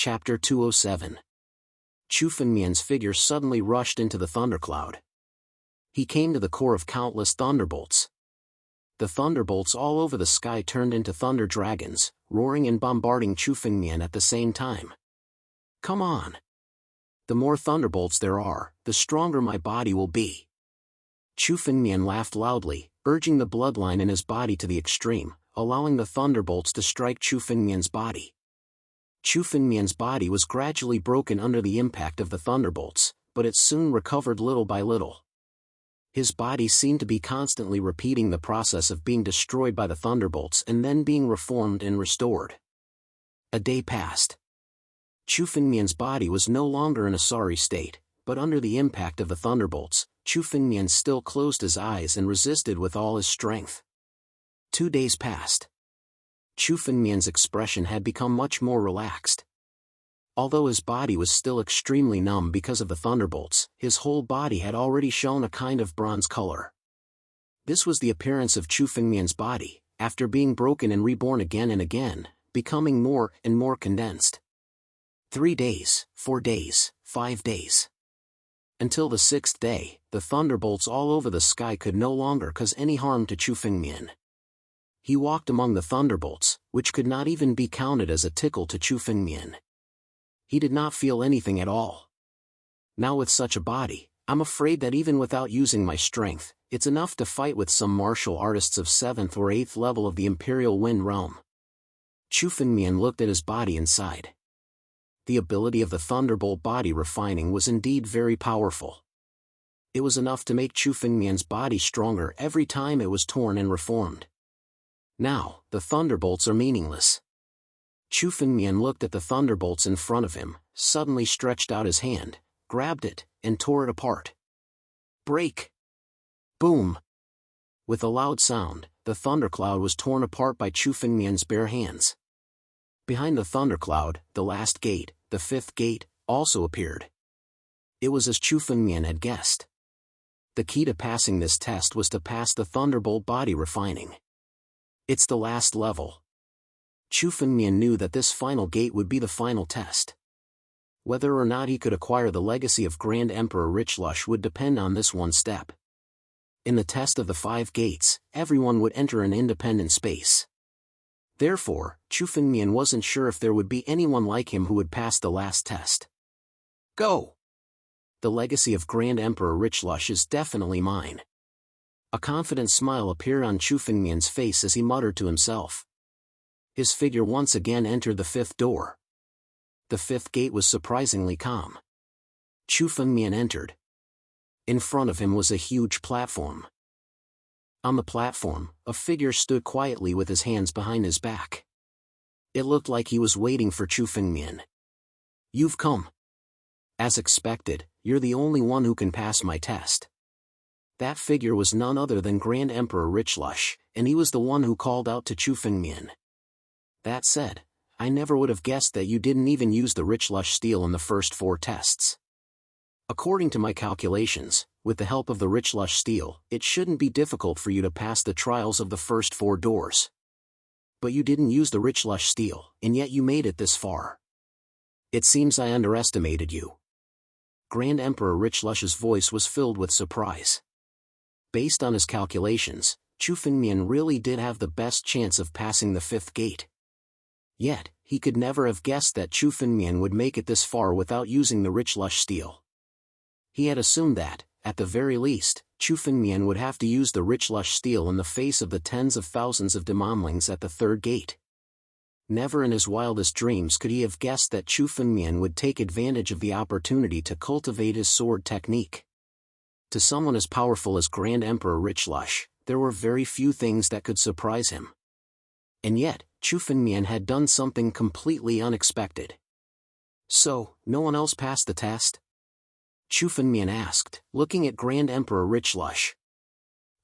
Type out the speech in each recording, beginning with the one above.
Chapter 207. Chu Fengmian's figure suddenly rushed into the thundercloud. He came to the core of countless thunderbolts. The thunderbolts all over the sky turned into thunder dragons, roaring and bombarding Chu Fengmian at the same time. Come on! The more thunderbolts there are, the stronger my body will be. Chu Fengmian laughed loudly, urging the bloodline in his body to the extreme, allowing the thunderbolts to strike Chu Fengmian's body. Chu Fengmian's body was gradually broken under the impact of the thunderbolts, but it soon recovered little by little. His body seemed to be constantly repeating the process of being destroyed by the thunderbolts and then being reformed and restored. A day passed. Chu Fengmian's body was no longer in a sorry state, but under the impact of the thunderbolts, Chu Fengmian still closed his eyes and resisted with all his strength. 2 days passed. Chu Fengmian's expression had become much more relaxed. Although his body was still extremely numb because of the thunderbolts, his whole body had already shown a kind of bronze color. This was the appearance of Chu Fengmian's body, after being broken and reborn again and again, becoming more and more condensed. 3 days, 4 days, 5 days. Until the 6th day, the thunderbolts all over the sky could no longer cause any harm to Chu Fengmian. He walked among the thunderbolts, which could not even be counted as a tickle to Chu Fengmian. He did not feel anything at all. Now with such a body, I'm afraid that even without using my strength, it's enough to fight with some martial artists of 7th or 8th level of the Imperial Wind Realm. Chu Fengmian looked at his body and sighed. The ability of the Thunderbolt body refining was indeed very powerful. It was enough to make Chu Fengmian's body stronger every time it was torn and reformed. Now, the thunderbolts are meaningless. Chu Fengmian looked at the thunderbolts in front of him, suddenly stretched out his hand, grabbed it, and tore it apart. Break! Boom! With a loud sound, the thundercloud was torn apart by Chu Fengmian's bare hands. Behind the thundercloud, the last gate, the 5th gate, also appeared. It was as Chu Fengmian had guessed. The key to passing this test was to pass the thunderbolt body refining. It's the last level. Chu Fengmian knew that this final gate would be the final test. Whether or not he could acquire the legacy of Grand Emperor Richlush would depend on this one step. In the test of the 5 gates, everyone would enter an independent space. Therefore, Chu Fengmian wasn't sure if there would be anyone like him who would pass the last test. Go! The legacy of Grand Emperor Richlush is definitely mine. A confident smile appeared on Chu Fengmian's face as he muttered to himself. His figure once again entered the 5th door. The 5th gate was surprisingly calm. Chu Fengmian entered. In front of him was a huge platform. On the platform, a figure stood quietly with his hands behind his back. It looked like he was waiting for Chu Fengmian. You've come. As expected, you're the only one who can pass my test. That figure was none other than Grand Emperor Richlush, and he was the one who called out to Chu Fengmian. That said, I never would have guessed that you didn't even use the Richlush steel in the first 4 tests. According to my calculations, with the help of the Richlush steel, it shouldn't be difficult for you to pass the trials of the first 4 doors. But you didn't use the Richlush steel, and yet you made it this far. It seems I underestimated you. Grand Emperor Richlush's voice was filled with surprise. Based on his calculations, Chu Fengmian really did have the best chance of passing the 5th gate. Yet, he could never have guessed that Chu Fengmian would make it this far without using the Richlush steel. He had assumed that, at the very least, Chu Fengmian would have to use the Richlush steel in the face of the tens of thousands of demonlings at the 3rd gate. Never in his wildest dreams could he have guessed that Chu Fengmian would take advantage of the opportunity to cultivate his sword technique. To someone as powerful as Grand Emperor Richlush, there were very few things that could surprise him. And yet, Chu Fengmian had done something completely unexpected. So, no one else passed the test? Chu Fengmian asked, looking at Grand Emperor Richlush.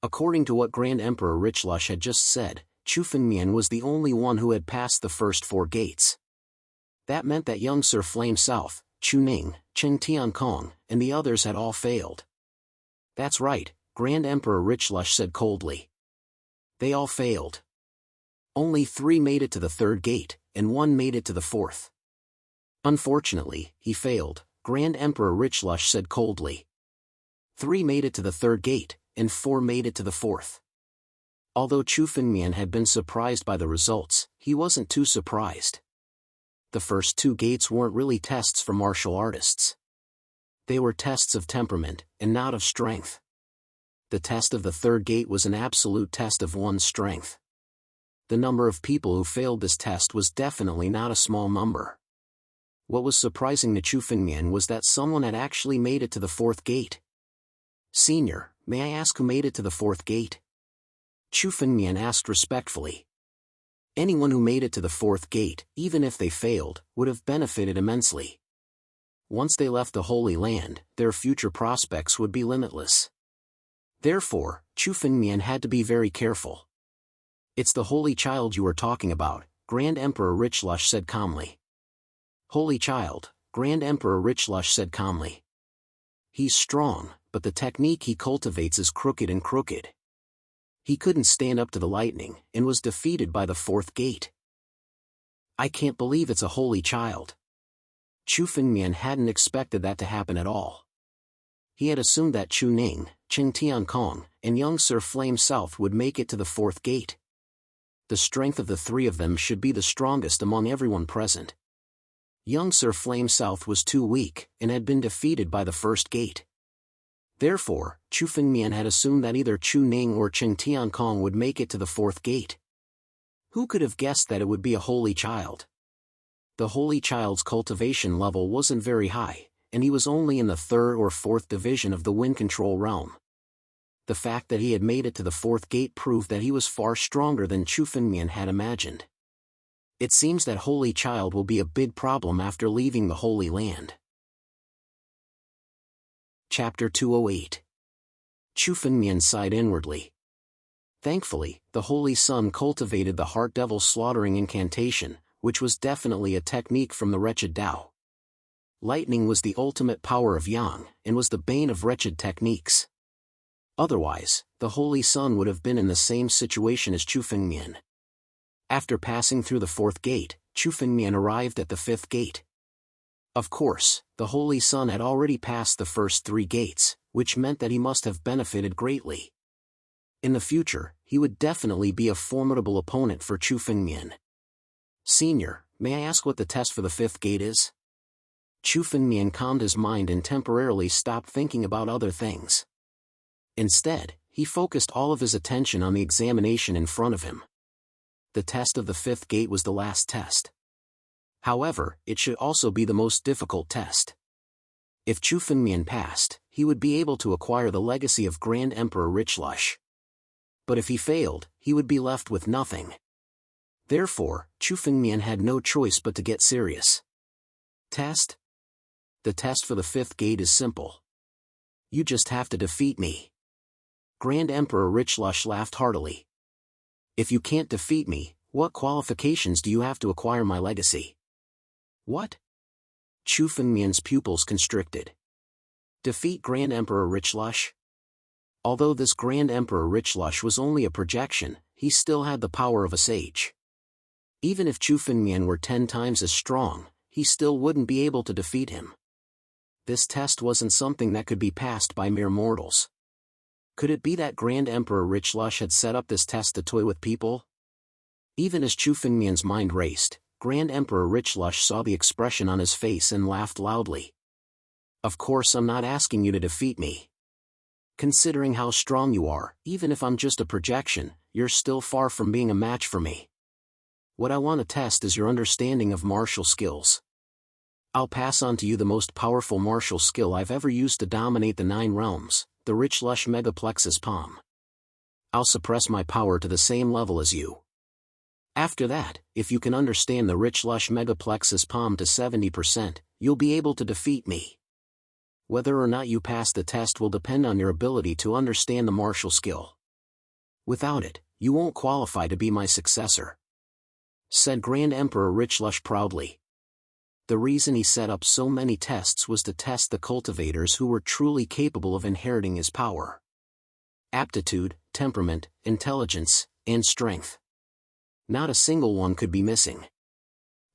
According to what Grand Emperor Richlush had just said, Chu Fengmian was the only one who had passed the first 4 gates. That meant that young Sir Flame South, Chu Ning, Chen Tiankong, and the others had all failed. That's right, Grand Emperor Richlush said coldly. They all failed. Only 3 made it to the 3rd gate, and 1 made it to the 4th. Unfortunately, he failed, Grand Emperor Richlush said coldly. 3 made it to the 3rd gate, and 4 made it to the 4th. Although Chu Fengmian had been surprised by the results, he wasn't too surprised. The first 2 gates weren't really tests for martial artists. They were tests of temperament, and not of strength. The test of the 3rd gate was an absolute test of one's strength. The number of people who failed this test was definitely not a small number. What was surprising to Chu Fengmian was that someone had actually made it to the 4th gate. "Senior, may I ask who made it to the 4th gate?" Chu Fengmian asked respectfully. Anyone who made it to the 4th gate, even if they failed, would have benefited immensely. Once they left the Holy Land, their future prospects would be limitless. Therefore, Chu Fengmian had to be very careful. "It's the Holy Child you are talking about," Grand Emperor Richlush said calmly. "Holy Child," Grand Emperor Richlush said calmly. "He's strong, but the technique he cultivates is crooked and crooked. He couldn't stand up to the lightning, and was defeated by the 4th gate." "I can't believe it's a Holy Child." Chu Fengmian hadn't expected that to happen at all. He had assumed that Chu Ning, Qing Tiankong, and young Sir Flame South would make it to the 4th gate. The strength of the 3 of them should be the strongest among everyone present. Young Sir Flame South was too weak, and had been defeated by the 1st gate. Therefore, Chu Fengmian had assumed that either Chu Ning or Qing Tiankong would make it to the 4th gate. Who could have guessed that it would be a Holy Child? The Holy Child's cultivation level wasn't very high, and he was only in the 3rd or 4th division of the wind control realm. The fact that he had made it to the 4th gate proved that he was far stronger than Chu Fengmian had imagined. It seems that Holy Child will be a big problem after leaving the Holy Land. Chapter 208. Chu Fengmian sighed inwardly. Thankfully, the Holy Sun cultivated the Heart Devil slaughtering incantation, which was definitely a technique from the wretched Tao. Lightning was the ultimate power of Yang, and was the bane of wretched techniques. Otherwise, the Holy Sun would have been in the same situation as Chu Fengmian. After passing through the 4th gate, Chu Fengmian arrived at the 5th gate. Of course, the Holy Sun had already passed the first 3 gates, which meant that he must have benefited greatly. In the future, he would definitely be a formidable opponent for Chu Fengmian. "Senior, may I ask what the test for the 5th gate is?" Chu Fengmian calmed his mind and temporarily stopped thinking about other things. Instead, he focused all of his attention on the examination in front of him. The test of the 5th gate was the last test. However, it should also be the most difficult test. If Chu Fengmian passed, he would be able to acquire the legacy of Grand Emperor Richlush. But if he failed, he would be left with nothing. Therefore, Chu Fengmian had no choice but to get serious. Test? The test for the 5th gate is simple. You just have to defeat me. Grand Emperor Richlush laughed heartily. If you can't defeat me, what qualifications do you have to acquire my legacy? What? Chu Fengmian's pupils constricted. Defeat Grand Emperor Richlush? Although this Grand Emperor Richlush was only a projection, he still had the power of a sage. Even if Chu Fengmian were 10 times as strong, he still wouldn't be able to defeat him. This test wasn't something that could be passed by mere mortals. Could it be that Grand Emperor Richlush had set up this test to toy with people? Even as Chu Fengmian's mind raced, Grand Emperor Richlush saw the expression on his face and laughed loudly. Of course I'm not asking you to defeat me. Considering how strong you are, even if I'm just a projection, you're still far from being a match for me. What I want to test is your understanding of martial skills. I'll pass on to you the most powerful martial skill I've ever used to dominate the 9 realms, the Richlush Megaplexus Palm. I'll suppress my power to the same level as you. After that, if you can understand the Richlush Megaplexus Palm to 70%, you'll be able to defeat me. Whether or not you pass the test will depend on your ability to understand the martial skill. Without it, you won't qualify to be my successor," said Grand Emperor Richlush proudly. The reason he set up so many tests was to test the cultivators who were truly capable of inheriting his power. Aptitude, temperament, intelligence, and strength. Not a single one could be missing.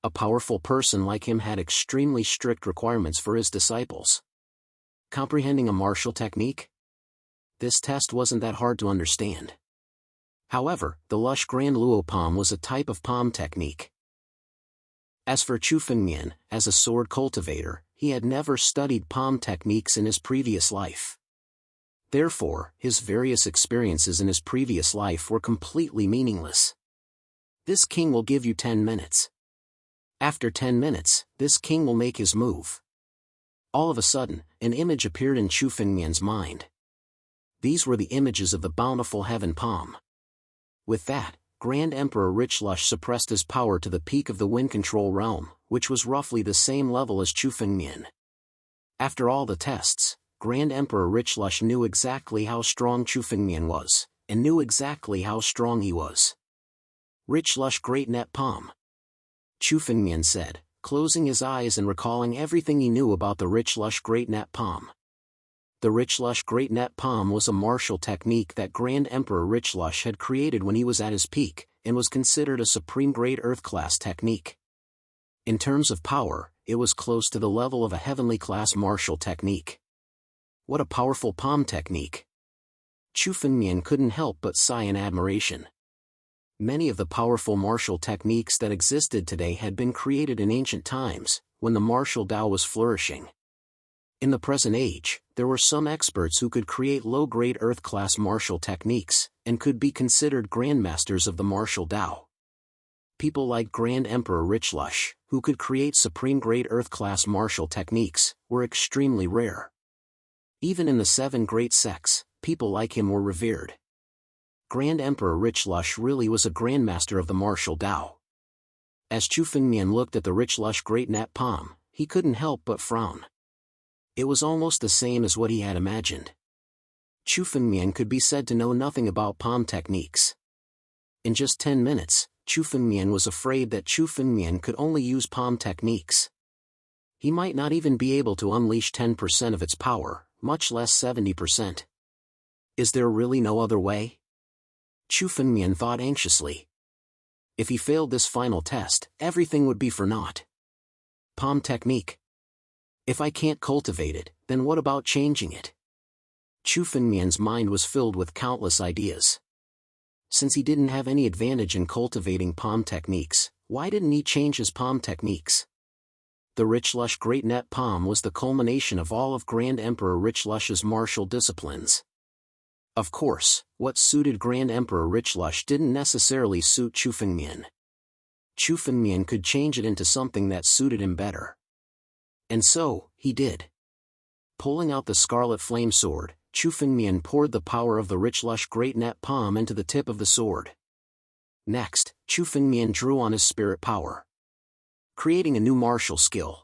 A powerful person like him had extremely strict requirements for his disciples. Comprehending a martial technique? This test wasn't that hard to understand. However, the lush grand luo palm was a type of palm technique. As for Chu Fengmian, as a sword cultivator, he had never studied palm techniques in his previous life. Therefore, his various experiences in his previous life were completely meaningless. This king will give you 10 minutes. After 10 minutes, this king will make his move. All of a sudden, an image appeared in Chu Fengmian's mind. These were the images of the bountiful heaven palm. With that, Grand Emperor Richlush suppressed his power to the peak of the wind control realm, which was roughly the same level as Chu Fengmian. After all the tests, Grand Emperor Richlush knew exactly how strong Chu Fengmian was, and knew exactly how strong he was. Richlush Great Net Palm. Chu Fengmian said, closing his eyes and recalling everything he knew about the Richlush Great Net Palm. The Richlush Great Net Palm was a martial technique that Grand Emperor Richlush had created when he was at his peak, and was considered a supreme Great Earth-class technique. In terms of power, it was close to the level of a heavenly-class martial technique. What a powerful palm technique! Chu Fengmian couldn't help but sigh in admiration. Many of the powerful martial techniques that existed today had been created in ancient times, when the martial Tao was flourishing. In the present age, there were some experts who could create low-grade Earth-class martial techniques, and could be considered grandmasters of the martial Tao. People like Grand Emperor Richlush, who could create supreme-grade Earth-class martial techniques, were extremely rare. Even in the 7 great sects, people like him were revered. Grand Emperor Richlush really was a grandmaster of the martial Tao. As Chu Fengmian looked at the Richlush Great Net Palm, he couldn't help but frown. It was almost the same as what he had imagined. Chu Fengmian could be said to know nothing about palm techniques. In just 10 minutes, Chu Fengmian was afraid that Chu Fengmian could only use palm techniques. He might not even be able to unleash 10% of its power, much less 70%. Is there really no other way? Chu Fengmian thought anxiously. If he failed this final test, everything would be for naught. Palm technique. If I can't cultivate it, then what about changing it? Chu Fengmian's mind was filled with countless ideas. Since he didn't have any advantage in cultivating palm techniques, why didn't he change his palm techniques? The Richlush Great Net Palm was the culmination of all of Grand Emperor Richlush's martial disciplines. Of course, what suited Grand Emperor Richlush didn't necessarily suit Chu Fengmian. Chu Fengmian could change it into something that suited him better. And so, he did. Pulling out the scarlet flame sword, Chu Fengmian poured the power of the Richlush Great Net Palm into the tip of the sword. Next, Chu Fengmian drew on his spirit power, creating a new martial skill.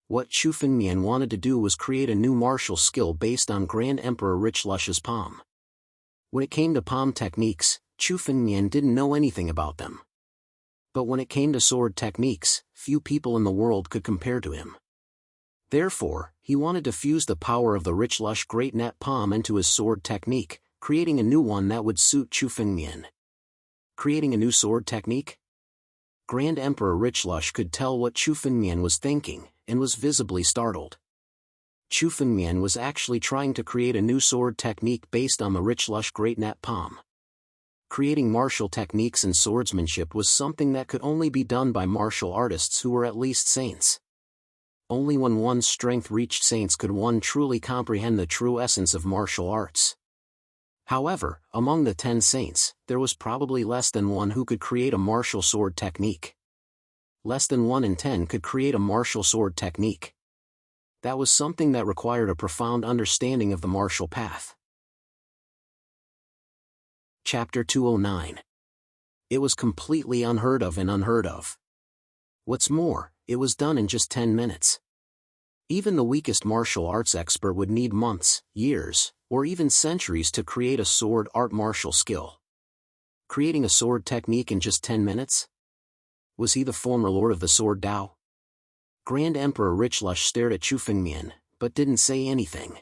What Chu Fengmian wanted to do was create a new martial skill based on Grand Emperor Richlush's palm. When it came to palm techniques, Chu Fengmian didn't know anything about them. But when it came to sword techniques, few people in the world could compare to him. Therefore, he wanted to fuse the power of the Richlush Great Net Palm into his sword technique, creating a new one that would suit Chu Fengmian. Creating a new sword technique? Grand Emperor Richlush could tell what Chu Fengmian was thinking, and was visibly startled. Chu Fengmian was actually trying to create a new sword technique based on the Richlush Great Net Palm. Creating martial techniques and swordsmanship was something that could only be done by martial artists who were at least saints. Only when one's strength reached saints could one truly comprehend the true essence of martial arts. However, among the 10 saints, there was probably less than one who could create a martial sword technique. Less than 1 in 10 could create a martial sword technique. That was something that required a profound understanding of the martial path. Chapter 209. It was completely unheard of and unheard of. What's more, it was done in just 10 minutes. Even the weakest martial arts expert would need months, years, or even centuries to create a sword art martial skill. Creating a sword technique in just 10 minutes? Was he the former lord of the sword Tao? Grand Emperor Richlush stared at Chu Fengmian, but didn't say anything.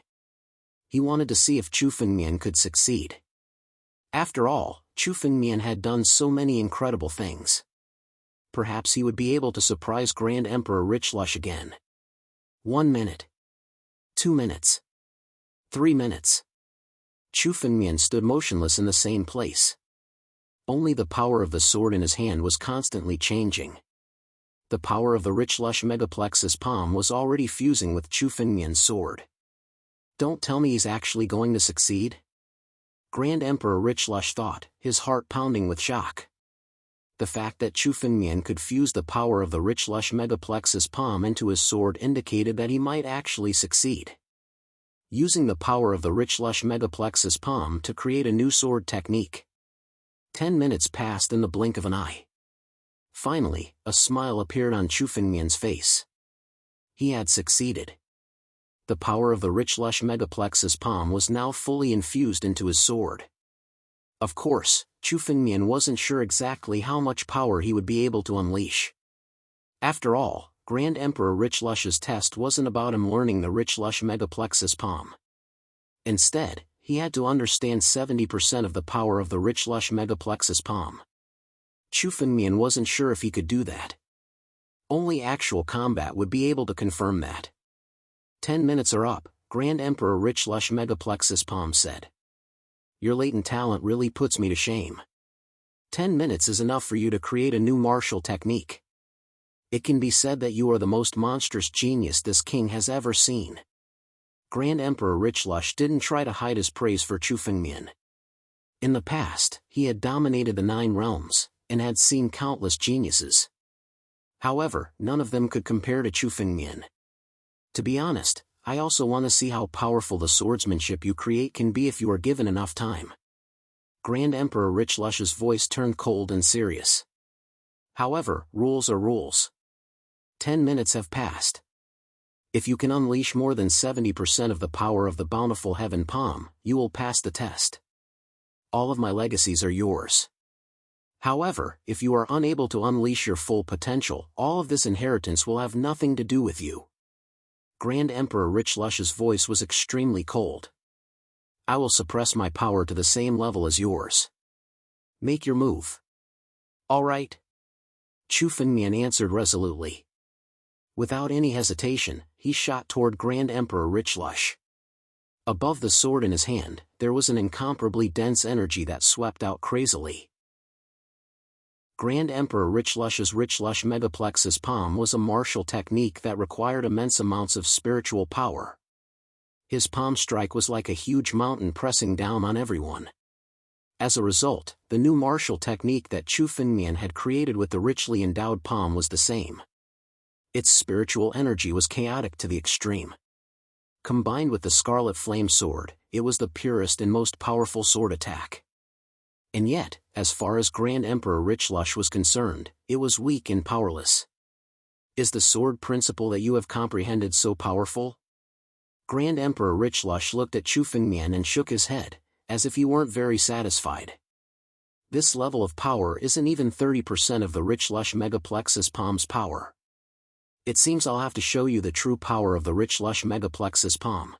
He wanted to see if Chu Fengmian could succeed. After all, Chu Fengmian had done so many incredible things. perhaps he would be able to surprise Grand Emperor Richlush again. 1 minute. 2 minutes. 3 minutes. Chu Fengmian stood motionless in the same place. Only the power of the sword in his hand was constantly changing. The power of the Richlush megaplexus palm was already fusing with Chu Fengmian's sword. Don't tell me he's actually going to succeed? Grand Emperor Richlush thought, his heart pounding with shock. The fact that Chu Fengmian could fuse the power of the Richlush megaplexus palm into his sword indicated that he might actually succeed. Using the power of the Richlush megaplexus palm to create a new sword technique. 10 minutes passed in the blink of an eye. Finally, a smile appeared on Chu Fengmian's face. He had succeeded. The power of the Richlush megaplexus palm was now fully infused into his sword. Of course, Chu Fengmian wasn't sure exactly how much power he would be able to unleash. After all, Grand Emperor Richlush's test wasn't about him learning the Richlush megaplexus palm. Instead, he had to understand 70% of the power of the Richlush megaplexus palm. Chu Fengmian wasn't sure if he could do that. Only actual combat would be able to confirm that. 10 minutes are up, Grand Emperor Richlush megaplexus palm said. Your latent talent really puts me to shame. 10 minutes is enough for you to create a new martial technique. It can be said that you are the most monstrous genius this king has ever seen. Grand Emperor Richlush didn't try to hide his praise for Chu Fengmian. In the past, he had dominated the 9 realms, and had seen countless geniuses. However, none of them could compare to Chu Fengmian. To be honest, I also want to see how powerful the swordsmanship you create can be if you are given enough time. Grand Emperor Richlush's voice turned cold and serious. However, rules are rules. 10 minutes have passed. If you can unleash more than 70% of the power of the bountiful heaven palm, you will pass the test. All of my legacies are yours. However, if you are unable to unleash your full potential, all of this inheritance will have nothing to do with you. Grand Emperor Richlush's voice was extremely cold. I will suppress my power to the same level as yours. Make your move. All right. Chu Fengmian answered resolutely. Without any hesitation, he shot toward Grand Emperor Richlush. Above the sword in his hand, there was an incomparably dense energy that swept out crazily. Grand Emperor Richlush's Richlush megaplexus palm was a martial technique that required immense amounts of spiritual power. His palm strike was like a huge mountain pressing down on everyone. As a result, the new martial technique that Chu Fengmian had created with the richly endowed palm was the same. Its spiritual energy was chaotic to the extreme. Combined with the Scarlet Flame Sword, it was the purest and most powerful sword attack. And yet, as far as Grand Emperor Richlush was concerned, it was weak and powerless. Is the sword principle that you have comprehended so powerful? Grand Emperor Richlush looked at Chu Fengmian and shook his head, as if he weren't very satisfied. This level of power isn't even 30% of the Richlush megaplexus palm's power. It seems I'll have to show you the true power of the Richlush megaplexus palm.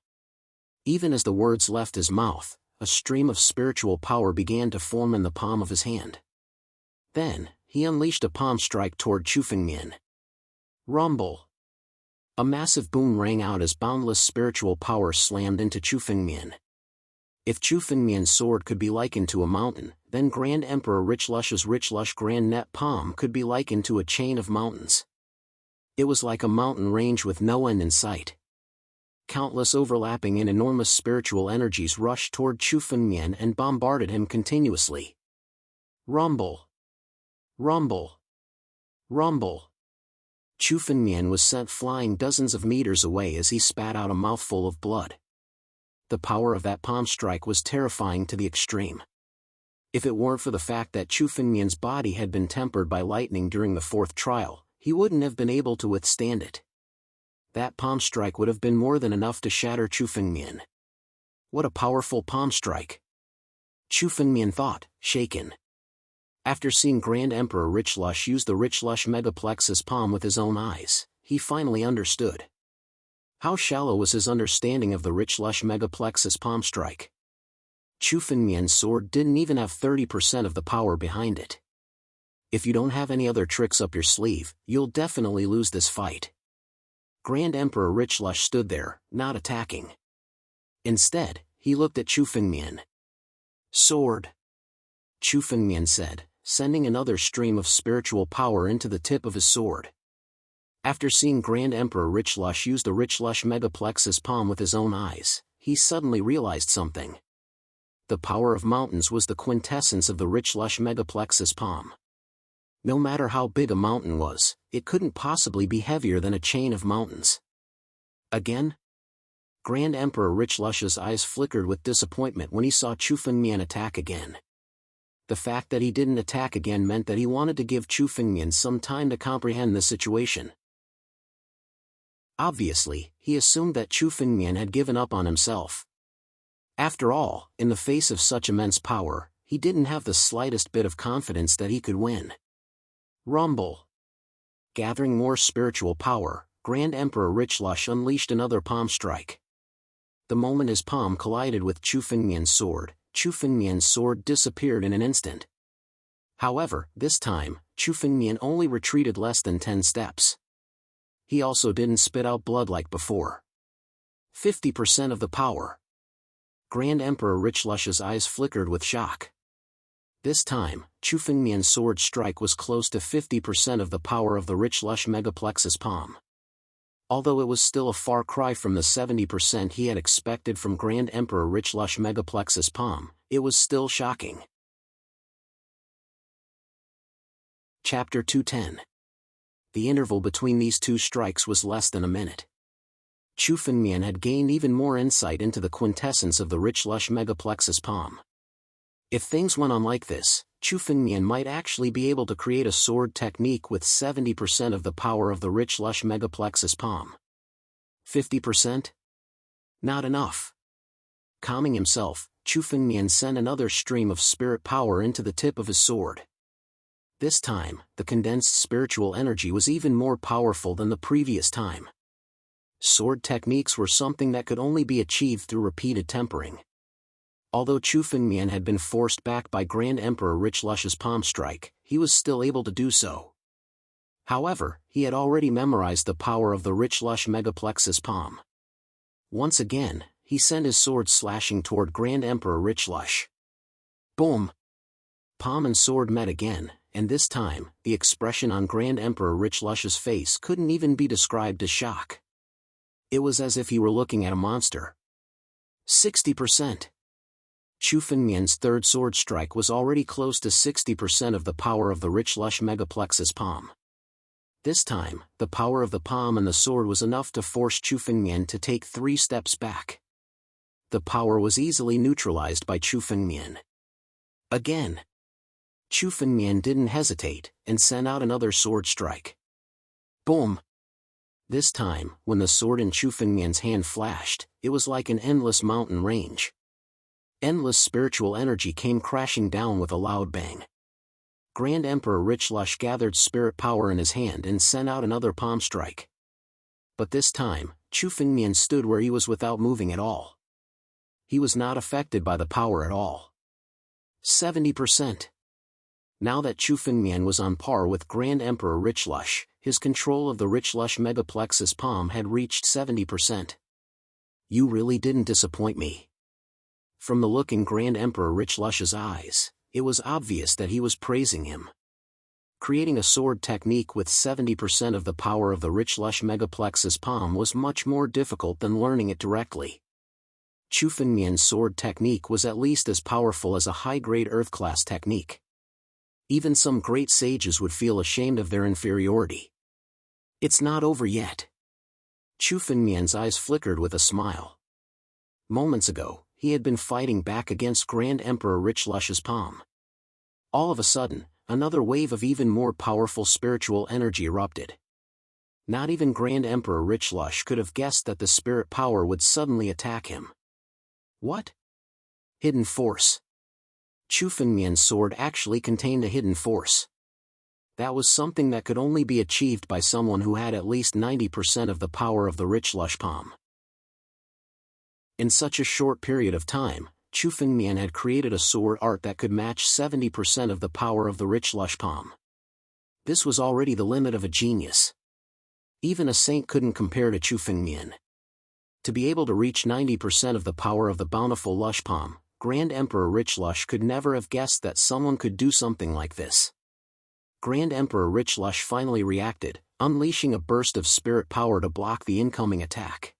Even as the words left his mouth, a stream of spiritual power began to form in the palm of his hand. Then, he unleashed a palm strike toward Chu Fengmian. Rumble! A massive boom rang out as boundless spiritual power slammed into Chu Fengmian. If Chu Fengmian's sword could be likened to a mountain, then Grand Emperor Richlush's Richlush Grand Net Palm could be likened to a chain of mountains. It was like a mountain range with no end in sight. Countless overlapping and enormous spiritual energies rushed toward Chu Fengmian and bombarded him continuously. Rumble! Rumble! Rumble! Chu Fengmian was sent flying dozens of meters away as he spat out a mouthful of blood. The power of that palm strike was terrifying to the extreme. If it weren't for the fact that Chu Fengmian's body had been tempered by lightning during the 4th trial, he wouldn't have been able to withstand it. That palm strike would have been more than enough to shatter Chu Fengmian. What a powerful palm strike! Chu Fengmian thought, shaken. After seeing Grand Emperor Richlush use the Richlush megaplexus palm with his own eyes, he finally understood. How shallow was his understanding of the Richlush megaplexus palm strike? Chu Fengmian's sword didn't even have 30% of the power behind it. If you don't have any other tricks up your sleeve, you'll definitely lose this fight. Grand Emperor Richlush stood there, not attacking. Instead, he looked at Chu Fengmian. Sword. Chu Fengmian said, sending another stream of spiritual power into the tip of his sword. After seeing Grand Emperor Richlush use the Richlush Megaplexus palm with his own eyes, he suddenly realized something. The power of mountains was the quintessence of the Richlush Megaplexus palm. No matter how big a mountain was, it couldn't possibly be heavier than a chain of mountains. Again? Grand Emperor Richlush's eyes flickered with disappointment when he saw Chu Fengmian attack again. The fact that he didn't attack again meant that he wanted to give Chu Fengmian some time to comprehend the situation. Obviously, he assumed that Chu Fengmian had given up on himself. After all, in the face of such immense power, he didn't have the slightest bit of confidence that he could win. Rumble. Gathering more spiritual power, Grand Emperor Richlush unleashed another palm strike. The moment his palm collided with Chu Fengmian's sword disappeared in an instant. However, this time, Chu Fengmian only retreated less than 10 steps. He also didn't spit out blood like before. 50% of the power. Grand Emperor Richlush's eyes flickered with shock. This time, Chu Fengmian's sword strike was close to 50% of the power of the Richlush Megaplexus palm. Although it was still a far cry from the 70% he had expected from Grand Emperor Richlush Megaplexus palm, it was still shocking. Chapter 210. The interval between these two strikes was less than a minute. Chu Fengmian had gained even more insight into the quintessence of the Richlush Megaplexus palm. If things went on like this, Chu Fengmian might actually be able to create a sword technique with 70% of the power of the Richlush Megaplexus palm. 50%? Not enough. Calming himself, Chu Fengmian sent another stream of spirit power into the tip of his sword. This time, the condensed spiritual energy was even more powerful than the previous time. Sword techniques were something that could only be achieved through repeated tempering. Although Chu Fengmian had been forced back by Grand Emperor Richlush's palm strike, he was still able to do so. However, he had already memorized the power of the Richlush Megaplexus palm. Once again, he sent his sword slashing toward Grand Emperor Richlush. Boom! Palm and sword met again, and this time, the expression on Grand Emperor Richlush's face couldn't even be described as shock. It was as if he were looking at a monster. 60%. Chu Fengmian's third sword strike was already close to 60% of the power of the Richlush Megaplexus palm. This time, the power of the palm and the sword was enough to force Chu Fengmian to take 3 steps back. The power was easily neutralized by Chu Fengmian. Again. Chu Fengmian didn't hesitate, and sent out another sword strike. Boom! This time, when the sword in Chu Fengmian's hand flashed, it was like an endless mountain range. Endless spiritual energy came crashing down with a loud bang. Grand Emperor Richlush gathered spirit power in his hand and sent out another palm strike. But this time, Chu Fengmian stood where he was without moving at all. He was not affected by the power at all. 70%. Now that Chu Fengmian was on par with Grand Emperor Richlush, his control of the Richlush Megaplexus palm had reached 70%. You really didn't disappoint me. From the look in Grand Emperor Richlush's eyes, it was obvious that he was praising him. Creating a sword technique with 70% of the power of the Richlush Megaplexus palm was much more difficult than learning it directly. Chu Fengmian's sword technique was at least as powerful as a high-grade Earth-class technique. Even some great sages would feel ashamed of their inferiority. It's not over yet. Chu Fengmian's eyes flickered with a smile. Moments ago, he had been fighting back against Grand Emperor Richlush's palm. All of a sudden, another wave of even more powerful spiritual energy erupted. Not even Grand Emperor Richlush could have guessed that the spirit power would suddenly attack him. What? Hidden force. Chu Fengmian's sword actually contained a hidden force. That was something that could only be achieved by someone who had at least 90% of the power of the Richlush palm. In such a short period of time, Chu Fengmian had created a sword art that could match 70% of the power of the Richlush palm. This was already the limit of a genius. Even a saint couldn't compare to Chu Fengmian. To be able to reach 90% of the power of the bountiful Lush Palm, Grand Emperor Rich Lush could never have guessed that someone could do something like this. Grand Emperor Rich Lush finally reacted, unleashing a burst of spirit power to block the incoming attack.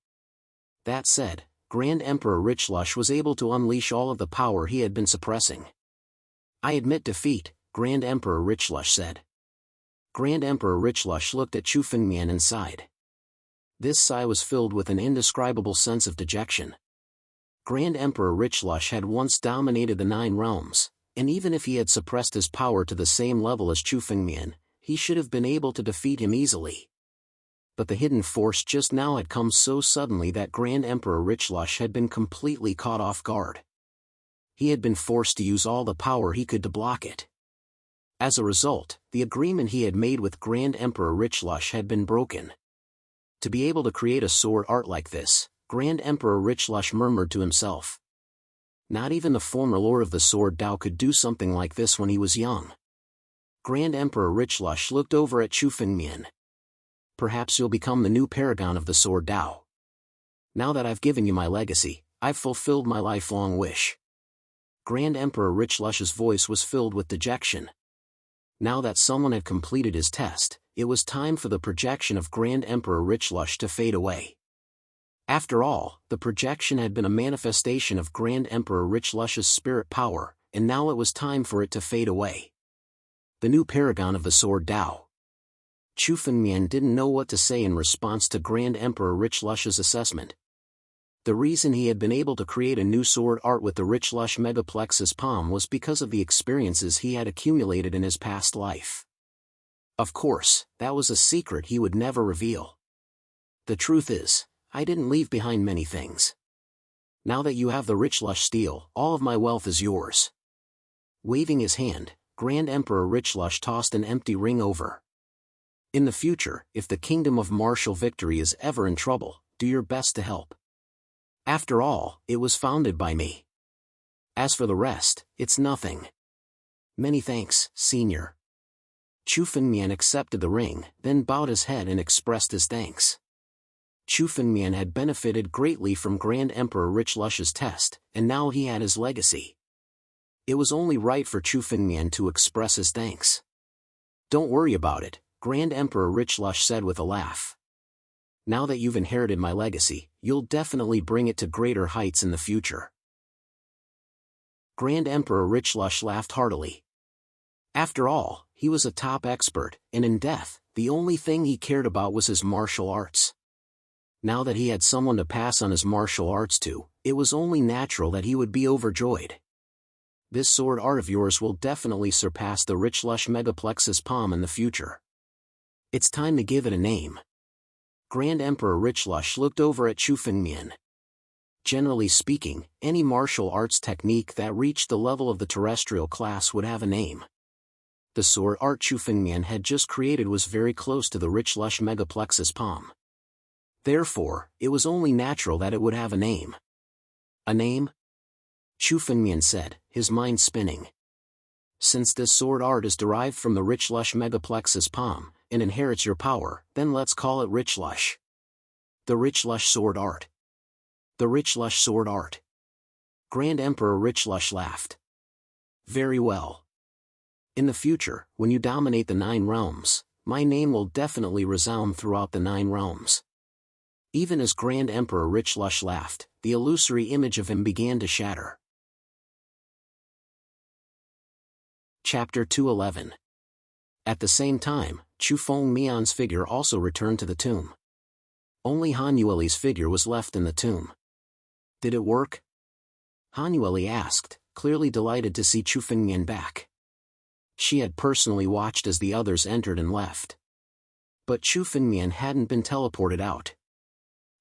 That said, Grand Emperor Rich Lush was able to unleash all of the power he had been suppressing. "I admit defeat," Grand Emperor Rich Lush said. Grand Emperor Rich Lush looked at Chu Fengmian and sighed. This sigh was filled with an indescribable sense of dejection. Grand Emperor Rich Lush had once dominated the 9 realms, and even if he had suppressed his power to the same level as Chu Fengmian, he should have been able to defeat him easily. But the hidden force just now had come so suddenly that Grand Emperor Rich Lush had been completely caught off guard. He had been forced to use all the power he could to block it. As a result, the agreement he had made with Grand Emperor Rich Lush had been broken. To be able to create a sword art like this, Grand Emperor Rich Lush murmured to himself. Not even the former lord of the sword Dao could do something like this when he was young. Grand Emperor Rich Lush looked over at Chu Fengmian. "Perhaps you'll become the new paragon of the sword Dao. Now that I've given you my legacy, I've fulfilled my lifelong wish." Grand Emperor Rich Lush's voice was filled with dejection. Now that someone had completed his test, it was time for the projection of Grand Emperor Rich Lush to fade away. After all, the projection had been a manifestation of Grand Emperor Rich Lush's spirit power, and now it was time for it to fade away. The new paragon of the sword Dao. Chu Fengmian didn't know what to say in response to Grand Emperor Rich Lush's assessment. The reason he had been able to create a new sword art with the Rich Lush Megaplexus palm was because of the experiences he had accumulated in his past life. Of course, that was a secret he would never reveal. "The truth is, I didn't leave behind many things. Now that you have the Rich Lush steel, all of my wealth is yours." Waving his hand, Grand Emperor Rich Lush tossed an empty ring over. "In the future, if the Kingdom of Martial Victory is ever in trouble, do your best to help. After all, it was founded by me. As for the rest, it's nothing. Many thanks, Senior." Chu Fengmian accepted the ring, then bowed his head and expressed his thanks. Chu Fengmian had benefited greatly from Grand Emperor Rich Lush's test, and now he had his legacy. It was only right for Chu Fengmian to express his thanks. "Don't worry about it," Grand Emperor Rich Lush said with a laugh. "Now that you've inherited my legacy, you'll definitely bring it to greater heights in the future." Grand Emperor Rich Lush laughed heartily. After all, he was a top expert, and in death, the only thing he cared about was his martial arts. Now that he had someone to pass on his martial arts to, it was only natural that he would be overjoyed. "This sword art of yours will definitely surpass the Rich Lush Megaplexus palm in the future. It's time to give it a name." Grand Emperor Rich Lush looked over at Chu Fengmian. Generally speaking, any martial arts technique that reached the level of the terrestrial class would have a name. The sword art Chu Fengmian had just created was very close to the Rich Lush Megaplexus palm. Therefore, it was only natural that it would have a name. "A name?" Chu Fengmian said, his mind spinning. "Since this sword art is derived from the Rich Lush Megaplexus palm, and inherits your power, then let's call it Rich Lush. The Rich Lush sword art. The Rich Lush sword art." Grand Emperor Rich Lush laughed. "Very well. In the future, when you dominate the 9 realms, my name will definitely resound throughout the 9 realms." Even as Grand Emperor Rich Lush laughed, the illusory image of him began to shatter. Chapter 211. At the same time, Chu Fengmian's figure also returned to the tomb. Only Han Yueli's figure was left in the tomb. "Did it work?" Han Yueli asked, clearly delighted to see Chu Fengmian back. She had personally watched as the others entered and left. But Chu Fengmian hadn't been teleported out.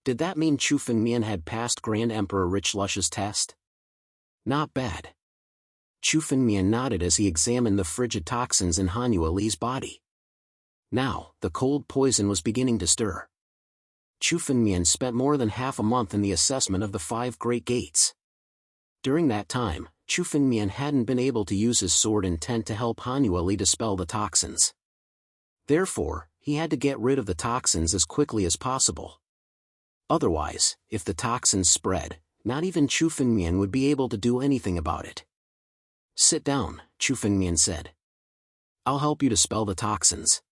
Did that mean Chu Fengmian had passed Grand Emperor Rich Lush's test? Not bad. Chu Fengmian nodded as he examined the frigid toxins in Han Yueli's body. Now, the cold poison was beginning to stir. Chu Fengmian spent more than half a month in the assessment of the 5 Great Gates. During that time, Chu Fengmian hadn't been able to use his sword intent to help Han Yueli dispel the toxins. Therefore, he had to get rid of the toxins as quickly as possible. Otherwise, if the toxins spread, not even Chu Fengmian would be able to do anything about it. "Sit down," Chu Fengmian said. "I'll help you dispel the toxins."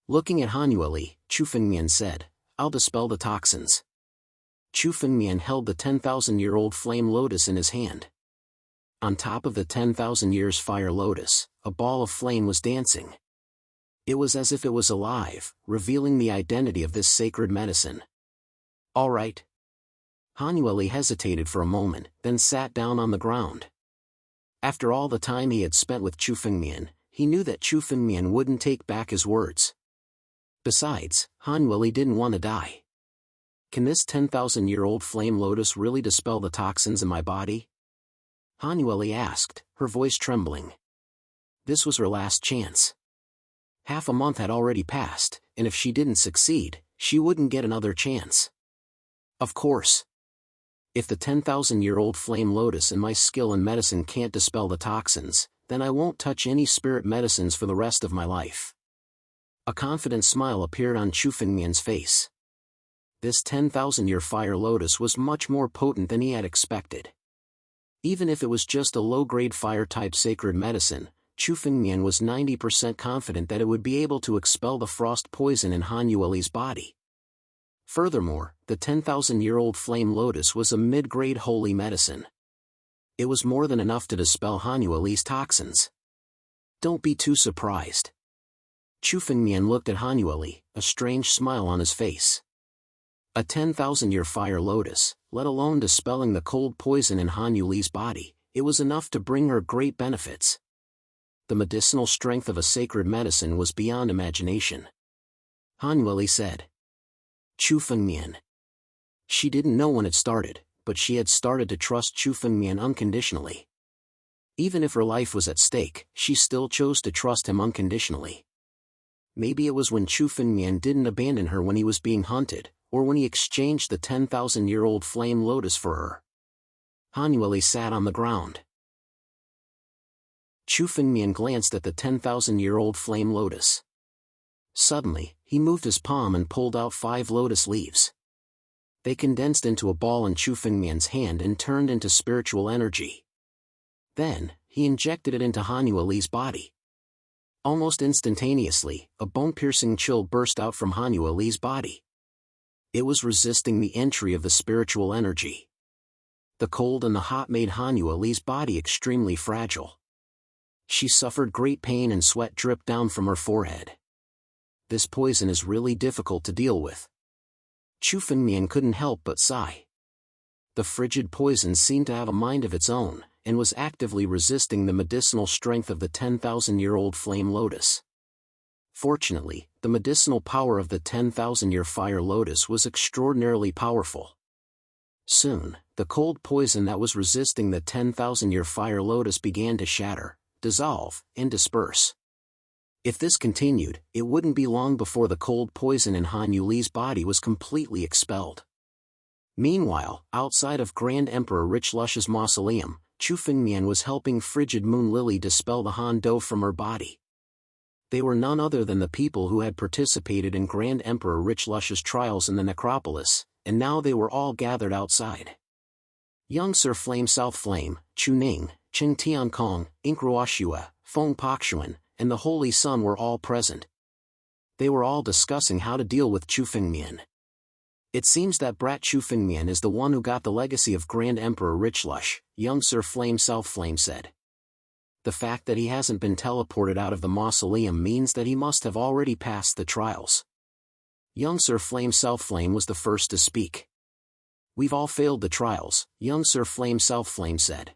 Looking at Han Yueli, Chu Fengmian said, "I'll dispel the toxins." Chu Fengmian held the 10,000-year-old flame lotus in his hand. On top of the 10,000 years fire lotus, a ball of flame was dancing. It was as if it was alive, revealing the identity of this sacred medicine. "All right." Han Yueli hesitated for a moment, then sat down on the ground. After all the time he had spent with Chu Fengmian, he knew that Chu Fengmian wouldn't take back his words. Besides, Han Yueli didn't want to die. "Can this 10,000-year-old flame lotus really dispel the toxins in my body?" Han Yueli asked, her voice trembling. This was her last chance. Half a month had already passed, and if she didn't succeed, she wouldn't get another chance. "Of course. If the 10,000-year-old flame lotus and my skill in medicine can't dispel the toxins, then I won't touch any spirit medicines for the rest of my life." A confident smile appeared on Chu Fengmian's face. This 10,000-year fire lotus was much more potent than he had expected. Even if it was just a low-grade fire-type sacred medicine, Chu Fengmian was 90% confident that it would be able to expel the frost poison in Han Yueli's body. Furthermore, the 10,000-year-old flame lotus was a mid-grade holy medicine. It was more than enough to dispel Han Yueli's toxins. "Don't be too surprised." Chu Fengmian looked at Han Yueli, a strange smile on his face. A 10,000-year fire lotus, let alone dispelling the cold poison in Han Yueli's body, it was enough to bring her great benefits. The medicinal strength of a sacred medicine was beyond imagination. Han Yueli said. Chu Fengmian. She didn't know when it started, but she had started to trust Chu Fengmian unconditionally. Even if her life was at stake, she still chose to trust him unconditionally. Maybe it was when Chu Fengmian didn't abandon her when he was being hunted, or when he exchanged the 10,000-year-old flame lotus for her. Han Yueli sat on the ground. Chu Fengmian glanced at the 10,000-year-old flame lotus. Suddenly, he moved his palm and pulled out 5 lotus leaves. They condensed into a ball in Chu Fengmian's hand and turned into spiritual energy. Then, he injected it into Han Yueli's body. Almost instantaneously, a bone-piercing chill burst out from Han Yueli's body. It was resisting the entry of the spiritual energy. The cold and the hot made Han Yueli's body extremely fragile. She suffered great pain and sweat dripped down from her forehead. This poison is really difficult to deal with. Chu Fengmian couldn't help but sigh. The frigid poison seemed to have a mind of its own, and was actively resisting the medicinal strength of the 10,000-year-old flame lotus. Fortunately, the medicinal power of the 10,000-year fire lotus was extraordinarily powerful. Soon, the cold poison that was resisting the 10,000-year fire lotus began to shatter, dissolve, and disperse. If this continued, it wouldn't be long before the cold poison in Han Yueli's body was completely expelled. Meanwhile, outside of Grand Emperor Rich Lush's mausoleum, Chu Fengmian was helping Frigid Moon Lily dispel the Han Dou from her body. They were none other than the people who had participated in Grand Emperor Rich Lush's trials in the necropolis, and now they were all gathered outside. Young Sir Flame South Flame, Chu Ning, Cheng Tiankong, Inkruoshua, Feng Pakshuan, and the Holy Sun were all present. They were all discussing how to deal with Chu Fengmian. It seems that brat Chu Fengmian is the one who got the legacy of Grand Emperor Rich Lush, young Sir Flame South Flame said. The fact that he hasn't been teleported out of the mausoleum means that he must have already passed the trials. Young Sir Flame South Flame was the first to speak. We've all failed the trials, young Sir Flame South Flame said.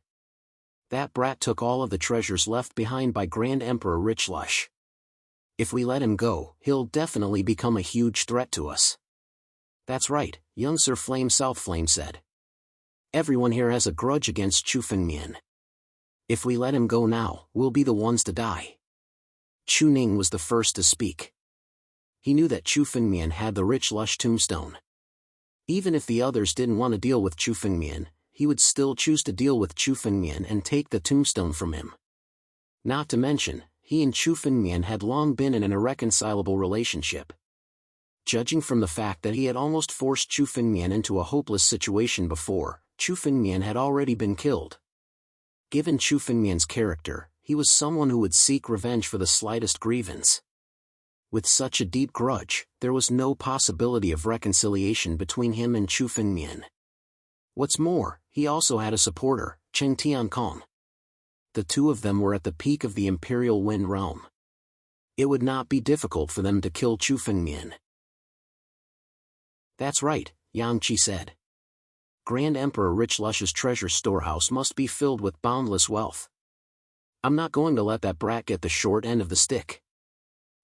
That brat took all of the treasures left behind by Grand Emperor Rich Lush. If we let him go, he'll definitely become a huge threat to us. That's right, young Sir Flame South Flame said. Everyone here has a grudge against Chu Fengmian. If we let him go now, we'll be the ones to die. Chu Ning was the first to speak. He knew that Chu Fengmian had the Rich Lush tombstone. Even if the others didn't want to deal with Chu Fengmian, he would still choose to deal with Chu Fengmian and take the tombstone from him. Not to mention, he and Chu Fengmian had long been in an irreconcilable relationship. Judging from the fact that he had almost forced Chu Fengmian into a hopeless situation before, Chu Fengmian had already been killed. Given Chu Fengmian's character, he was someone who would seek revenge for the slightest grievance. With such a deep grudge, there was no possibility of reconciliation between him and Chu Fengmian. What's more, he also had a supporter, Cheng Tiankong. The two of them were at the peak of the Imperial Wind Realm. It would not be difficult for them to kill Chu Fengmian. That's right, Yang Qi said. Grand Emperor Rich Lush's treasure storehouse must be filled with boundless wealth. I'm not going to let that brat get the short end of the stick.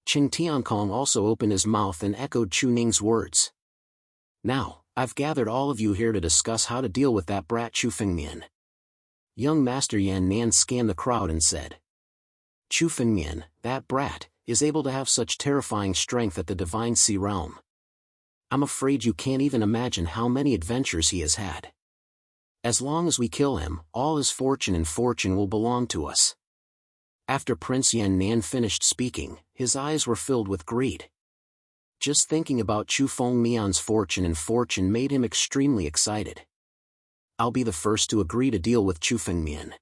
Cheng Tiankong also opened his mouth and echoed Chu Ning's words. Now, I've gathered all of you here to discuss how to deal with that brat Chu Fengmian. Young Master Yan Nan scanned the crowd and said. Chu Fengmian, that brat, is able to have such terrifying strength at the Divine Sea Realm. I'm afraid you can't even imagine how many adventures he has had. As long as we kill him, all his fortune will belong to us. After Prince Yan Nan finished speaking, his eyes were filled with greed. Just thinking about Chu Fengmian's fortune made him extremely excited. I'll be the first to agree to deal with Chu Fengmian.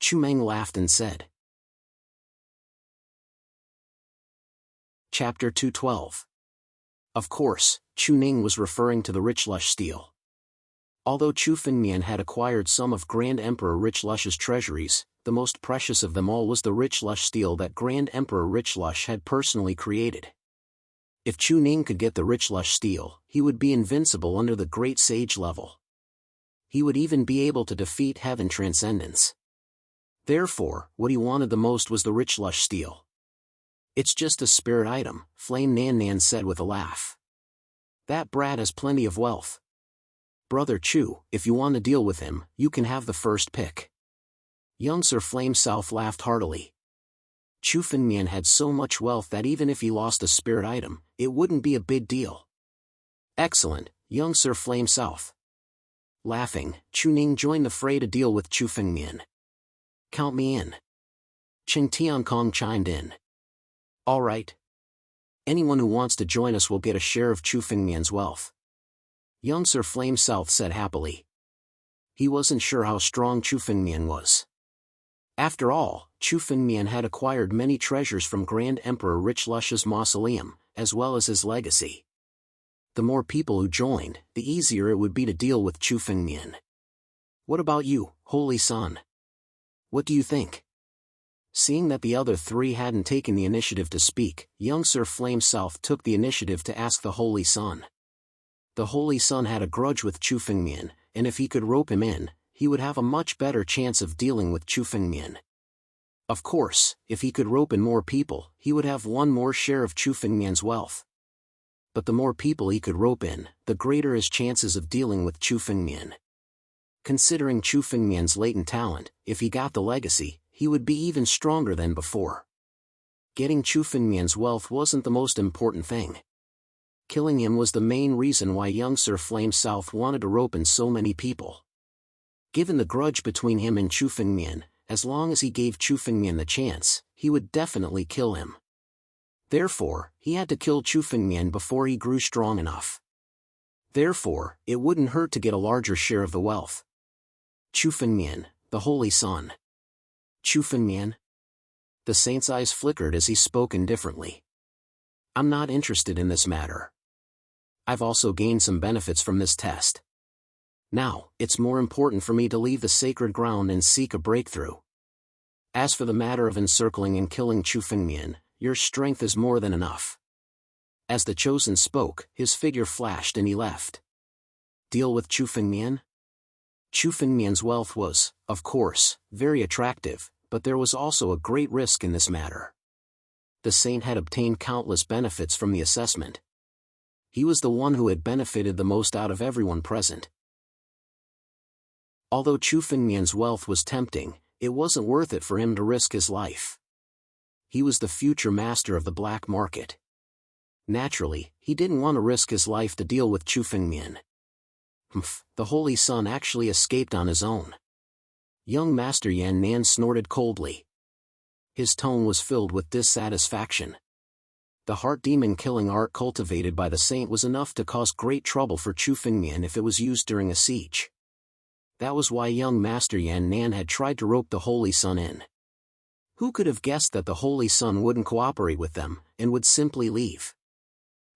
Chu Meng laughed and said. Chapter 212. Of course, Chu Ning was referring to the Rich Lush steel. Although Chu Fengmian had acquired some of Grand Emperor Rich Lush's treasuries, the most precious of them all was the Rich Lush steel that Grand Emperor Rich Lush had personally created. If Chu Ning could get the Rich Lush steel, he would be invincible under the Great Sage level. He would even be able to defeat Heaven Transcendence. Therefore, what he wanted the most was the Rich Lush steel. It's just a spirit item, Flame Nan Nan said with a laugh. That brat has plenty of wealth. Brother Chu, if you want to deal with him, you can have the first pick. Young Sir Flame South laughed heartily. Chu Fengmian had so much wealth that even if he lost a spirit item, it wouldn't be a big deal. Excellent, young Sir Flame South. Laughing, Chu Ning joined the fray to deal with Chu Fengmian. Count me in. Cheng Tiankong chimed in. All right. Anyone who wants to join us will get a share of Chu Fengmian's wealth. Young Sir Flame South said happily. He wasn't sure how strong Chu Fengmian was. After all, Chu Fengmian had acquired many treasures from Grand Emperor Rich Lush's mausoleum, as well as his legacy. The more people who joined, the easier it would be to deal with Chu Fengmian. What about you, Holy Son? What do you think? Seeing that the other three hadn't taken the initiative to speak, young Sir Flame South took the initiative to ask the Holy Son. The Holy Son had a grudge with Chu Fengmian, and if he could rope him in, he would have a much better chance of dealing with Chu Fengmian. Of course, if he could rope in more people, he would have one more share of Chu Fengmian's wealth. But the more people he could rope in, the greater his chances of dealing with Chu Fengmian. Considering Chu Fengmian's latent talent, if he got the legacy, he would be even stronger than before. Getting Chu Fengmian's wealth wasn't the most important thing. Killing him was the main reason why young Sir Flame South wanted to rope in so many people. Given the grudge between him and Chu Fengmian, as long as he gave Chu Fengmian the chance, he would definitely kill him. Therefore, he had to kill Chu Fengmian before he grew strong enough. Therefore, it wouldn't hurt to get a larger share of the wealth. Chu Fengmian, the Holy Son. Chu Fengmian? The saint's eyes flickered as he spoke indifferently. I'm not interested in this matter. I've also gained some benefits from this test. Now, it's more important for me to leave the sacred ground and seek a breakthrough. As for the matter of encircling and killing Chu Fengmian, your strength is more than enough. As the chosen spoke, his figure flashed and he left. Deal with Chu Fengmian? Chu Fengmian's wealth was, of course, very attractive, but there was also a great risk in this matter. The saint had obtained countless benefits from the assessment. He was the one who had benefited the most out of everyone present. Although Chu Fengmian's wealth was tempting, it wasn't worth it for him to risk his life. He was the future master of the black market. Naturally, he didn't want to risk his life to deal with Chu Fengmian. The Holy Son actually escaped on his own. Young Master Yan Nan snorted coldly. His tone was filled with dissatisfaction. The heart demon killing art cultivated by the saint was enough to cause great trouble for Chu Fengmian if it was used during a siege. That was why young Master Yan Nan had tried to rope the Holy Sun in. Who could have guessed that the Holy Sun wouldn't cooperate with them, and would simply leave?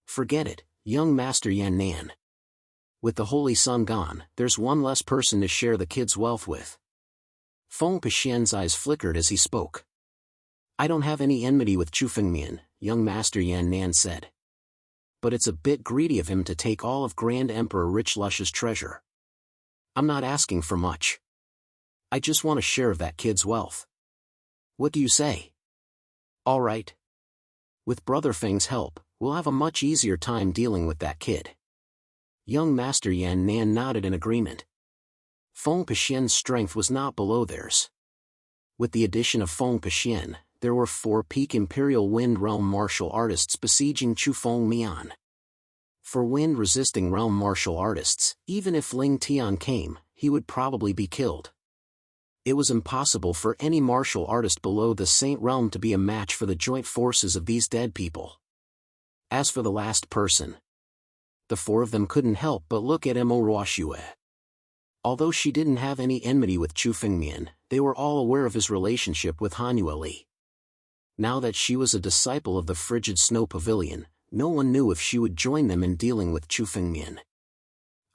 Forget it, young Master Yan Nan. With the Holy Sun gone, there's one less person to share the kid's wealth with. Feng Pixian's eyes flickered as he spoke. I don't have any enmity with Chu Fengmian, young Master Yan Nan said. But it's a bit greedy of him to take all of Grand Emperor Richlush's treasure. I'm not asking for much. I just want a share of that kid's wealth. What do you say? All right. With Brother Feng's help, we'll have a much easier time dealing with that kid. Young Master Yan Nan nodded in agreement. Feng Pixian's strength was not below theirs. With the addition of Feng Pixian, there were 4 peak Imperial Wind Realm martial artists besieging Chu Fengmian. For wind-resisting realm martial artists, even if Ling Tian came, he would probably be killed. It was impossible for any martial artist below the Saint Realm to be a match for the joint forces of these dead people. As for the last person, the 4 of them couldn't help but look at Mo Ruoxue. Although she didn't have any enmity with Chu Fengmian, they were all aware of his relationship with Han Yueli. Now that she was a disciple of the Frigid Snow Pavilion, no one knew if she would join them in dealing with Chu Fengmian.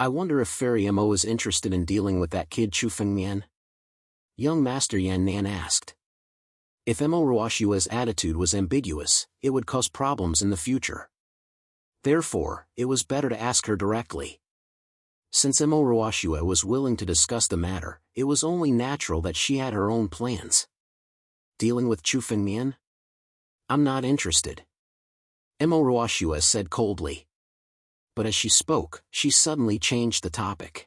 I wonder if Fairy Mo is interested in dealing with that kid Chu Fengmian? Young Master Yan Nan asked. If Mo Ruoxue's attitude was ambiguous, it would cause problems in the future. Therefore, it was better to ask her directly. Since Mo Ruoxue was willing to discuss the matter, it was only natural that she had her own plans. Dealing with Chu Fengmian? I'm not interested. Mo Ruoxue said coldly. But as she spoke, she suddenly changed the topic.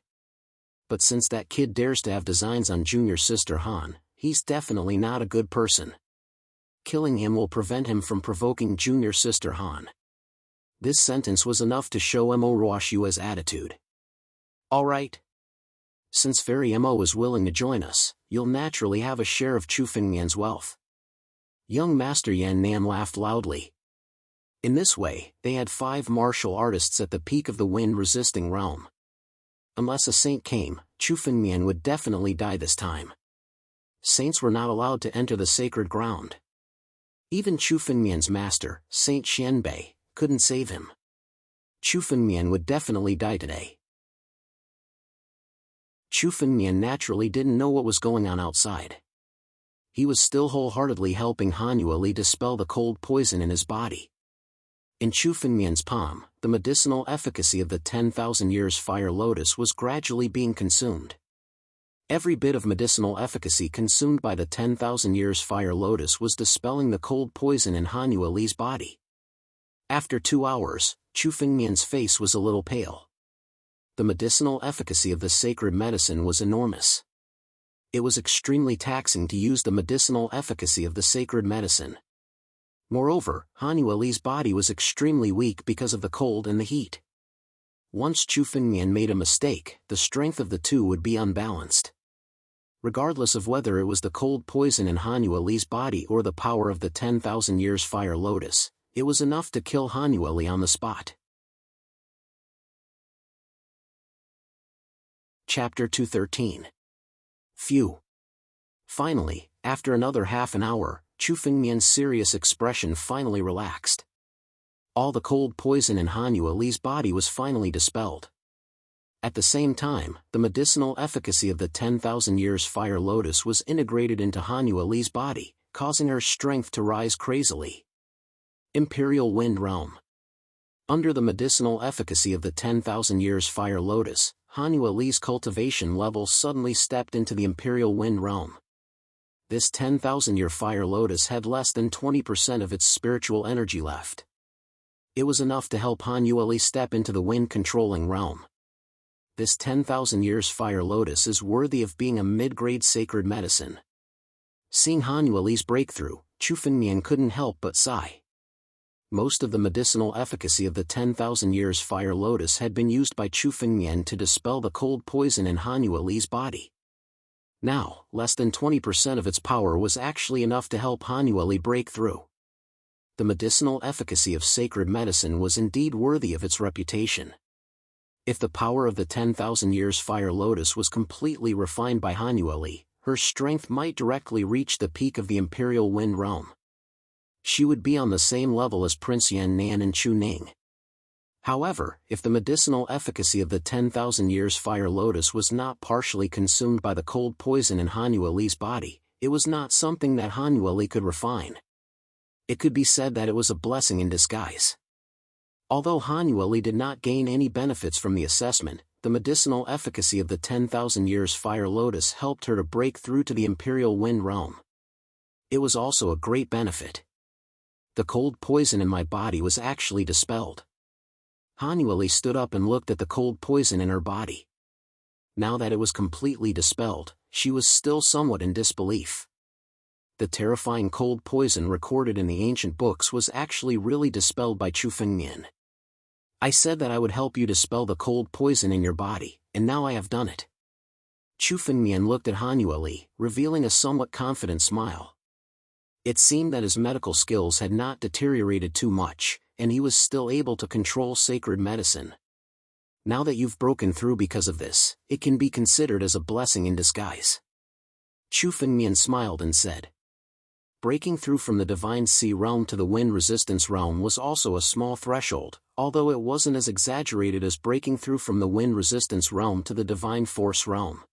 But since that kid dares to have designs on junior sister Han, he's definitely not a good person. Killing him will prevent him from provoking junior sister Han. This sentence was enough to show Mo Ruoxue's attitude. All right. Since Fairy Mo is willing to join us, you'll naturally have a share of Chu Fengmian's wealth. Young Master Yan Nan laughed loudly. In this way, they had 5 martial artists at the peak of the wind-resisting realm. Unless a saint came, Chu Fengmian would definitely die this time. Saints were not allowed to enter the sacred ground. Even Chu Fengmian's master, Saint Xianbei, couldn't save him. Chu Fengmian would definitely die today. Chu Fengmian naturally didn't know what was going on outside. He was still wholeheartedly helping Han Yueli dispel the cold poison in his body. In Chu Fengmian's palm, the medicinal efficacy of the 10,000 years fire lotus was gradually being consumed. Every bit of medicinal efficacy consumed by the 10,000 years fire lotus was dispelling the cold poison in Han Yueli's body. After 2 hours, Chu Fengmian's face was a little pale. The medicinal efficacy of the sacred medicine was enormous. It was extremely taxing to use the medicinal efficacy of the sacred medicine. Moreover, Han Yueli's body was extremely weak because of the cold and the heat. Once Chu Fengmian made a mistake, the strength of the two would be unbalanced. Regardless of whether it was the cold poison in Han Yueli's body or the power of the 10,000 years fire lotus, it was enough to kill Han Yueli on the spot. Chapter 213. Phew. Finally, after another half an hour, Chu Fengmian's serious expression finally relaxed. All the cold poison in Han Yueli's body was finally dispelled. At the same time, the medicinal efficacy of the 10,000 years fire lotus was integrated into Han Yueli's body, causing her strength to rise crazily. Imperial Wind Realm. Under the medicinal efficacy of the 10,000 years fire lotus, Han Yueli's cultivation level suddenly stepped into the Imperial Wind Realm. This 10,000-year fire lotus had less than 20% of its spiritual energy left. It was enough to help Han Yueli step into the wind-controlling realm. This 10,000 years fire lotus is worthy of being a mid-grade sacred medicine. Seeing Han Yueli's breakthrough, Chu Fengmian couldn't help but sigh. Most of the medicinal efficacy of the 10,000 years fire lotus had been used by Chu Fengmian to dispel the cold poison in Han Yueli's body. Now, less than 20% of its power was actually enough to help Hanueli break through. The medicinal efficacy of sacred medicine was indeed worthy of its reputation. If the power of the 10,000 years fire lotus was completely refined by Hanueli, her strength might directly reach the peak of the imperial wind realm. She would be on the same level as Prince Yan Nan and Chu Ning. However, if the medicinal efficacy of the 10,000 years fire lotus was not partially consumed by the cold poison in Hanueli's body, it was not something that Hanueli could refine. It could be said that it was a blessing in disguise. Although Hanueli did not gain any benefits from the assessment, the medicinal efficacy of the 10,000 years fire lotus helped her to break through to the imperial wind realm. It was also a great benefit. The cold poison in my body was actually dispelled. Hanueli stood up and looked at the cold poison in her body. Now that it was completely dispelled, she was still somewhat in disbelief. The terrifying cold poison recorded in the ancient books was actually really dispelled by Chu Fengmian. I said that I would help you dispel the cold poison in your body, and now I have done it. Chu Fengmian looked at Hanueli, revealing a somewhat confident smile. It seemed that his medical skills had not deteriorated too much, and he was still able to control sacred medicine. Now that you've broken through because of this, it can be considered as a blessing in disguise. Chu Fengmian smiled and said. Breaking through from the Divine Sea realm to the Wind Resistance realm was also a small threshold, although it wasn't as exaggerated as breaking through from the Wind Resistance realm to the Divine Force realm.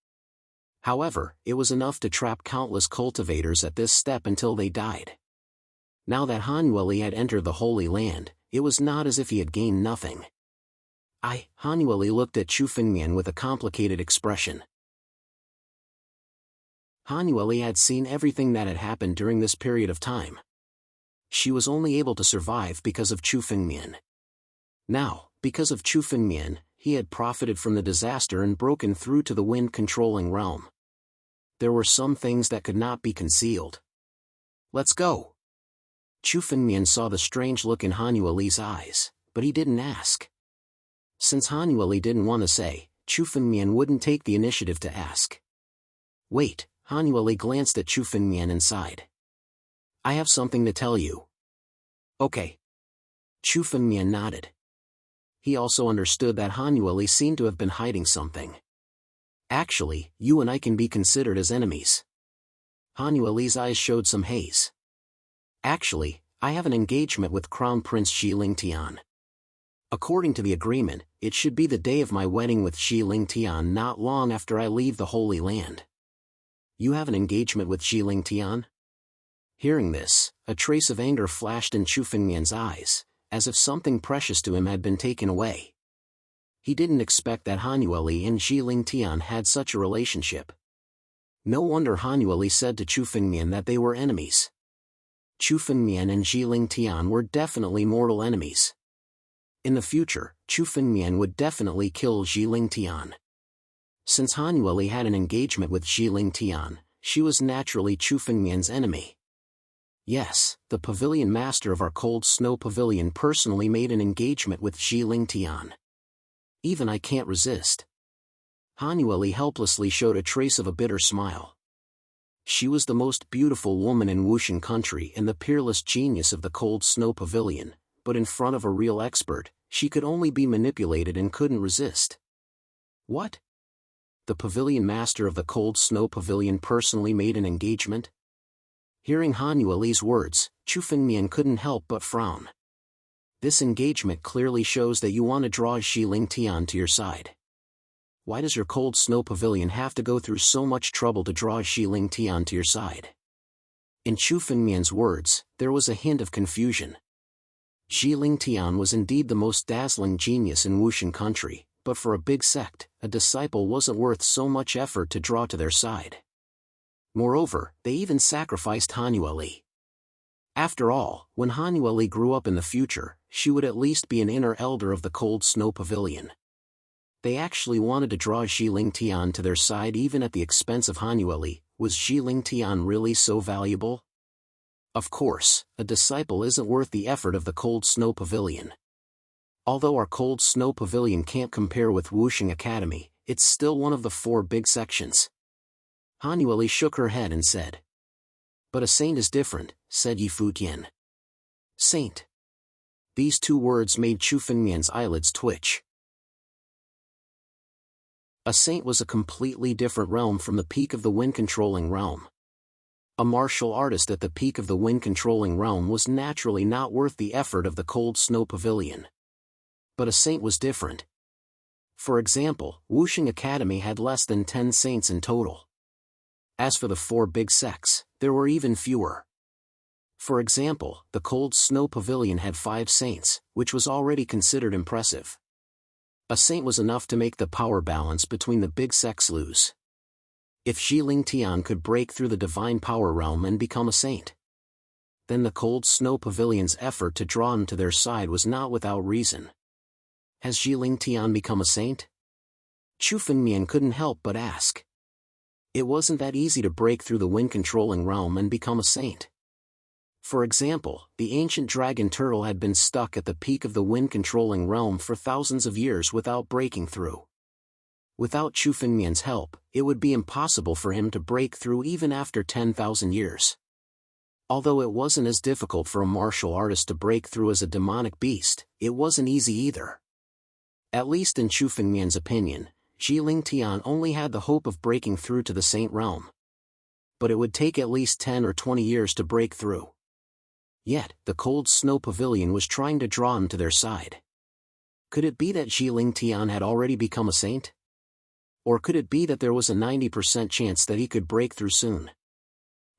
However, it was enough to trap countless cultivators at this step until they died. Now that Hanueli had entered the Holy Land, it was not as if he had gained nothing. Hanueli looked at Chu Fengmian with a complicated expression. Hanueli had seen everything that had happened during this period of time. She was only able to survive because of Chu Fengmian. Now, because of Chu Fengmian, he had profited from the disaster and broken through to the wind-controlling realm. There were some things that could not be concealed. Let's go. Chu Fengmian saw the strange look in Hanueli's eyes, but he didn't ask. Since Hanueli didn't want to say, Chu Fengmian wouldn't take the initiative to ask. Wait. Hanueli glanced at Chu Fengmian and sighed. I have something to tell you. Okay. Chu Fengmian nodded. He also understood that Hanueli seemed to have been hiding something. Actually, you and I can be considered as enemies. Hanueli's eyes showed some haze. Actually, I have an engagement with Crown Prince Shi Lingtian. According to the agreement, it should be the day of my wedding with Shi Lingtian not long after I leave the Holy Land. You have an engagement with Shi Lingtian? Hearing this, a trace of anger flashed in Chu Fengmian's eyes, as if something precious to him had been taken away. He didn't expect that Hanueli and Shi Lingtian had such a relationship. No wonder Hanueli said to Chu Fengmian that they were enemies. Chu Fengmian and Shi Lingtian were definitely mortal enemies. In the future, Chu Fengmian would definitely kill Shi Lingtian. Since Hanueli had an engagement with Shi Lingtian, she was naturally Chu Fengmian's enemy. Yes, the pavilion master of our cold snow pavilion personally made an engagement with Shi Lingtian. Even I can't resist. Hanueli helplessly showed a trace of a bitter smile. She was the most beautiful woman in Wushan country and the peerless genius of the cold snow pavilion, but in front of a real expert, she could only be manipulated and couldn't resist. What? The pavilion master of the cold snow pavilion personally made an engagement? Hearing Hanueli's words, Chu Fengmian couldn't help but frown. This engagement clearly shows that you want to draw Shi Lingtian to your side. Why does your cold snow pavilion have to go through so much trouble to draw Shi Lingtian to your side? In Chu Fengmian's words, there was a hint of confusion. Shi Lingtian was indeed the most dazzling genius in Wushan country, but for a big sect, a disciple wasn't worth so much effort to draw to their side. Moreover, they even sacrificed Hanueli. After all, when Hanueli grew up in the future, she would at least be an inner elder of the cold snow pavilion. They actually wanted to draw Shi Lingtian to their side even at the expense of Hanueli. Was Shi Lingtian really so valuable? Of course, a disciple isn't worth the effort of the cold snow pavilion. Although our cold snow pavilion can't compare with Wuxing Academy, it's still one of the 4 big sections. Han Yueli shook her head and said. But a saint is different, said Yi Futian. Saint. These two words made Chu Fengmian's eyelids twitch. A saint was a completely different realm from the peak of the wind-controlling realm. A martial artist at the peak of the wind-controlling realm was naturally not worth the effort of the cold snow pavilion. But a saint was different. For example, Wuxing Academy had less than 10 saints in total. As for the 4 big sects, there were even fewer. For example, the cold snow pavilion had 5 saints, which was already considered impressive. A saint was enough to make the power balance between the big sects lose. If Zhiling Tian could break through the divine power realm and become a saint, then the cold snow pavilion's effort to draw him to their side was not without reason. Has Zhiling Tian become a saint? Chu Fengmian couldn't help but ask. It wasn't that easy to break through the wind-controlling realm and become a saint. For example, the ancient dragon turtle had been stuck at the peak of the wind-controlling realm for thousands of years without breaking through. Without Chu Fengmian's help, it would be impossible for him to break through even after 10,000 years. Although it wasn't as difficult for a martial artist to break through as a demonic beast, it wasn't easy either. At least in Chu Fengmian's opinion, Zhiling Tian only had the hope of breaking through to the saint realm. But it would take at least 10 or 20 years to break through. Yet, the cold snow pavilion was trying to draw him to their side. Could it be that Zhiling Tian had already become a saint? Or could it be that there was a 90% chance that he could break through soon?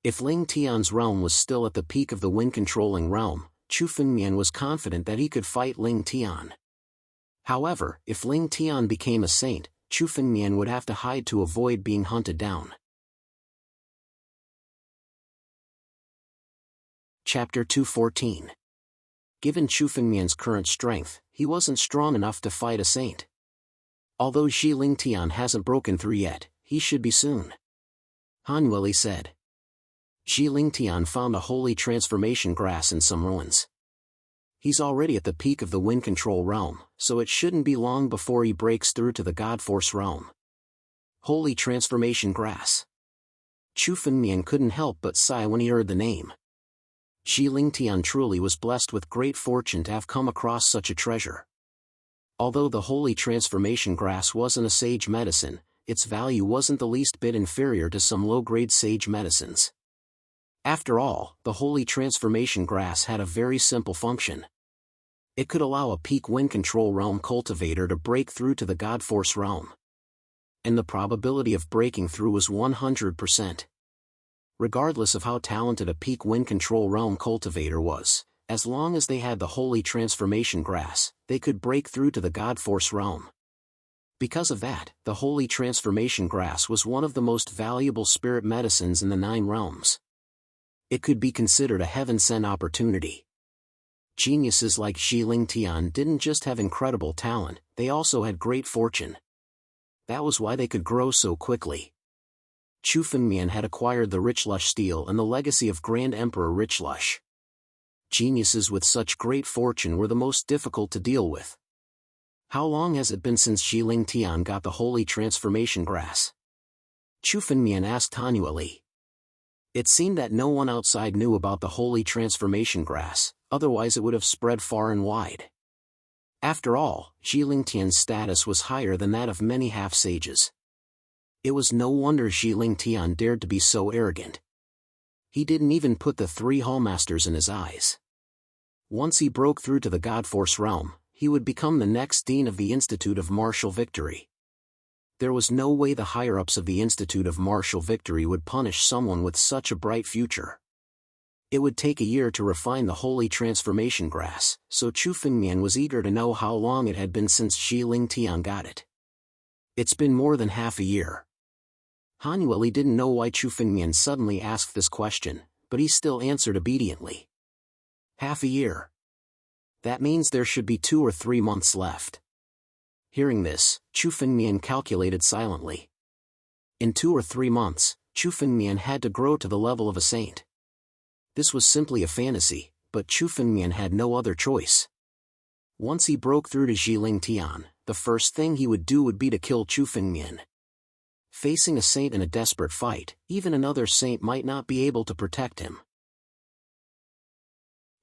If Ling Tian's realm was still at the peak of the wind-controlling realm, Chu Fengmian was confident that he could fight Ling Tian. However, if Ling Tian became a saint, Chu Fengmian would have to hide to avoid being hunted down. Chapter 214. Given Chu Fengmian's current strength, he wasn't strong enough to fight a saint. Although Zhiling Tian hasn't broken through yet, he should be soon. Han Yueli said. Zhiling Tian found a holy transformation grass in some ruins. He's already at the peak of the wind control realm, so it shouldn't be long before he breaks through to the God Force realm. Holy transformation grass. Chu Fengmian couldn't help but sigh when he heard the name. Zhiling Tian truly was blessed with great fortune to have come across such a treasure. Although the holy transformation grass wasn't a sage medicine, its value wasn't the least bit inferior to some low-grade sage medicines. After all, the holy transformation grass had a very simple function. It could allow a peak wind control realm cultivator to break through to the God Force realm. And the probability of breaking through was 100%. Regardless of how talented a peak wind control realm cultivator was, as long as they had the holy transformation grass, they could break through to the God Force realm. Because of that, the holy transformation grass was one of the most valuable spirit medicines in the 9 realms. It could be considered a heaven-sent opportunity. Geniuses like Zhiling Tian didn't just have incredible talent, they also had great fortune. That was why they could grow so quickly. Chu Fengmian had acquired the Rich Lush steel and the legacy of Grand Emperor Rich Lush. Geniuses with such great fortune were the most difficult to deal with. How long has it been since Zhiling Tian got the holy transformation grass? Chu Fengmian asked Han Yueli. It seemed that no one outside knew about the holy transformation grass, otherwise it would have spread far and wide. After all, Zhiling Tian's status was higher than that of many half-sages. It was no wonder Zhiling Tian dared to be so arrogant. He didn't even put the 3 hallmasters in his eyes. Once he broke through to the God Force realm, he would become the next dean of the Institute of Martial Victory. There was no way the higher-ups of the Institute of Martial Victory would punish someone with such a bright future. It would take a year to refine the holy transformation grass, so Chu Fengmian was eager to know how long it had been since Zhiling Tian got it. It's been more than half a year. Han Yueli didn't know why Chu Fengmian suddenly asked this question, but he still answered obediently. Half a year. That means there should be 2 or 3 months left. Hearing this, Chu Fengmian calculated silently. In 2 or 3 months, Chu Fengmian had to grow to the level of a saint. This was simply a fantasy, but Chu Fengmian had no other choice. Once he broke through to Zhiling Tian, the first thing he would do would be to kill Chu Fengmian. Facing a saint in a desperate fight, even another saint might not be able to protect him.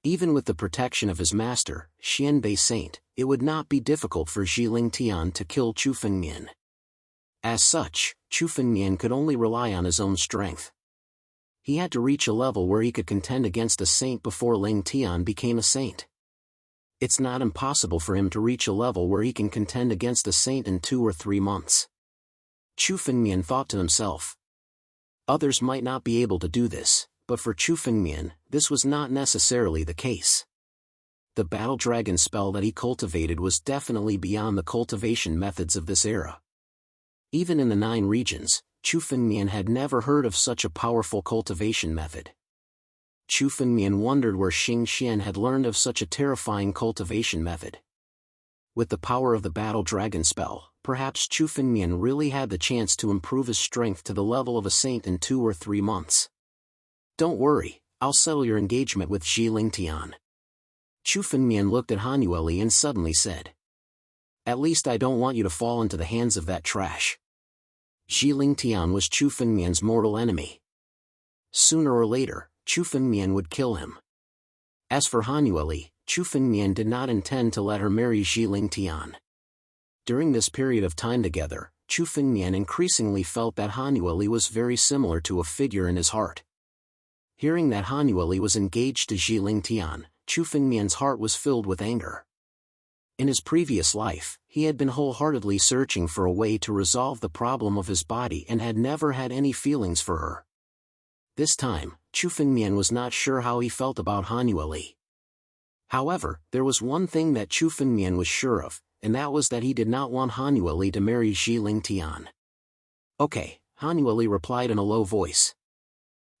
Even with the protection of his master, Xianbei Saint, it would not be difficult for Zhiling Tian to kill Chu Fengmian. As such, Chu Fengmian could only rely on his own strength. He had to reach a level where he could contend against a saint before Ling Tian became a saint. It's not impossible for him to reach a level where he can contend against a saint in 2 or 3 months. Chu Fengmian thought to himself. Others might not be able to do this, but for Chu Fengmian, this was not necessarily the case. The battle dragon spell that he cultivated was definitely beyond the cultivation methods of this era. Even in the 9 regions, Chu Fengmian had never heard of such a powerful cultivation method. Chu Fengmian wondered where Xing Xian had learned of such a terrifying cultivation method. With the power of the battle dragon spell, perhaps Chu Fengmian really had the chance to improve his strength to the level of a saint in 2 or 3 months. Don't worry, I'll settle your engagement with Zhiling Tian. Chu Fengmian looked at Han Yueli and suddenly said. At least I don't want you to fall into the hands of that trash. Zhiling Tian was Chu Fengmian's mortal enemy. Sooner or later, Chu Fengmian would kill him. As for Han Yueli, Chu Fengmian did not intend to let her marry Zhiling Tian. During this period of time together, Chu Fengmian increasingly felt that Han Yueli was very similar to a figure in his heart. Hearing that Han Yueli was engaged to Zhiling Tian, Chu Fengmian's heart was filled with anger. In his previous life, he had been wholeheartedly searching for a way to resolve the problem of his body and had never had any feelings for her. This time, Chu Fengmian was not sure how he felt about Han Yueli. However, there was one thing that Chu Fengmian was sure of, and that was that he did not want Han Yueli to marry Zhiling Tian. Okay, Han Yueli replied in a low voice.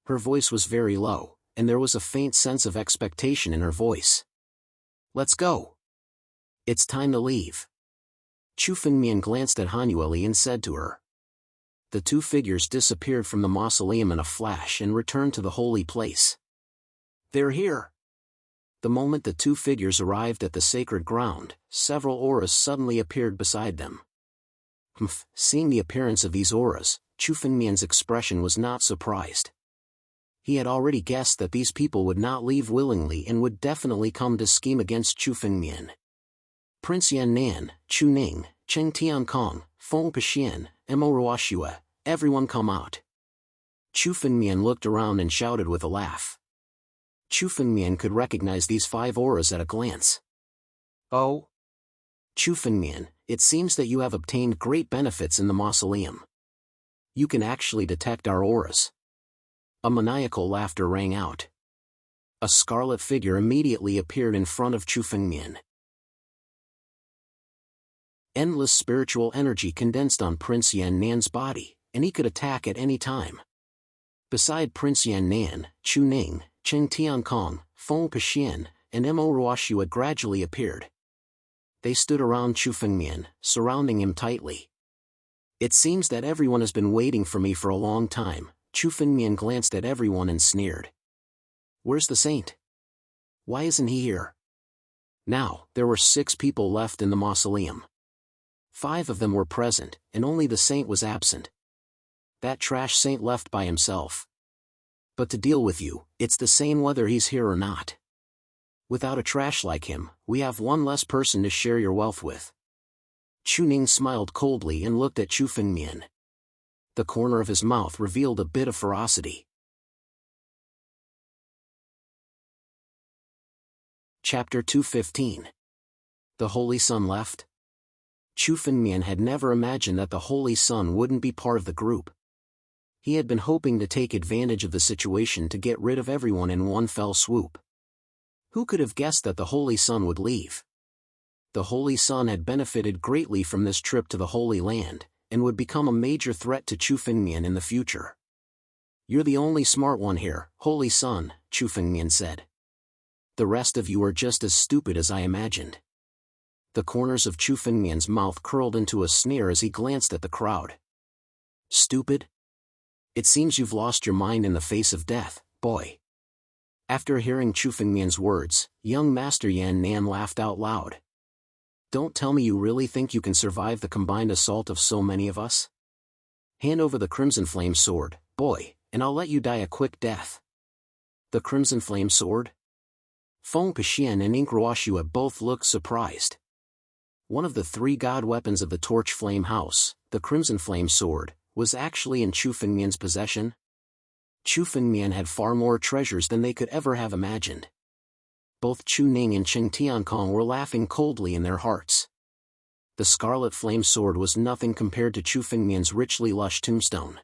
Her voice was very low, and there was a faint sense of expectation in her voice. Let's go. It's time to leave. Chu Fengmian glanced at Han Yueli and said to her. The 2 figures disappeared from the mausoleum in a flash and returned to the holy place. They're here. The moment the 2 figures arrived at the sacred ground, several auras suddenly appeared beside them. Seeing the appearance of these auras, Chu Fengmian's expression was not surprised. He had already guessed that these people would not leave willingly and would definitely come to scheme against Chu Fengmian. Prince Yan Nan, Chu Ning, Cheng Tiankong, Feng Pexian, Mo Ruoxue, everyone come out. Chu Fengmian looked around and shouted with a laugh. Chu Fengmian could recognize these 5 auras at a glance. Oh? Chu Fengmian, it seems that you have obtained great benefits in the mausoleum. You can actually detect our auras. A maniacal laughter rang out. A scarlet figure immediately appeared in front of Chu Fengmian. Endless spiritual energy condensed on Prince Yan Nan's body, and he could attack at any time. Beside Prince Yan Nan, Chu Ning, Cheng Tiankong, Feng Pexian, and Mo Ruoxue gradually appeared. They stood around Chu Fengmian, surrounding him tightly. It seems that everyone has been waiting for me for a long time. Chu Fengmian glanced at everyone and sneered. Where's the saint? Why isn't he here? Now, there were 6 people left in the mausoleum. 5 of them were present, and only the saint was absent. That trash saint left by himself. But to deal with you, it's the same whether he's here or not. Without a trash like him, we have one less person to share your wealth with. Chu Ning smiled coldly and looked at Chu Fengmian. The corner of his mouth revealed a bit of ferocity. Chapter 215. The Holy Sun left? Chu Fengmian had never imagined that the Holy Sun wouldn't be part of the group. He had been hoping to take advantage of the situation to get rid of everyone in one fell swoop. Who could have guessed that the Holy Sun would leave? The Holy Sun had benefited greatly from this trip to the Holy Land, and would become a major threat to Chu Fengmian in the future. You're the only smart one here, Holy Sun, Chu Fengmian said. The rest of you are just as stupid as I imagined. The corners of Chu Fengmian's mouth curled into a sneer as he glanced at the crowd. Stupid? It seems you've lost your mind in the face of death, boy. After hearing Chu Fengmian's words, young Master Yan Nan laughed out loud. Don't tell me you really think you can survive the combined assault of so many of us? Hand over the crimson flame sword, boy, and I'll let you die a quick death. The crimson flame sword? Feng Pexian and Inkruoshua both looked surprised. One of the 3 god weapons of the Torch Flame House, the crimson flame sword, was actually in Chu Fengmian's possession. Chu Fengmian had far more treasures than they could ever have imagined. Both Chu Ning and Cheng Tiankong were laughing coldly in their hearts. The scarlet flame sword was nothing compared to Chu Fengmian's richly lush tombstone.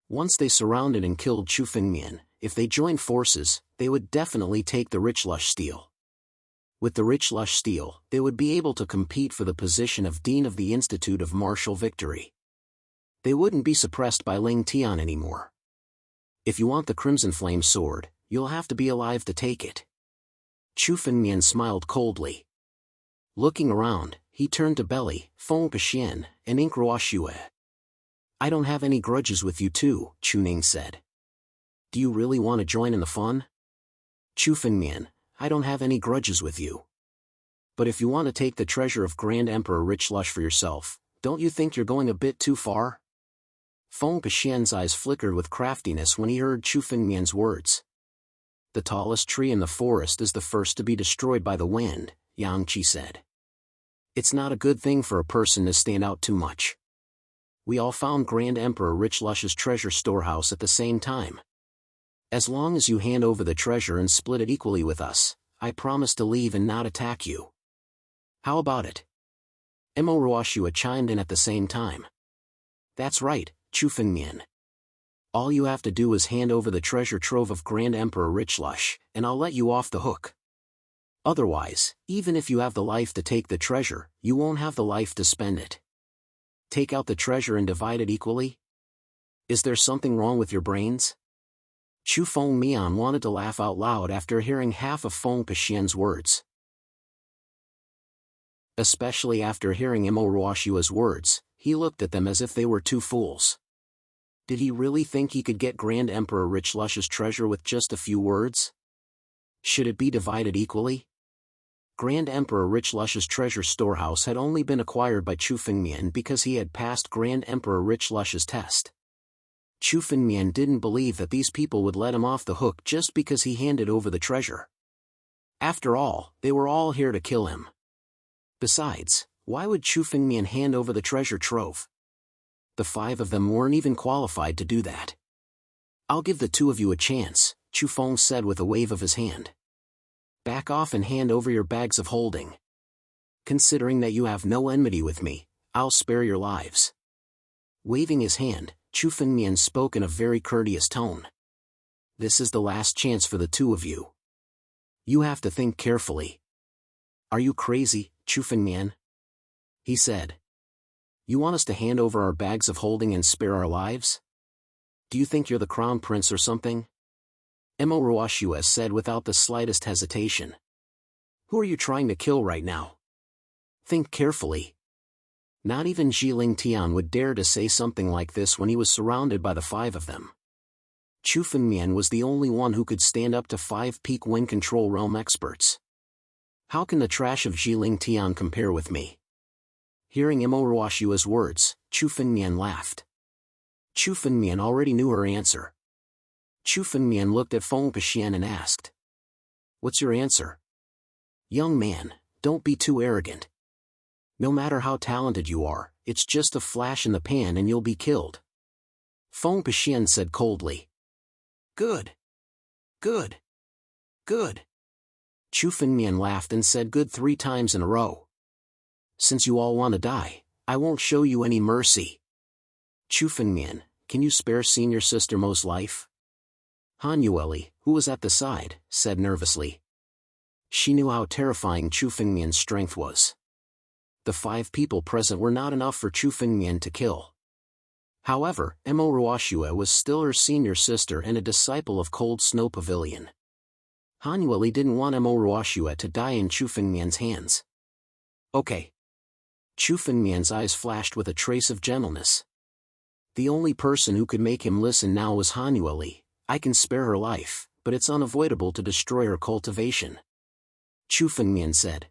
Once they surrounded and killed Chu Fengmian, if they joined forces, they would definitely take the rich lush steel. With the rich lush steel, they would be able to compete for the position of Dean of the Institute of Martial Victory. They wouldn't be suppressed by Ling Tian anymore. If you want the crimson flame sword, you'll have to be alive to take it. Chu Fengmian smiled coldly. Looking around, he turned to Belly, Feng Pexian, and Inkruoshua. I don't have any grudges with you two, Chu Ning said. Do you really want to join in the fun? Chu Fengmian, I don't have any grudges with you. But if you want to take the treasure of Grand Emperor Rich Lush for yourself, don't you think you're going a bit too far? Feng Pexian's eyes flickered with craftiness when he heard Chu Fengmian's words. The tallest tree in the forest is the first to be destroyed by the wind, Yang Qi said. It's not a good thing for a person to stand out too much. We all found Grand Emperor Rich Lush's treasure storehouse at the same time. As long as you hand over the treasure and split it equally with us, I promise to leave and not attack you. How about it? Inkruoshua chimed in at the same time. That's right, Chu Fengmian. All you have to do is hand over the treasure trove of Grand Emperor Rich Lush, and I'll let you off the hook. Otherwise, even if you have the life to take the treasure, you won't have the life to spend it. Take out the treasure and divide it equally? Is there something wrong with your brains? Chu Fengmian wanted to laugh out loud after hearing half of Feng Pexian's words. Especially after hearing Inkruoshua's words, he looked at them as if they were two fools. Did he really think he could get Grand Emperor Rich Lush's treasure with just a few words? Should it be divided equally? Grand Emperor Rich Lush's treasure storehouse had only been acquired by Chu Fengmian because he had passed Grand Emperor Rich Lush's test. Chu Fengmian didn't believe that these people would let him off the hook just because he handed over the treasure. After all, they were all here to kill him. Besides, why would Chu Fengmian hand over the treasure trove? The 5 of them weren't even qualified to do that. I'll give the 2 of you a chance, Chu Feng said with a wave of his hand. Back off and hand over your bags of holding. Considering that you have no enmity with me, I'll spare your lives. Waving his hand, Chu Fengmian spoke in a very courteous tone. This is the last chance for the 2 of you. You have to think carefully. Are you crazy, Chu Fengmian? He said. You want us to hand over our bags of holding and spare our lives? Do you think you're the crown prince or something? Inkruoshua said without the slightest hesitation. Who are you trying to kill right now? Think carefully. Not even Ling Tian would dare to say something like this when he was surrounded by the 5 of them. Chu Fengmian was the only one who could stand up to 5 peak wind control realm experts. How can the trash of Ling Tian compare with me? Hearing Inkruoshua's words, Chu Fengmian laughed. Chu Fengmian already knew her answer. Chu Fengmian looked at Feng Pexian and asked. What's your answer? Young man, don't be too arrogant. No matter how talented you are, it's just a flash in the pan and you'll be killed. Feng Pexian said coldly. Good. Good. Good. Chu Fengmian laughed and said good 3 times in a row. Since you all want to die, I won't show you any mercy. Chu Fengmian, can you spare Senior Sister Mo's life? Han Yueli, who was at the side, said nervously. She knew how terrifying Chu Fengmian's strength was. The 5 people present were not enough for Chu Fengmian to kill. However, Inkruoshua was still her senior sister and a disciple of Cold Snow Pavilion. Han Yueli didn't want Inkruoshua to die in Chu Fengmian's hands. Okay. Chu Fengmian's eyes flashed with a trace of gentleness. The only person who could make him listen now was Han Yueli. I can spare her life, but it's unavoidable to destroy her cultivation. Chu Fengmian said.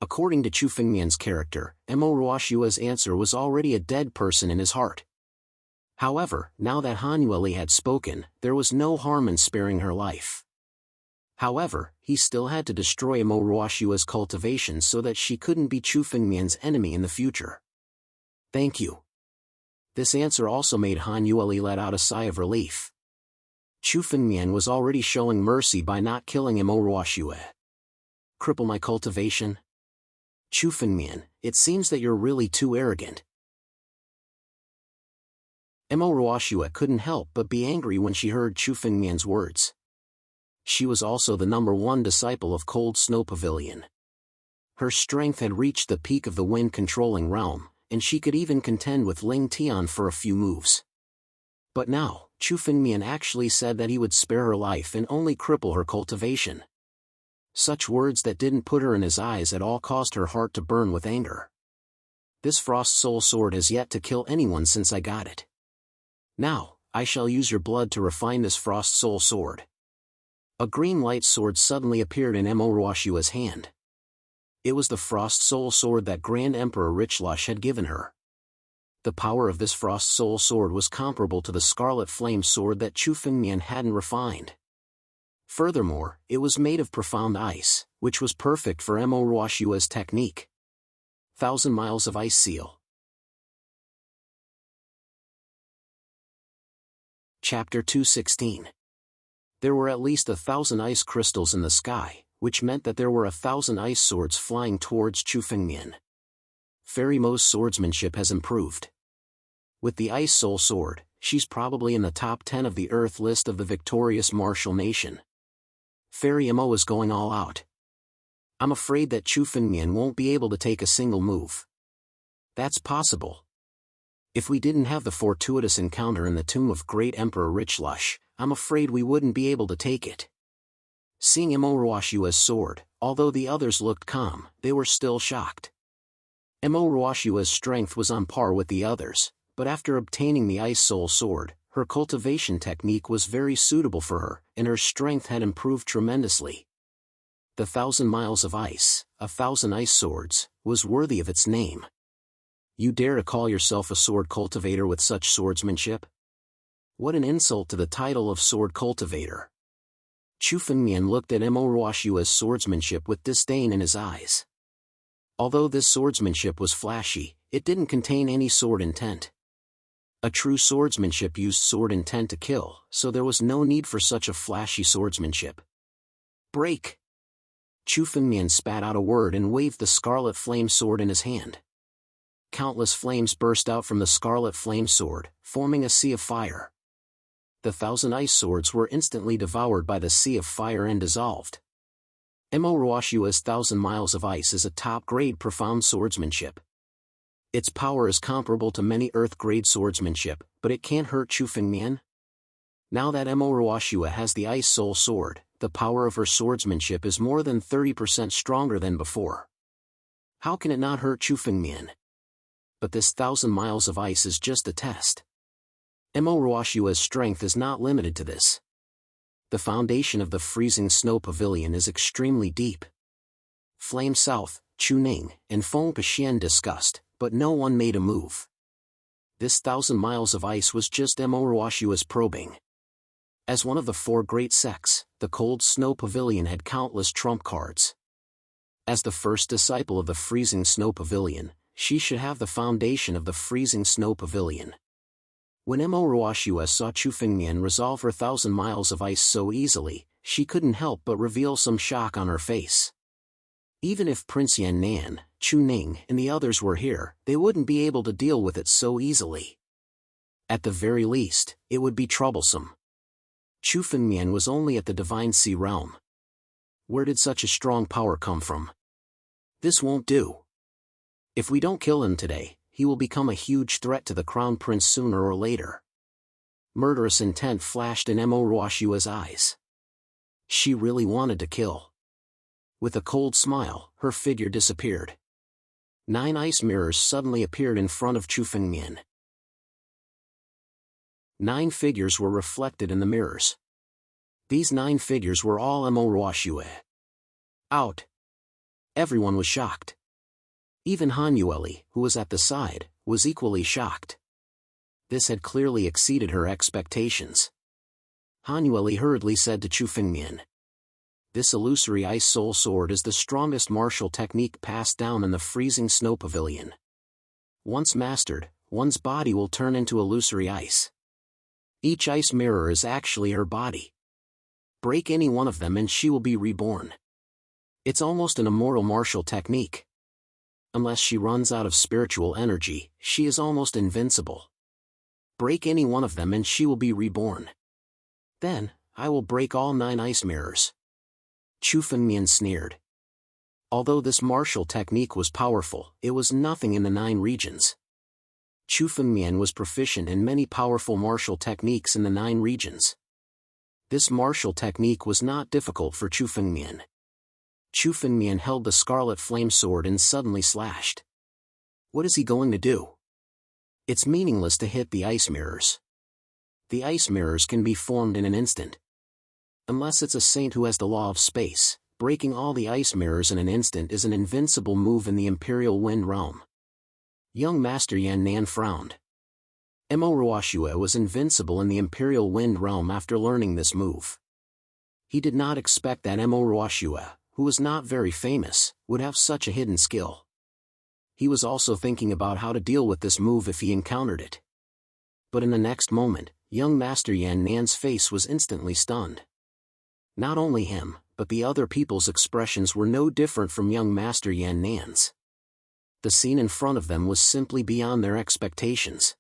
According to Chu Fengmian's character, Inkruoshua's answer was already a dead person in his heart. However, now that Han Yueli had spoken, there was no harm in sparing her life. However, he still had to destroy Emo Ruoshua's cultivation so that she couldn't be Chu Fengmian's enemy in the future. Thank you. This answer also made Han Yueli let out a sigh of relief. Chu Fengmian was already showing mercy by not killing Emo Ruoshua. Cripple my cultivation? Chu Fengmian, it seems that you're really too arrogant. Emo Ruoshua couldn't help but be angry when she heard Chu Fengmian's words. She was also the #1 disciple of Cold Snow Pavilion. Her strength had reached the peak of the wind-controlling realm, and she could even contend with Ling Tian for a few moves. But now, Chu Fengmian actually said that he would spare her life and only cripple her cultivation. Such words that didn't put her in his eyes at all caused her heart to burn with anger. This Frost Soul Sword has yet to kill anyone since I got it. Now, I shall use your blood to refine this Frost Soul Sword. A green light sword suddenly appeared in Emo Ruoshua's hand. It was the Frost Soul Sword that Grand Emperor Richlush had given her. The power of this Frost Soul Sword was comparable to the Scarlet Flame Sword that Chu Fengmian hadn't refined. Furthermore, it was made of profound ice, which was perfect for Emo Ruoshua's technique. 1,000 Miles of Ice Seal. Chapter 216. There were at least 1,000 ice crystals in the sky, which meant that there were 1,000 ice swords flying towards Chu Fengmian. Fairy Mo's swordsmanship has improved. With the Ice Soul Sword, she's probably in the top 10 of the Earth list of the victorious martial nation. Fairy Mo is going all out. I'm afraid that Chu Fengmian won't be able to take a single move. That's possible. If we didn't have the fortuitous encounter in the tomb of Great Emperor Richlush, I'm afraid we wouldn't be able to take it. Seeing Emo Ruoshua's sword, although the others looked calm, they were still shocked. Emo Ruoshua's strength was on par with the others, but after obtaining the Ice Soul Sword, her cultivation technique was very suitable for her, and her strength had improved tremendously. The 1,000 Miles of Ice, 1,000 ice swords, was worthy of its name. You dare to call yourself a sword cultivator with such swordsmanship? What an insult to the title of sword cultivator. Chu Fengmian looked at Emo Ruoshua's swordsmanship with disdain in his eyes. Although this swordsmanship was flashy, it didn't contain any sword intent. A true swordsmanship used sword intent to kill, so there was no need for such a flashy swordsmanship. Break! Chu Fengmian spat out a word and waved the Scarlet Flame Sword in his hand. Countless flames burst out from the Scarlet Flame Sword, forming a sea of fire. The 1,000 ice swords were instantly devoured by the sea of fire and dissolved. Emo Ruoshua's 1,000 Miles of Ice is a top-grade profound swordsmanship. Its power is comparable to many Earth-grade swordsmanship, but it can't hurt Chu Fengmian. Now that Emo Ruoshua has the Ice Soul Sword, the power of her swordsmanship is more than 30% stronger than before. How can it not hurt Chu Fengmian? But this 1,000 Miles of Ice is just a test. Emo Ruoshua's strength is not limited to this. The foundation of the Freezing Snow Pavilion is extremely deep. Flame South, Chu Ning, and Feng Paxian discussed, but no one made a move. This 1,000 Miles of Ice was just Emo Ruoshua's probing. As one of the 4 great sects, the Cold Snow Pavilion had countless trump cards. As the first disciple of the Freezing Snow Pavilion, she should have the foundation of the Freezing Snow Pavilion. When Emo Ruoshua saw Chu Fengmian resolve her 1,000 Miles of Ice so easily, she couldn't help but reveal some shock on her face. Even if Prince Yan Nan, Chu Ning, and the others were here, they wouldn't be able to deal with it so easily. At the very least, it would be troublesome. Chu Fengmian was only at the Divine Sea realm. Where did such a strong power come from? This won't do. If we don't kill him today, he will become a huge threat to the Crown Prince sooner or later. Murderous intent flashed in Emo Ruoshua's eyes. She really wanted to kill. With a cold smile, her figure disappeared. 9 ice mirrors suddenly appeared in front of Chu Fengmian. 9 figures were reflected in the mirrors. These 9 figures were all Emo Ruoshua. Out! Everyone was shocked. Even Han Yueli, who was at the side, was equally shocked. This had clearly exceeded her expectations. Han Yueli hurriedly said to Chu Fengmian, "This illusory ice soul sword is the strongest martial technique passed down in the freezing snow pavilion. Once mastered, one's body will turn into illusory ice. Each ice mirror is actually her body. Break any one of them and she will be reborn. It's almost an immortal martial technique. Unless she runs out of spiritual energy, she is almost invincible. Break any one of them and she will be reborn. Then, I will break all 9 ice mirrors." Chu Fengmian sneered. Although this martial technique was powerful, it was nothing in the 9 regions. Chu Fengmian was proficient in many powerful martial techniques in the 9 regions. This martial technique was not difficult for Chu Fengmian. Chu Fengmian held the scarlet flame sword and suddenly slashed. What is he going to do? It's meaningless to hit the ice mirrors. The ice mirrors can be formed in an instant. Unless it's a saint who has the law of space, breaking all the ice mirrors in an instant is an invincible move in the Imperial Wind Realm. Young Master Yan Nan frowned. Mo Ruoxue was invincible in the Imperial Wind Realm after learning this move. He did not expect that Mo Ruoxue, who was not very famous, would have such a hidden skill. He was also thinking about how to deal with this move if he encountered it. But in the next moment, young Master Yan Nan's face was instantly stunned. Not only him, but the other people's expressions were no different from young Master Yan Nan's. The scene in front of them was simply beyond their expectations.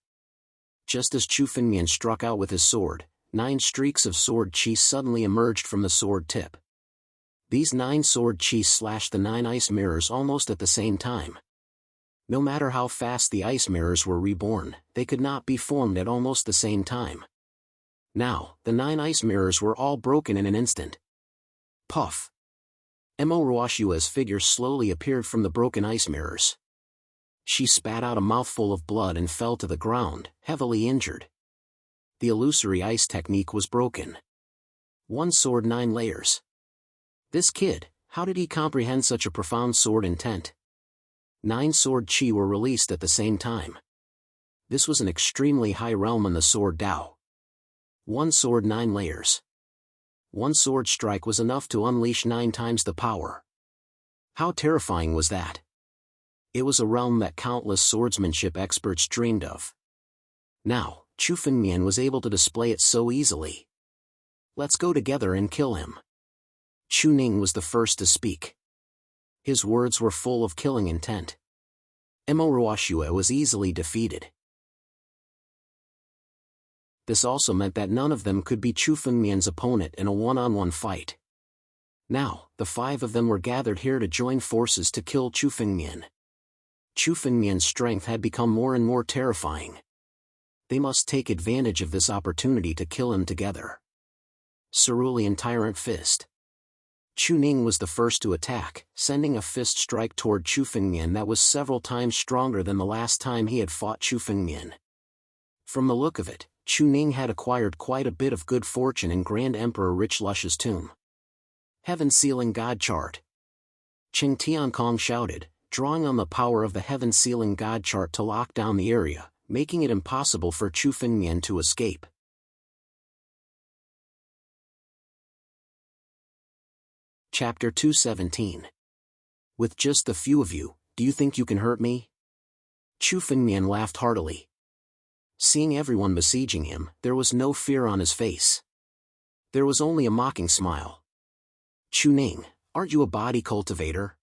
Just as Chu Fengmian struck out with his sword, 9 streaks of sword chi suddenly emerged from the sword tip. These 9 sword chi slashed the 9 ice mirrors almost at the same time. No matter how fast the ice mirrors were reborn, they could not be formed at almost the same time. Now, the 9 ice mirrors were all broken in an instant. Puff! Mo Ruoxue's figure slowly appeared from the broken ice mirrors. She spat out a mouthful of blood and fell to the ground, heavily injured. The illusory ice technique was broken. 1 sword 9 layers. This kid, how did he comprehend such a profound sword intent? 9 sword chi were released at the same time. This was an extremely high realm in the sword Dao. 1 sword 9 layers. 1 sword strike was enough to unleash 9 times the power. How terrifying was that? It was a realm that countless swordsmanship experts dreamed of. Now, Chu Fengmian was able to display it so easily. Let's go together and kill him. Chu Ning was the first to speak. His words were full of killing intent. Mo Ruoxue was easily defeated. This also meant that none of them could be Chu Fengmian's opponent in a one-on-one fight. Now, the 5 of them were gathered here to join forces to kill Chu Fengmian. Chu Fengmian's strength had become more and more terrifying. They must take advantage of this opportunity to kill him together. Cerulean Tyrant Fist. Chu Ning was the first to attack, sending a fist strike toward Chu Fengmian that was several times stronger than the last time he had fought Chu Fengmian. From the look of it, Chu Ning had acquired quite a bit of good fortune in Grand Emperor Rich Lush's tomb. Heaven Sealing God Chart. Qing Tiankong shouted, drawing on the power of the Heaven Sealing God Chart to lock down the area, making it impossible for Chu Fengmian to escape. Chapter 217. With just the few of you, do you think you can hurt me? Chu Fengmian laughed heartily. Seeing everyone besieging him, there was no fear on his face. There was only a mocking smile. Chu Ning, aren't you a body cultivator?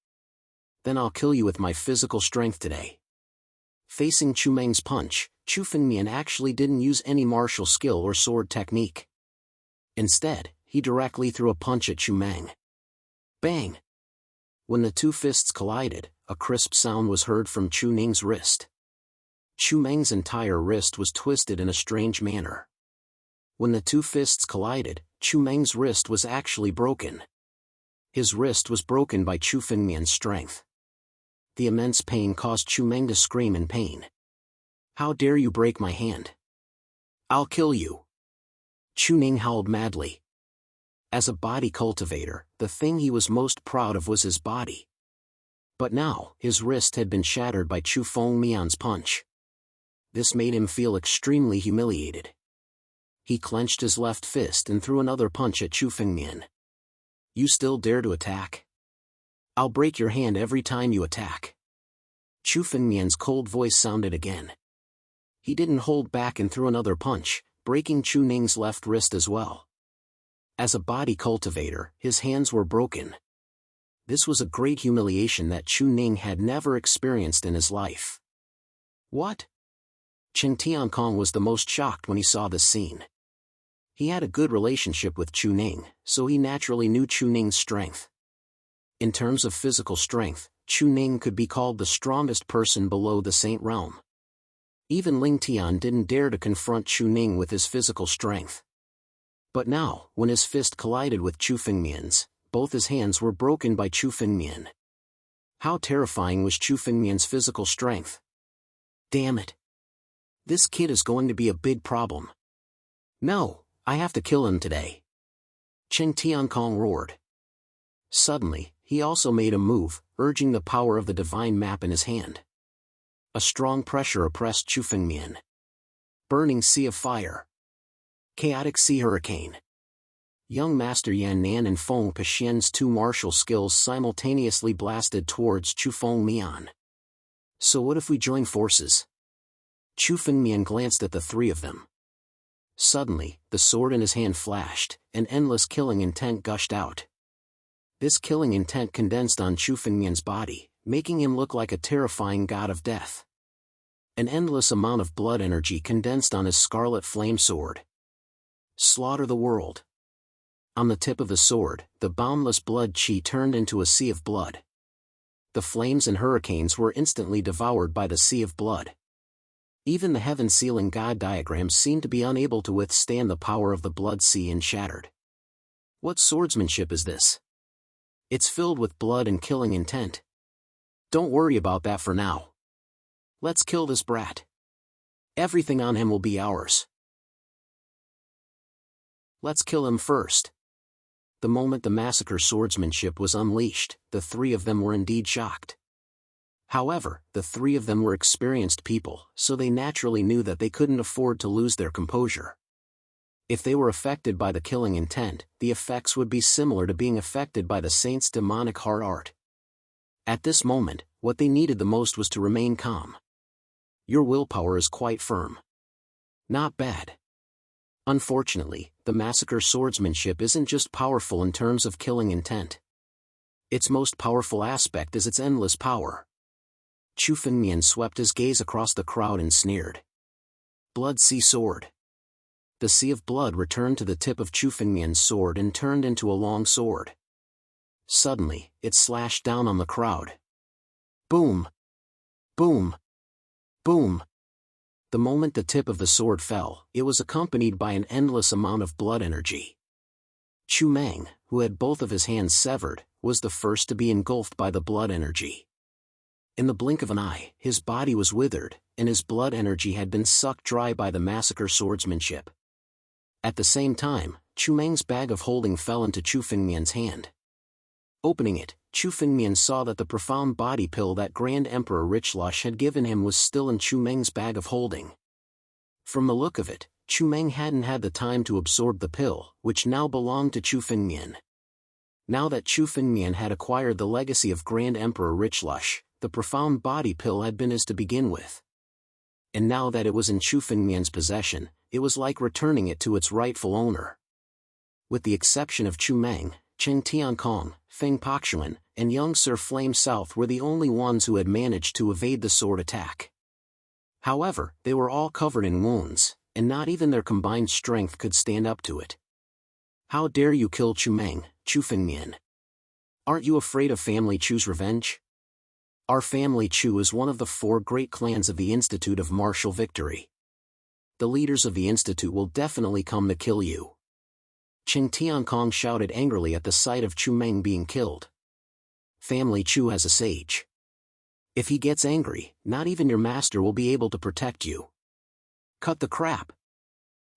Then I'll kill you with my physical strength today. Facing Chu Meng's punch, Chu Fengmian actually didn't use any martial skill or sword technique. Instead, he directly threw a punch at Chu Meng. Bang! When the 2 fists collided, a crisp sound was heard from Chu Ning's wrist. Chu Meng's entire wrist was twisted in a strange manner. When the 2 fists collided, Chu Meng's wrist was actually broken. His wrist was broken by Chu Fengmian's strength. The immense pain caused Chu Meng to scream in pain. How dare you break my hand? I'll kill you. Chu Ning howled madly. As a body cultivator, the thing he was most proud of was his body. But now, his wrist had been shattered by Chu Fengmian's punch. This made him feel extremely humiliated. He clenched his left fist and threw another punch at Chu Fengmian. You still dare to attack? I'll break your hand every time you attack. Chu Fengmian's cold voice sounded again. He didn't hold back and threw another punch, breaking Chu Ning's left wrist as well. As a body cultivator, his hands were broken. This was a great humiliation that Chu Ning had never experienced in his life. What? Chen Tiankong was the most shocked when he saw this scene. He had a good relationship with Chu Ning, so he naturally knew Chu Ning's strength. In terms of physical strength, Chu Ning could be called the strongest person below the Saint Realm. Even Ling Tian didn't dare to confront Chu Ning with his physical strength. But now, when his fist collided with Chu Fengmian's, both his hands were broken by Chu Fengmian. How terrifying was Chu Fengmian's physical strength? Damn it. This kid is going to be a big problem. No, I have to kill him today. Chen Tiankong roared. Suddenly, he also made a move, urging the power of the divine map in his hand. A strong pressure oppressed Chu Fengmian. Burning sea of fire. Chaotic sea hurricane. Young Master Yan Nan and Feng Pexian's two martial skills simultaneously blasted towards Chu Fengmian. So what if we join forces? Chu Fengmian glanced at the three of them. Suddenly, the sword in his hand flashed, and endless killing intent gushed out. This killing intent condensed on Chu Fengmian's body, making him look like a terrifying god of death. An endless amount of blood energy condensed on his scarlet flame sword. Slaughter the world. On the tip of the sword, the boundless blood chi turned into a sea of blood. The flames and hurricanes were instantly devoured by the sea of blood. Even the heaven-sealing god diagrams seemed to be unable to withstand the power of the blood sea and shattered. What swordsmanship is this? It's filled with blood and killing intent. Don't worry about that for now. Let's kill this brat. Everything on him will be ours. Let's kill him first. The moment the massacre swordsmanship was unleashed, the three of them were indeed shocked. However, the three of them were experienced people, so they naturally knew that they couldn't afford to lose their composure. If they were affected by the killing intent, the effects would be similar to being affected by the saint's demonic heart art. At this moment, what they needed the most was to remain calm. Your willpower is quite firm. Not bad. Unfortunately, the massacre swordsmanship isn't just powerful in terms of killing intent. Its most powerful aspect is its endless power. Chu Fengmian swept his gaze across the crowd and sneered. Blood sea sword. The sea of blood returned to the tip of Chu Fengmian's sword and turned into a long sword. Suddenly, it slashed down on the crowd. Boom! Boom! Boom! The moment the tip of the sword fell, it was accompanied by an endless amount of blood energy. Chu Mang, who had both of his hands severed, was the first to be engulfed by the blood energy. In the blink of an eye, his body was withered, and his blood energy had been sucked dry by the massacre swordsmanship. At the same time, Chu Mang's bag of holding fell into Chu Fengmian's hand. Opening it, Chu Fengmian saw that the profound body pill that Grand Emperor Richlush had given him was still in Chu Meng's bag of holding. From the look of it, Chu Meng hadn't had the time to absorb the pill, which now belonged to Chu Fengmian. Now that Chu Fengmian had acquired the legacy of Grand Emperor Richlush, the profound body pill had been his to begin with. And now that it was in Chu Fengmian's possession, it was like returning it to its rightful owner. With the exception of Chu Meng, Chen Tiankong, Feng Pakshuan, and young Sir Flame South were the only ones who had managed to evade the sword attack. However, they were all covered in wounds, and not even their combined strength could stand up to it. How dare you kill Chu Meng, Chu Fengmian? Aren't you afraid of Family Chu's revenge? Our Family Chu is one of the 4 great clans of the Institute of Martial Victory. The leaders of the Institute will definitely come to kill you. Chen Tiankong shouted angrily at the sight of Chu Meng being killed. Family Chu has a sage. If he gets angry, not even your master will be able to protect you. Cut the crap.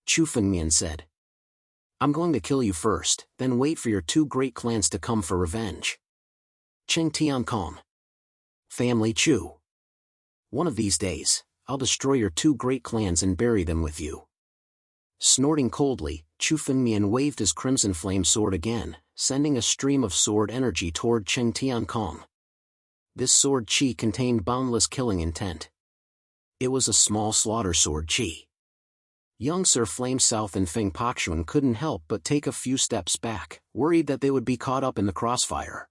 Chu Fengmian said. I'm going to kill you first, then wait for your 2 great clans to come for revenge. Chen Tiankong. Family Chu. One of these days, I'll destroy your 2 great clans and bury them with you." Snorting coldly, Chu Fengmian waved his crimson flame sword again, sending a stream of sword energy toward Cheng Tiankong. This sword qi contained boundless killing intent. It was a small slaughter sword qi. Young Sir Flame South and Feng Pakxuan couldn't help but take a few steps back, worried that they would be caught up in the crossfire.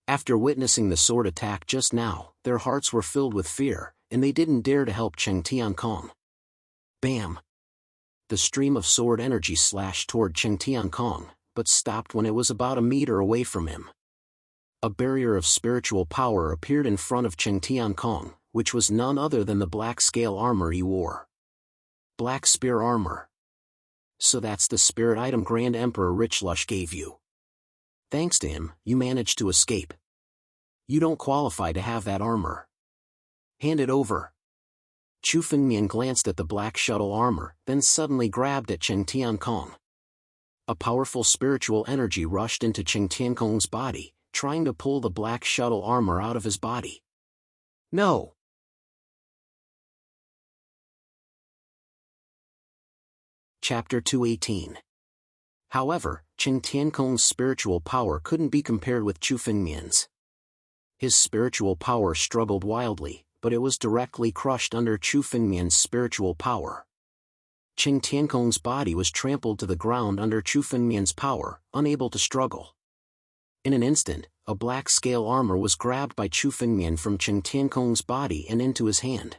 After witnessing the sword attack just now, their hearts were filled with fear, and they didn't dare to help Cheng Tiankong. Bam! The stream of sword energy slashed toward Cheng Tiankong, but stopped when it was about a meter away from him. A barrier of spiritual power appeared in front of Cheng Tiankong, which was none other than the black scale armor he wore. Black spear armor. So that's the spirit item Grand Emperor Richlush gave you. Thanks to him, you managed to escape. You don't qualify to have that armor. Hand it over. Chu Fengmian glanced at the black shuttle armor, then suddenly grabbed at Cheng Tiankong. A powerful spiritual energy rushed into Cheng Tiankong's body, trying to pull the black shuttle armor out of his body. No! Chapter 218. However, Cheng Tiankong's spiritual power couldn't be compared with Chu Fengmian's. His spiritual power struggled wildly, but it was directly crushed under Chu Fengmian's spiritual power. Cheng Tiankong's body was trampled to the ground under Chu Fengmian's power, unable to struggle. In an instant, a black scale armor was grabbed by Chu Fengmian from Cheng Tiankong's body and into his hand.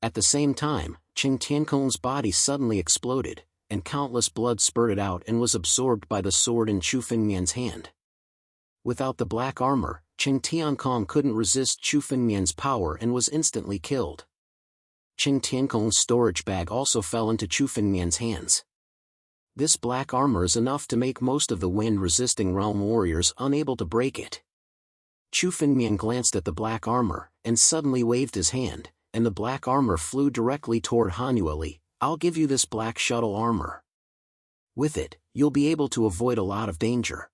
At the same time, Cheng Tiankong's body suddenly exploded, and countless blood spurted out and was absorbed by the sword in Chu Fengmian's hand. Without the black armor, Cheng Tiankong couldn't resist Chu Fengmian's power and was instantly killed. Cheng Tiankong's storage bag also fell into Chu Fengmian's hands. This black armor is enough to make most of the wind-resisting realm warriors unable to break it. Chu Fengmian glanced at the black armor, and suddenly waved his hand, and the black armor flew directly toward Hanueli. "I'll give you this black shuttle armor. With it, you'll be able to avoid a lot of danger,"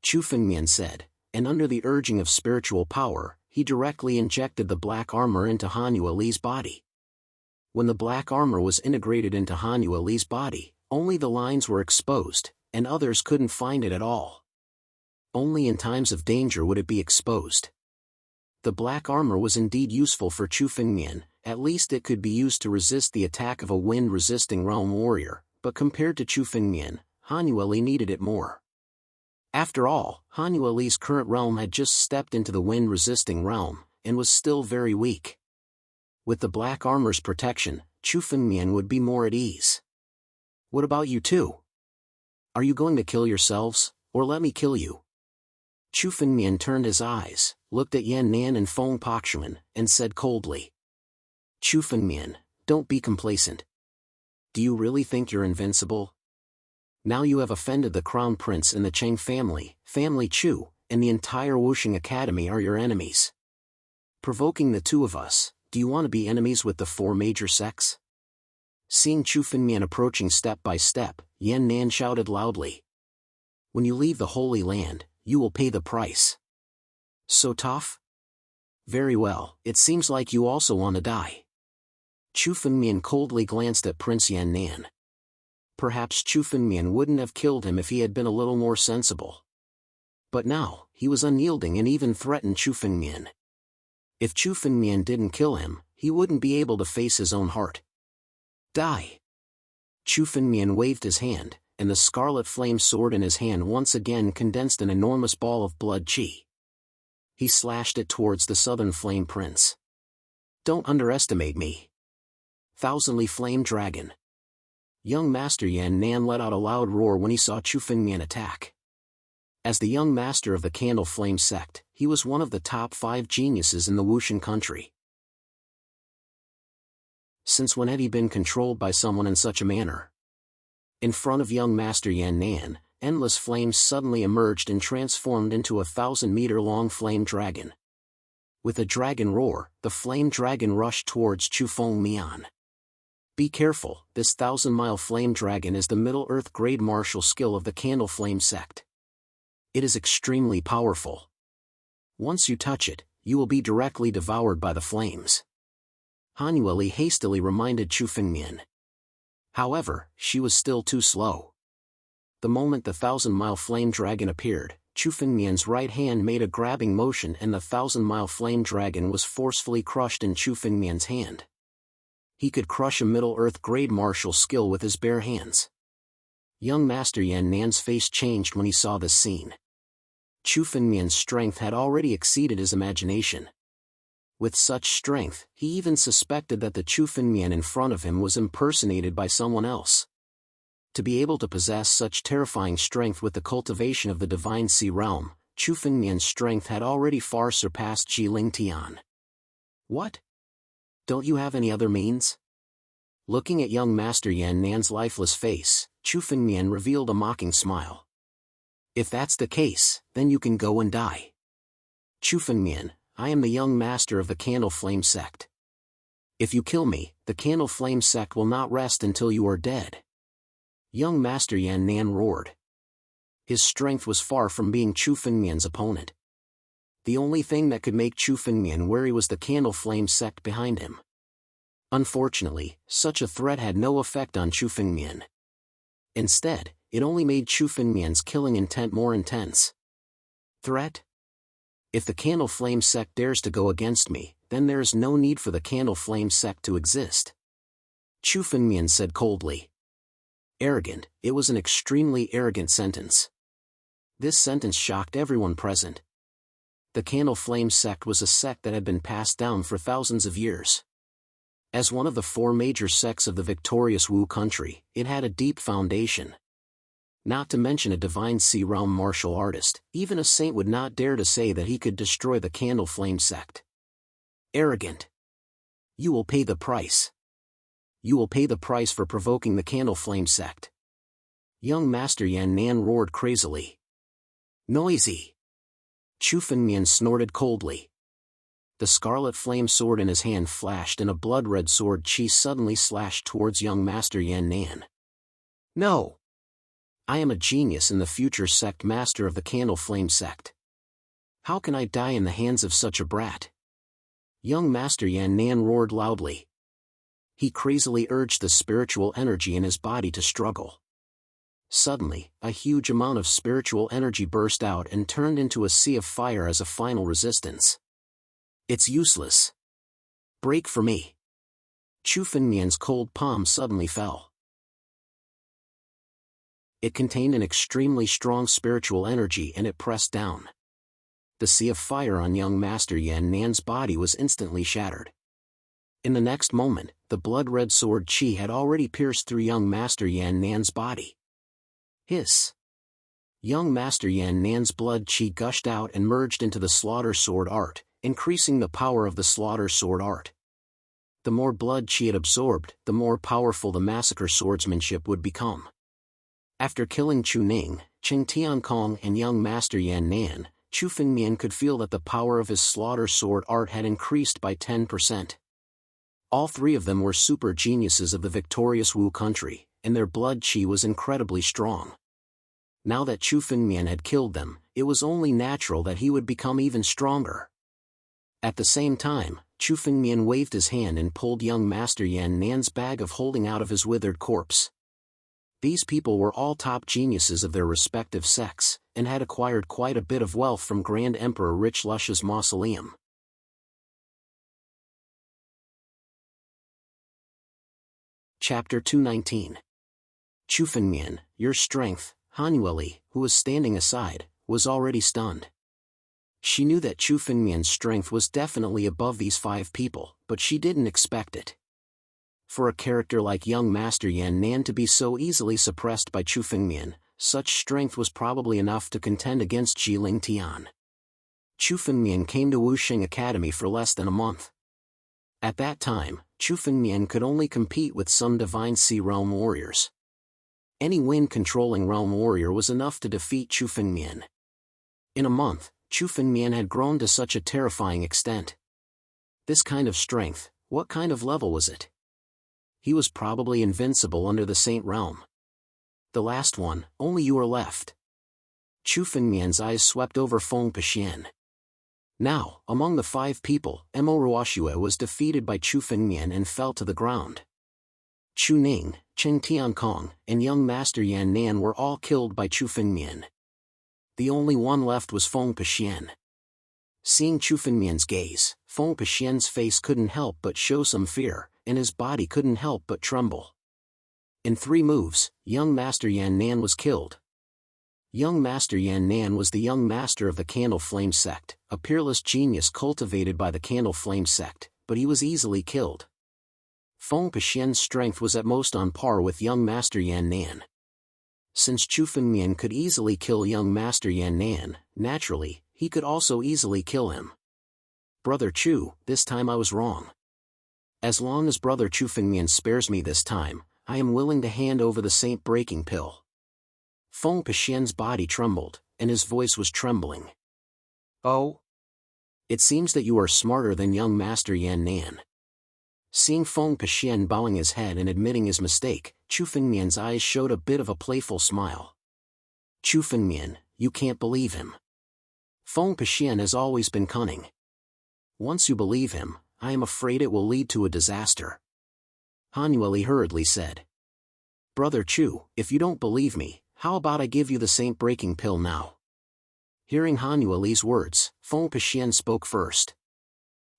Chu Fengmian said, and under the urging of spiritual power, he directly injected the black armor into Hanueli's body. When the black armor was integrated into Hanueli's body, only the lines were exposed, and others couldn't find it at all. Only in times of danger would it be exposed. The black armor was indeed useful for Chu Fengmian, at least it could be used to resist the attack of a wind-resisting realm warrior, but compared to Chu Fengmian, Hanueli needed it more. After all, Hanueli's current realm had just stepped into the wind-resisting realm, and was still very weak. With the black armor's protection, Chu Fengmian would be more at ease. "What about you two? Are you going to kill yourselves, or let me kill you?" Chu Fengmian turned his eyes, looked at Yan Nan and Feng Pakxuan, and said coldly, "Chu Fengmian, don't be complacent. Do you really think you're invincible? Now you have offended the Crown Prince and the Cheng family, Family Chu, and the entire Wuxing Academy are your enemies. Provoking the two of us, do you want to be enemies with the 4 major sects?" Seeing Chu Fengmian approaching step by step, Yan Nan shouted loudly, "When you leave the Holy Land, you will pay the price. So tough? Very well, it seems like you also want to die." Chu Fengmian coldly glanced at Prince Yan Nan. Perhaps Chu Fengmian wouldn't have killed him if he had been a little more sensible. But now, he was unyielding and even threatened Chu Fengmian. If Chu Fengmian didn't kill him, he wouldn't be able to face his own heart. "Die!" Chu Fengmian waved his hand, and the scarlet flame sword in his hand once again condensed an enormous ball of blood qi. He slashed it towards the Southern Flame Prince. "Don't underestimate me. Thousandly Flame Dragon." Young Master Yan Nan let out a loud roar when he saw Chu Fengmian attack. As the young master of the Candle Flame sect, he was one of the top 5 geniuses in the Wuxing country. Since when had he been controlled by someone in such a manner? In front of young Master Yan Nan, endless flames suddenly emerged and transformed into a 1,000-meter-long flame dragon. With a dragon roar, the flame dragon rushed towards Chu Fengmian. Be careful, this 1,000-mile flame dragon is the Middle-Earth grade martial skill of the Candle Flame sect. It is extremely powerful. Once you touch it, You will be directly devoured by the flames. Han Yueli hastily reminded Chu Fengmian. However, she was still too slow. The moment the 1,000-mile flame dragon appeared, Chu Fengmian's right hand made a grabbing motion and the 1,000-mile flame dragon was forcefully crushed in Chu Fengmian's hand. He could crush a Middle-Earth grade martial skill with his bare hands. Young Master Yan Nan's face changed when he saw this scene. Chu Fengmian's strength had already exceeded his imagination. With such strength, he even suspected that the Chu Fengmian in front of him was impersonated by someone else. To be able to possess such terrifying strength with the cultivation of the Divine Sea Realm, Chu Fengmian's strength had already far surpassed Ji Ling Tian. What? Don't you have any other means? Looking at young Master Yan Nan's lifeless face, Chu Fengmian revealed a mocking smile. If that's the case, then you can go and die. Chu Fengmian, I am the young master of the Candle Flame sect. If you kill me, the Candle Flame sect will not rest until you are dead. Young Master Yan Nan roared. His strength was far from being Chu Fengmian's opponent. The only thing that could make Chu Fengmian wary was the Candle Flame sect behind him. Unfortunately, such a threat had no effect on Chu Fengmian. Instead, it only made Chu Fengmian's killing intent more intense. Threat? If the Candle Flame sect dares to go against me, then there is no need for the Candle Flame sect to exist. Chu Fengmian said coldly. Arrogant, it was an extremely arrogant sentence. This sentence shocked everyone present. The Candle Flame sect was a sect that had been passed down for thousands of years. As one of the 4 major sects of the victorious Wu country, it had a deep foundation. Not to mention a Divine Sea Realm martial artist, even a saint would not dare to say that he could destroy the Candle Flame sect. Arrogant. You will pay the price. You will pay the price for provoking the Candle Flame sect. Young Master Yan Nan roared crazily. Noisy. Chu Fengmian snorted coldly. The scarlet flame sword in his hand flashed and a blood-red sword chi suddenly slashed towards young Master Yan Nan. No! I am a genius and the future sect master of the Candle Flame sect. How can I die in the hands of such a brat? Young Master Yan Nan roared loudly. He crazily urged the spiritual energy in his body to struggle. Suddenly, a huge amount of spiritual energy burst out and turned into a sea of fire as a final resistance. It's useless. Break for me. Chu Fengmian's cold palm suddenly fell. It contained an extremely strong spiritual energy and it pressed down. The sea of fire on young Master Yan Nan's body was instantly shattered. In the next moment, the blood-red sword chi had already pierced through young Master Yan Nan's body. Hiss! Young Master Yan Nan's blood chi gushed out and merged into the slaughter sword art, increasing the power of the slaughter sword art. The more blood chi it absorbed, the more powerful the massacre swordsmanship would become. After killing Chu Ning, Cheng Tiankong and young Master Yan Nan, Chu Fengmian could feel that the power of his slaughter sword art had increased by 10%. All 3 of them were super geniuses of the victorious Wu country, and their blood chi was incredibly strong. Now that Chu Fengmian had killed them, it was only natural that he would become even stronger. At the same time, Chu Fengmian waved his hand and pulled young Master Yan Nan's bag of holding out of his withered corpse. These people were all top geniuses of their respective sects, and had acquired quite a bit of wealth from Grand Emperor Rich Lush's mausoleum. Chapter 219. Chu Fengmian, your strength. Han Yueli, who was standing aside, was already stunned. She knew that Chu Fengmian's strength was definitely above these 5 people, but she didn't expect it. For a character like young Master Yan Nan to be so easily suppressed by Chu Fengmian, such strength was probably enough to contend against Ji Ling Tian. Chu Fengmian came to Wuxing Academy for less than a month. At that time, Chu Fengmian could only compete with some Divine Sea Realm warriors. Any wind-controlling realm warrior was enough to defeat Chu Fengmian. In a month, Chu Fengmian had grown to such a terrifying extent. This kind of strength, what kind of level was it? He was probably invincible under the Saint Realm. The last one, only you are left. Chu Fengmian's eyes swept over Feng Pixian. Now, among the 5 people, Mo Ruoxue was defeated by Chu Fengmian and fell to the ground. Chu Ning, Chen Tiankong, and young Master Yan Nan were all killed by Chu Fengmian. The only one left was Feng Pexian. Seeing Chu Fengmian's gaze, Feng Pexian's face couldn't help but show some fear, and his body couldn't help but tremble. In 3 moves, young Master Yan Nan was killed. Young Master Yan Nan was the young master of the Candle Flame sect, a peerless genius cultivated by the Candle Flame sect, but he was easily killed. Feng Pexian's strength was at most on par with young Master Yan Nan. Since Chu Fengmian could easily kill young Master Yan Nan, naturally, he could also easily kill him. Brother Chu, this time I was wrong. As long as Brother Chu Fengmian spares me this time, I am willing to hand over the Saint Breaking Pill. Feng Pexian's body trembled, and his voice was trembling. Oh? It seems that you are smarter than young Master Yan Nan. Seeing Feng Pexian bowing his head and admitting his mistake, Chu Fengmian's eyes showed a bit of a playful smile. Chu Fengmian, you can't believe him. Feng Pexian has always been cunning. Once you believe him, I am afraid it will lead to a disaster. Han Yueli hurriedly said. Brother Chu, if you don't believe me, how about I give you the Saint Breaking Pill now? Hearing Han Yueli's words, Feng Pexian spoke first.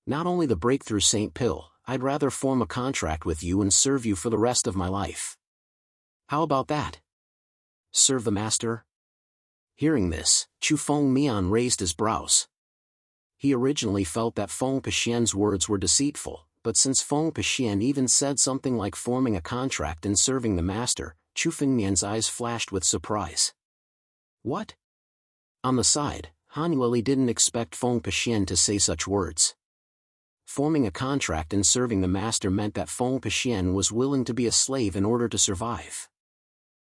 Not only the Breakthrough Saint Pill, I'd rather form a contract with you and serve you for the rest of my life. How about that? Serve the master? Hearing this, Chu Fengmian raised his brows. He originally felt that Feng Pexian's words were deceitful, but since Feng Pexian even said something like forming a contract and serving the master, Chu Fengmian's eyes flashed with surprise. What? On the side, Han Yueli didn't expect Feng Pexian to say such words. Forming a contract and serving the master meant that Feng Pexian was willing to be a slave in order to survive.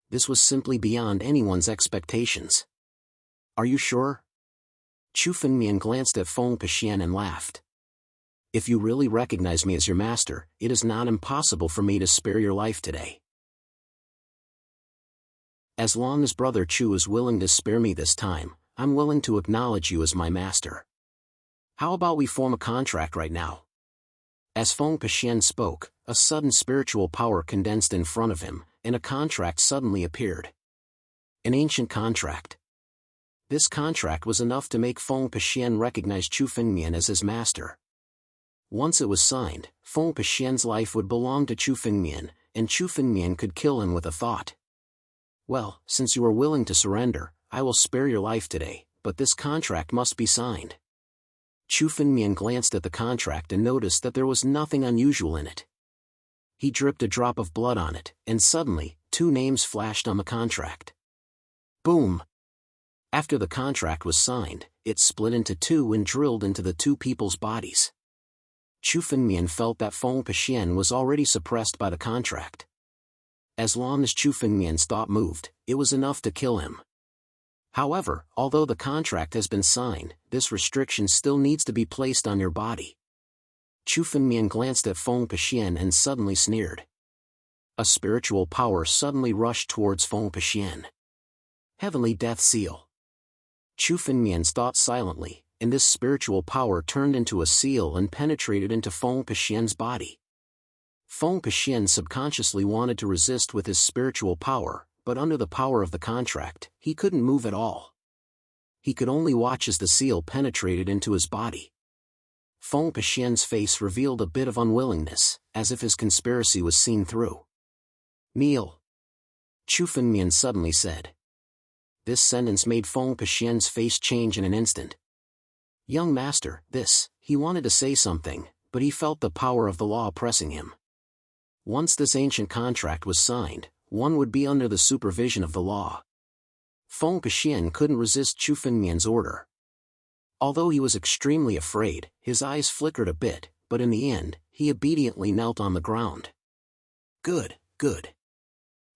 This was simply beyond anyone's expectations. Are you sure? Chu Fengmian glanced at Feng Pexian and laughed. If you really recognize me as your master, it is not impossible for me to spare your life today. As long as Brother Chu is willing to spare me this time, I'm willing to acknowledge you as my master. How about we form a contract right now? As Feng Pexian spoke, a sudden spiritual power condensed in front of him, and a contract suddenly appeared. An ancient contract. This contract was enough to make Feng Pexian recognize Chu Fengmian as his master. Once it was signed, Feng Pexian's life would belong to Chu Fengmian, and Chu Fengmian could kill him with a thought. Well, since you are willing to surrender, I will spare your life today, but this contract must be signed. Chu Fengmian glanced at the contract and noticed that there was nothing unusual in it. He dripped a drop of blood on it, and suddenly, 2 names flashed on the contract. Boom! After the contract was signed, it split into 2 and drilled into the 2 people's bodies. Chu Fengmian felt that Feng Pexian was already suppressed by the contract. As long as Chu Fengmian's thought moved, it was enough to kill him. However, although the contract has been signed, this restriction still needs to be placed on your body. Chu Fengmian glanced at Feng Pexian and suddenly sneered. A spiritual power suddenly rushed towards Feng Pexian. Heavenly Death Seal. Chu Fengmian's thought silently, and this spiritual power turned into a seal and penetrated into Feng Pexian's body. Feng Pexian subconsciously wanted to resist with his spiritual power, but under the power of the contract, he couldn't move at all. He could only watch as the seal penetrated into his body. Feng Pexian's face revealed a bit of unwillingness, as if his conspiracy was seen through. Kneel. Chu Fengmian suddenly said. This sentence made Feng Pexian's face change in an instant. Young master, he wanted to say something, but he felt the power of the law pressing him. Once this ancient contract was signed, one would be under the supervision of the law. Feng Pexian couldn't resist Chu Fengmian's order. Although he was extremely afraid, his eyes flickered a bit, but in the end, he obediently knelt on the ground. Good, good.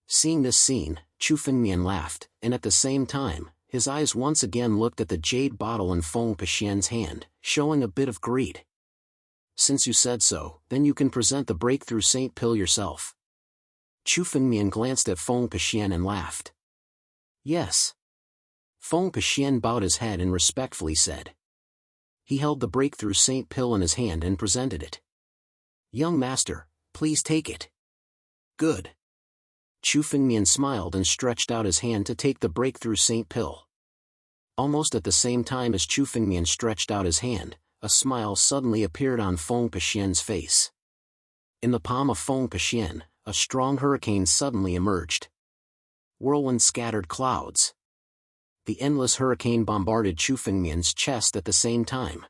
Seeing this scene, Chu Fengmian laughed, and at the same time, his eyes once again looked at the jade bottle in Feng Pexian's hand, showing a bit of greed. Since you said so, then you can present the Breakthrough Saint Pill yourself. Chu Fengmian glanced at Feng Pexian and laughed. Yes. Feng Pexian bowed his head and respectfully said. He held the breakthrough Saint Pill in his hand and presented it. "Young master, please take it." "Good." Chu Fengmian smiled and stretched out his hand to take the breakthrough Saint Pill. Almost at the same time as Chu Fengmian stretched out his hand, a smile suddenly appeared on Feng Pexian's face. In the palm of Feng Pexian, a strong hurricane suddenly emerged. Whirlwind scattered clouds. The endless hurricane bombarded Chu Fengmian's chest at the same time.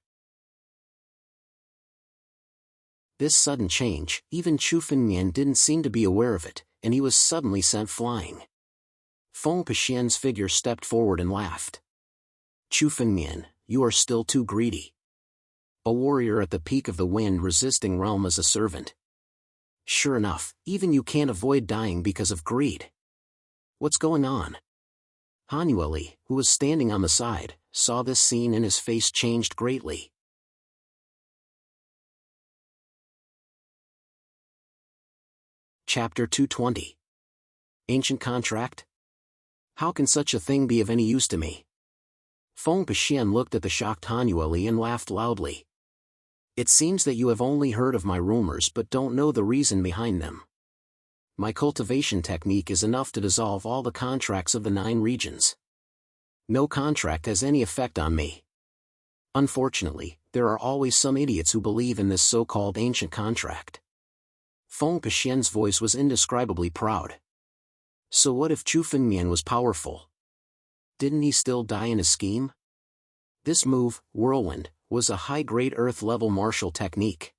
This sudden change, even Chu Fengmian didn't seem to be aware of it, and he was suddenly sent flying. Feng Pexian's figure stepped forward and laughed. "Chu Fengmian, you are still too greedy. A warrior at the peak of the wind resisting realm as a servant. Sure enough, even you can't avoid dying because of greed. What's going on?" Hanueli, who was standing on the side, saw this scene and his face changed greatly. Chapter 220. Ancient Contract? How can such a thing be of any use to me? Feng Pexian looked at the shocked Hanueli and laughed loudly. "It seems that you have only heard of my rumors but don't know the reason behind them. My cultivation technique is enough to dissolve all the contracts of the 9 regions. No contract has any effect on me. Unfortunately, there are always some idiots who believe in this so-called ancient contract." Feng Pexian's voice was indescribably proud. So what if Chu Fengmian was powerful? Didn't he still die in his scheme? This move, Whirlwind, was a high-grade Earth-level martial technique.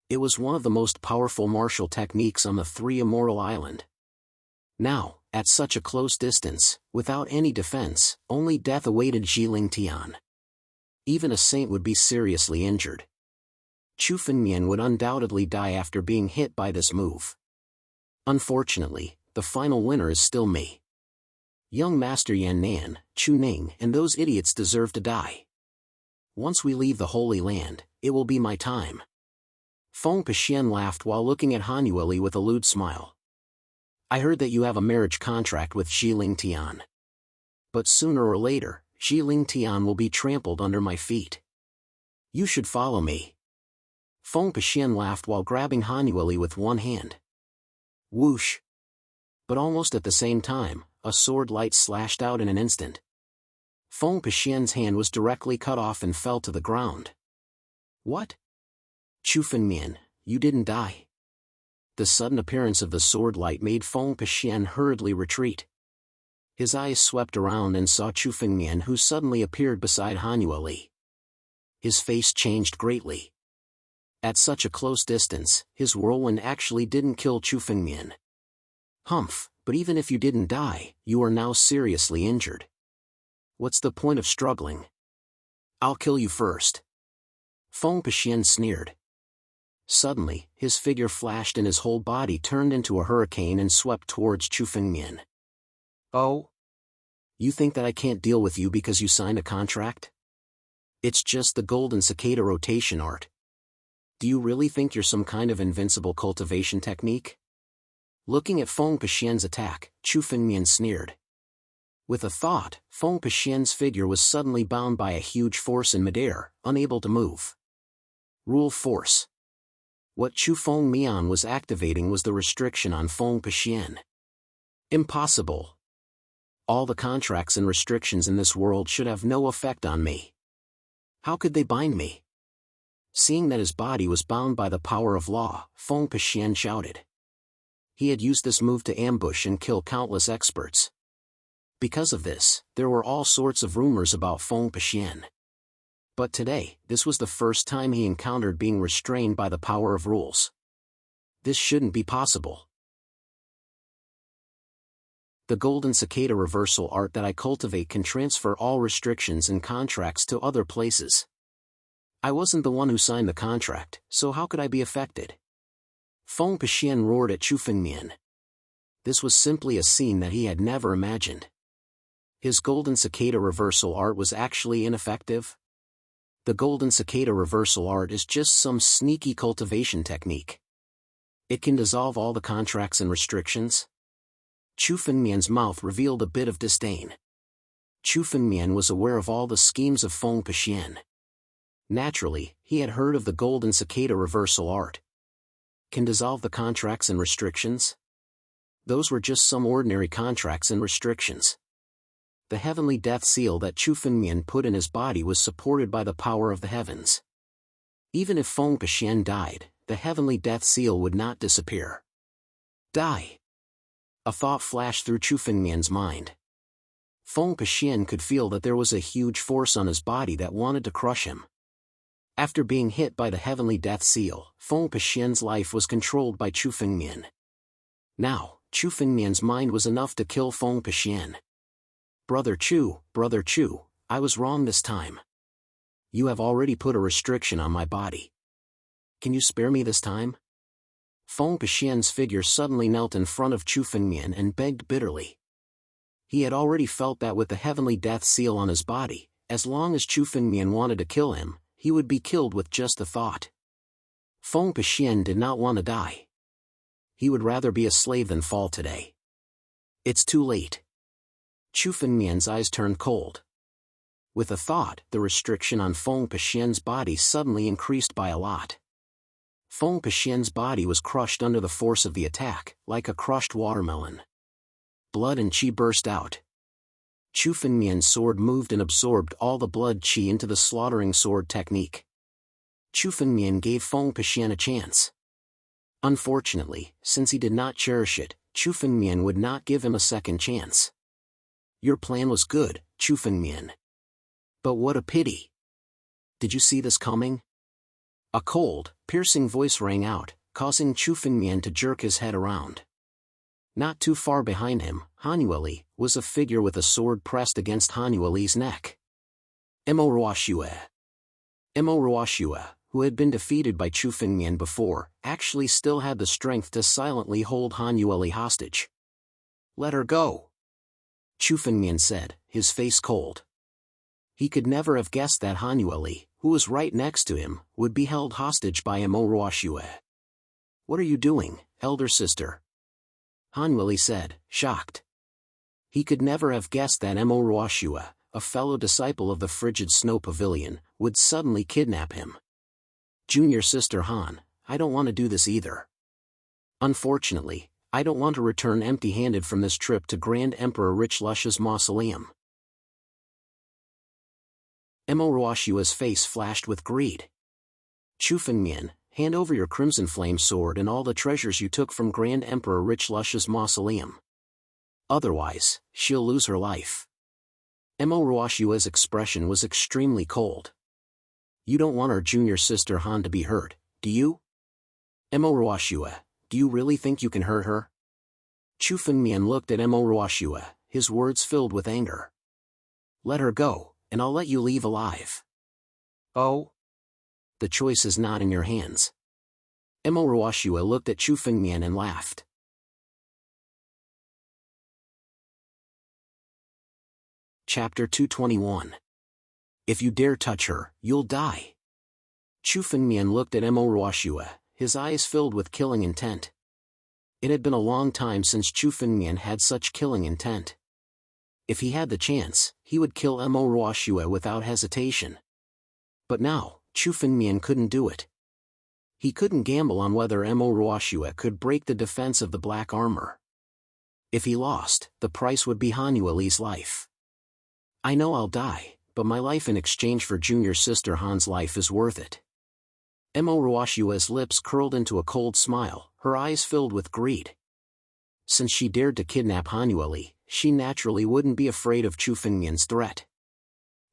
It was one of the most powerful martial techniques on the 3 Immortal Island. Now, at such a close distance, without any defense, only death awaited Jiling Tian. Even a saint would be seriously injured. Chu Fengmian would undoubtedly die after being hit by this move. Unfortunately, the final winner is still me. Young Master Yan Nan, Chu Ning, and those idiots deserve to die. Once we leave the Holy Land, it will be my time. Feng Pexian laughed while looking at Hanueli with a lewd smile. "I heard that you have a marriage contract with Jiling Tian. But sooner or later, Jiling Tian will be trampled under my feet. You should follow me." Feng Pexian laughed while grabbing Hanueli with one hand. Whoosh! But almost at the same time, a sword light slashed out in an instant. Feng Pexian's hand was directly cut off and fell to the ground. "What? Chu Fengmian, you didn't die." The sudden appearance of the sword light made Feng Pexian hurriedly retreat. His eyes swept around and saw Chu Fengmian, who suddenly appeared beside Hanueli. His face changed greatly. At such a close distance, his whirlwind actually didn't kill Chu Fengmian. "Humph, but even if you didn't die, you are now seriously injured. What's the point of struggling? I'll kill you first." Feng Pexian sneered. Suddenly, his figure flashed and his whole body turned into a hurricane and swept towards Chu Fengmian. "Oh? You think that I can't deal with you because you signed a contract? It's just the golden cicada rotation art. Do you really think you're some kind of invincible cultivation technique?" Looking at Feng Pexian's attack, Chu Fengmian sneered. With a thought, Feng Pexian's figure was suddenly bound by a huge force in midair, unable to move. Rule force. What Chu Fengmian was activating was the restriction on Feng Pexian. Impossible. All the contracts and restrictions in this world should have no effect on me. How could they bind me? Seeing that his body was bound by the power of law, Feng Pexian shouted. He had used this move to ambush and kill countless experts. Because of this, there were all sorts of rumors about Feng Pexian. But today, this was the first time he encountered being restrained by the power of rules. This shouldn't be possible. The golden cicada reversal art that I cultivate can transfer all restrictions and contracts to other places. I wasn't the one who signed the contract, so how could I be affected? Feng Pexian roared at Chu Fengmian. This was simply a scene that he had never imagined. His golden cicada reversal art was actually ineffective? The golden cicada reversal art is just some sneaky cultivation technique. It can dissolve all the contracts and restrictions? Chu Fengmian's mouth revealed a bit of disdain. Chu Fengmian was aware of all the schemes of Feng Pexian. Naturally, he had heard of the golden cicada reversal art. Can dissolve the contracts and restrictions? Those were just some ordinary contracts and restrictions. The heavenly death seal that Chu Fengmian put in his body was supported by the power of the heavens. Even if Feng Pexian died, the heavenly death seal would not disappear. Die! A thought flashed through Chu Fengmian's mind. Feng Pexian could feel that there was a huge force on his body that wanted to crush him. After being hit by the heavenly death seal, Feng Pexian's life was controlled by Chu Fengmian. Now, Chu Fengmian's mind was enough to kill Feng Pexian. Brother Chu, I was wrong this time. You have already put a restriction on my body. Can you spare me this time? Feng Pexian's figure suddenly knelt in front of Chu Fengmian and begged bitterly. He had already felt that with the heavenly death seal on his body, as long as Chu Fengmian wanted to kill him, he would be killed with just the thought. Feng Pexian did not want to die. He would rather be a slave than fall today. It's too late. Chu Fengmian's eyes turned cold. With a thought, the restriction on Feng Pexian's body suddenly increased by a lot. Feng Pexian's body was crushed under the force of the attack, like a crushed watermelon. Blood and qi burst out. Chu Fengmian's sword moved and absorbed all the blood qi into the slaughtering sword technique. Chu Fengmian gave Feng Pexian a chance. Unfortunately, since he did not cherish it, Chu Fengmian would not give him a second chance. Your plan was good, Chu Fengmian. But what a pity. Did you see this coming? A cold, piercing voice rang out, causing Chu Fengmian to jerk his head around. Not too far behind him, Hanueli, was a figure with a sword pressed against Hanueli's neck. Emo Ruoxue, who had been defeated by Chu Fengmian before, actually still had the strength to silently hold Hanueli hostage. Let her go, Chu Fengmian said, his face cold. He could never have guessed that Hanueli, who was right next to him, would be held hostage by Emo Ruoxue. What are you doing, elder sister? Hanueli said, shocked. He could never have guessed that Emo Ruoxue, a fellow disciple of the frigid snow pavilion, would suddenly kidnap him. Junior sister Han, I don't want to do this either. Unfortunately, I don't want to return empty-handed from this trip to Grand Emperor Richlush's mausoleum. Emo Ruoxue's face flashed with greed. Chu Fengmian, hand over your crimson flame sword and all the treasures you took from Grand Emperor Richlush's mausoleum. Otherwise, she'll lose her life. Emo Ruoxue's expression was extremely cold. You don't want our junior sister Han to be hurt, do you? Emo Ruoxue, do you really think you can hurt her? Chu Fengmian looked at Emo Ruoxue, his words filled with anger. Let her go, and I'll let you leave alive. Oh? The choice is not in your hands. Emo Ruoxue looked at Chu Fengmian and laughed. Chapter 221. If you dare touch her, you'll die. Chu Fengmian looked at Emo Ruoxue, his eyes filled with killing intent. It had been a long time since Chu Fengmian had such killing intent. If he had the chance, he would kill Emo Ruoxue without hesitation. But now, Chu Fengmian couldn't do it. He couldn't gamble on whether Emo Ruoxue could break the defense of the black armor. If he lost, the price would be Hanueli's life. I know I'll die, but my life in exchange for junior sister Han's life is worth it. Emo Ruoxue's lips curled into a cold smile, her eyes filled with greed. Since she dared to kidnap Hanueli, she naturally wouldn't be afraid of Chu Fengmian's threat.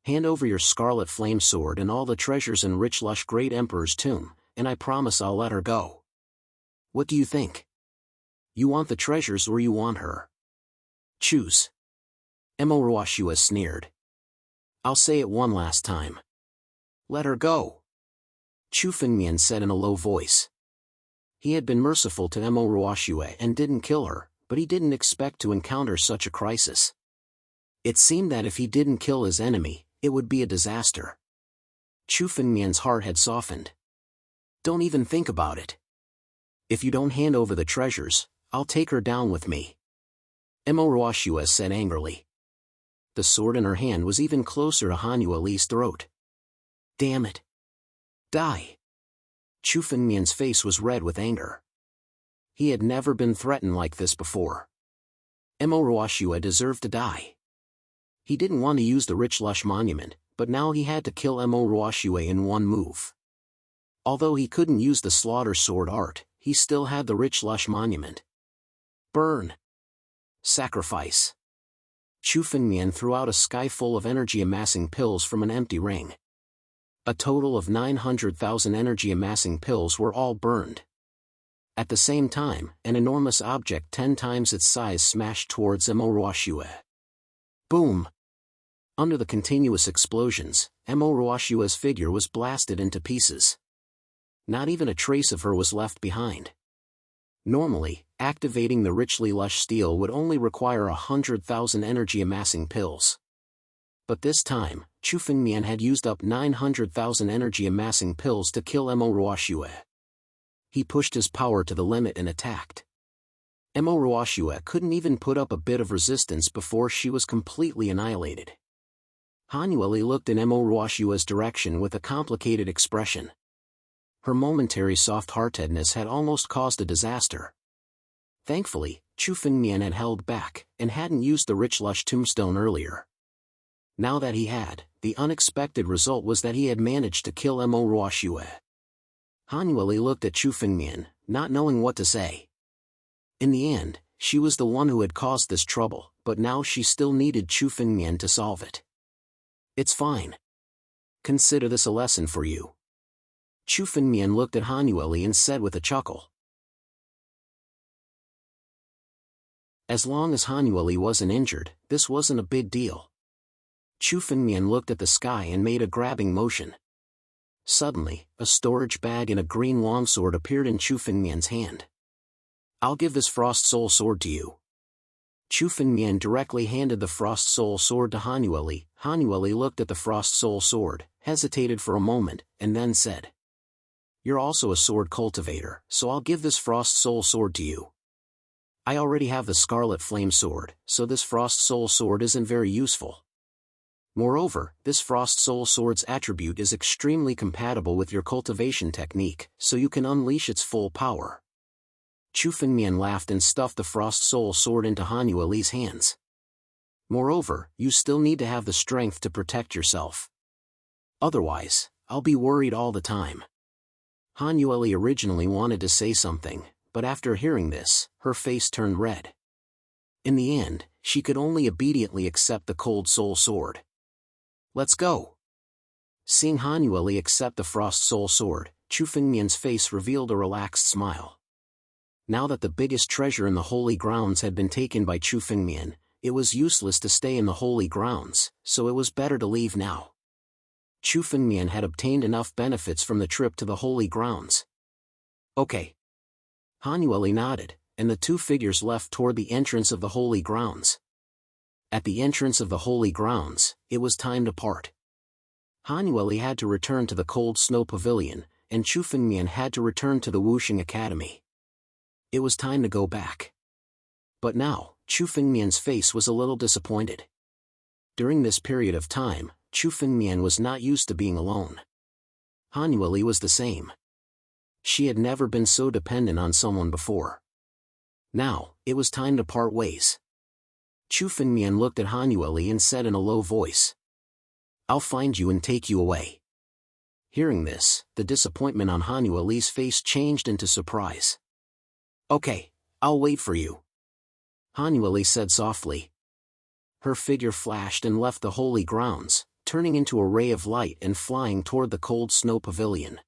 Hand over your scarlet flame sword and all the treasures in Richlush Great Emperor's tomb, and I promise I'll let her go. What do you think? You want the treasures or you want her? Choose. Emo Ruoxue sneered. I'll say it one last time. Let her go. Chu Fengmian said in a low voice. He had been merciful to Emo Ruoxue and didn't kill her, but he didn't expect to encounter such a crisis. It seemed that if he didn't kill his enemy, it would be a disaster. Chu Fengmian's heart had softened. Don't even think about it. If you don't hand over the treasures, I'll take her down with me. Emo Ruoxue said angrily. The sword in her hand was even closer to Hanueli's throat. Damn it. Die! Chu Fengmian's face was red with anger. He had never been threatened like this before. Mo Ruoxue deserved to die. He didn't want to use the rich lush monument, but now he had to kill Mo Ruoxue in one move. Although he couldn't use the slaughter sword art, he still had the rich lush monument. Burn! Sacrifice! Chu Fengmian threw out a sky full of energy-amassing pills from an empty ring. A total of 900,000 energy-amassing pills were all burned. At the same time, an enormous object 10 times its size smashed towards Mo Ruoxue. Boom! Under the continuous explosions, Mo Ruoxue's figure was blasted into pieces. Not even a trace of her was left behind. Normally, activating the richly lush steel would only require 100,000 energy-amassing pills. But this time, Chu Fengmian had used up 900,000 energy-amassing pills to kill Mo Ruoxue. He pushed his power to the limit and attacked. Mo Ruoxue couldn't even put up a bit of resistance before she was completely annihilated. Han Yueli looked in Mo Ruoxue's direction with a complicated expression. Her momentary soft-heartedness had almost caused a disaster. Thankfully, Chu Fengmian had held back, and hadn't used the rich lush tombstone earlier. Now that he had, the unexpected result was that he had managed to kill Mo Ruoxue. Han Yueli looked at Chu Fengmian, not knowing what to say. In the end, she was the one who had caused this trouble, but now she still needed Chu Fengmian to solve it. It's fine. Consider this a lesson for you. Chu Fengmian looked at Han Yueli and said with a chuckle. As long as Han Yueli wasn't injured, this wasn't a big deal. Chu Fengmian looked at the sky and made a grabbing motion. Suddenly, a storage bag and a green longsword appeared in Chu Fengmian's hand. I'll give this Frost Soul Sword to you. Chu Fengmian directly handed the Frost Soul Sword to Han Yueli. Han Yueli looked at the Frost Soul Sword, hesitated for a moment, and then said, You're also a sword cultivator, so I'll give this Frost Soul Sword to you. I already have the Scarlet Flame Sword, so this Frost Soul Sword isn't very useful. Moreover, this Frost Soul Sword's attribute is extremely compatible with your cultivation technique, so you can unleash its full power. Chu Fengmian laughed and stuffed the Frost Soul Sword into Han Yueli's hands. Moreover, you still need to have the strength to protect yourself. Otherwise, I'll be worried all the time. Han Yueli originally wanted to say something, but after hearing this, her face turned red. In the end, she could only obediently accept the Cold Soul Sword. Let's go! Seeing Han Yueli accept the Frost Soul Sword, Chu Fengmian's face revealed a relaxed smile. Now that the biggest treasure in the Holy Grounds had been taken by Chu Fengmian, it was useless to stay in the Holy Grounds, so it was better to leave now. Chu Fengmian had obtained enough benefits from the trip to the Holy Grounds. Okay. Han Yueli nodded, and the two figures left toward the entrance of the Holy Grounds. At the entrance of the Holy Grounds, it was time to part. Han Yueli had to return to the Cold Snow Pavilion, and Chu Fengmian had to return to the Wuxing Academy. It was time to go back. But now, Chu Fengmian's face was a little disappointed. During this period of time, Chu Fengmian was not used to being alone. Han Yueli was the same. She had never been so dependent on someone before. Now, it was time to part ways. Chu Fengmian looked at Han Yueli and said in a low voice, I'll find you and take you away. Hearing this, the disappointment on Han Yueli's face changed into surprise. Okay, I'll wait for you. Han Yueli said softly. Her figure flashed and left the Holy Grounds, turning into a ray of light and flying toward the Cold Snow Pavilion.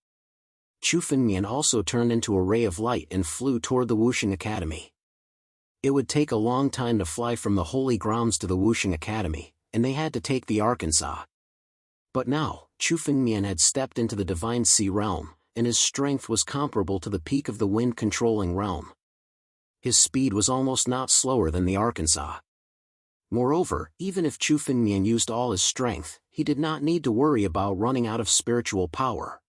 Chu Fengmian also turned into a ray of light and flew toward the Wuxing Academy. It would take a long time to fly from the Holy Grounds to the Wuxing Academy, and they had to take the Arkansas. But now, Chu Fengmian had stepped into the Divine Sea Realm, and his strength was comparable to the peak of the wind-controlling realm. His speed was almost not slower than the Arkansas. Moreover, even if Chu Fengmian used all his strength, he did not need to worry about running out of spiritual power.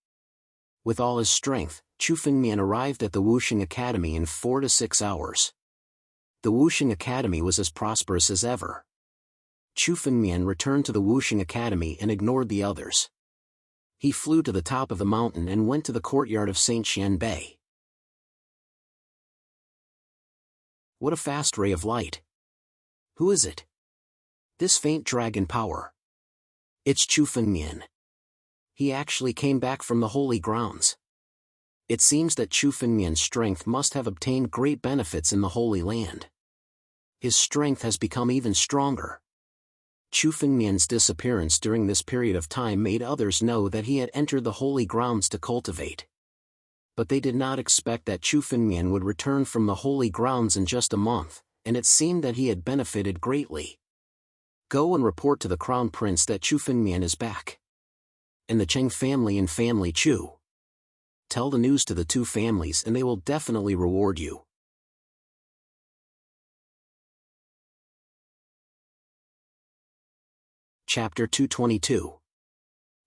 With all his strength, Chu Fengmian arrived at the Wuxing Academy in 4 to 6 hours. The Wuxing Academy was as prosperous as ever. Chu Fengmian returned to the Wuxing Academy and ignored the others. He flew to the top of the mountain and went to the courtyard of Saint Xianbei. What a fast ray of light! Who is it? This faint dragon power. It's Chu Fengmian. He actually came back from the holy grounds. It seems that Chu Fengmian's strength must have obtained great benefits in the Holy Land. His strength has become even stronger. Chu Fengmian's disappearance during this period of time made others know that he had entered the holy grounds to cultivate. But they did not expect that Chu Fengmian would return from the holy grounds in just a month, and it seemed that he had benefited greatly. Go and report to the Crown Prince that Chu Fengmian is back. And the Cheng family and family Chu. Tell the news to the two families and they will definitely reward you. Chapter 222.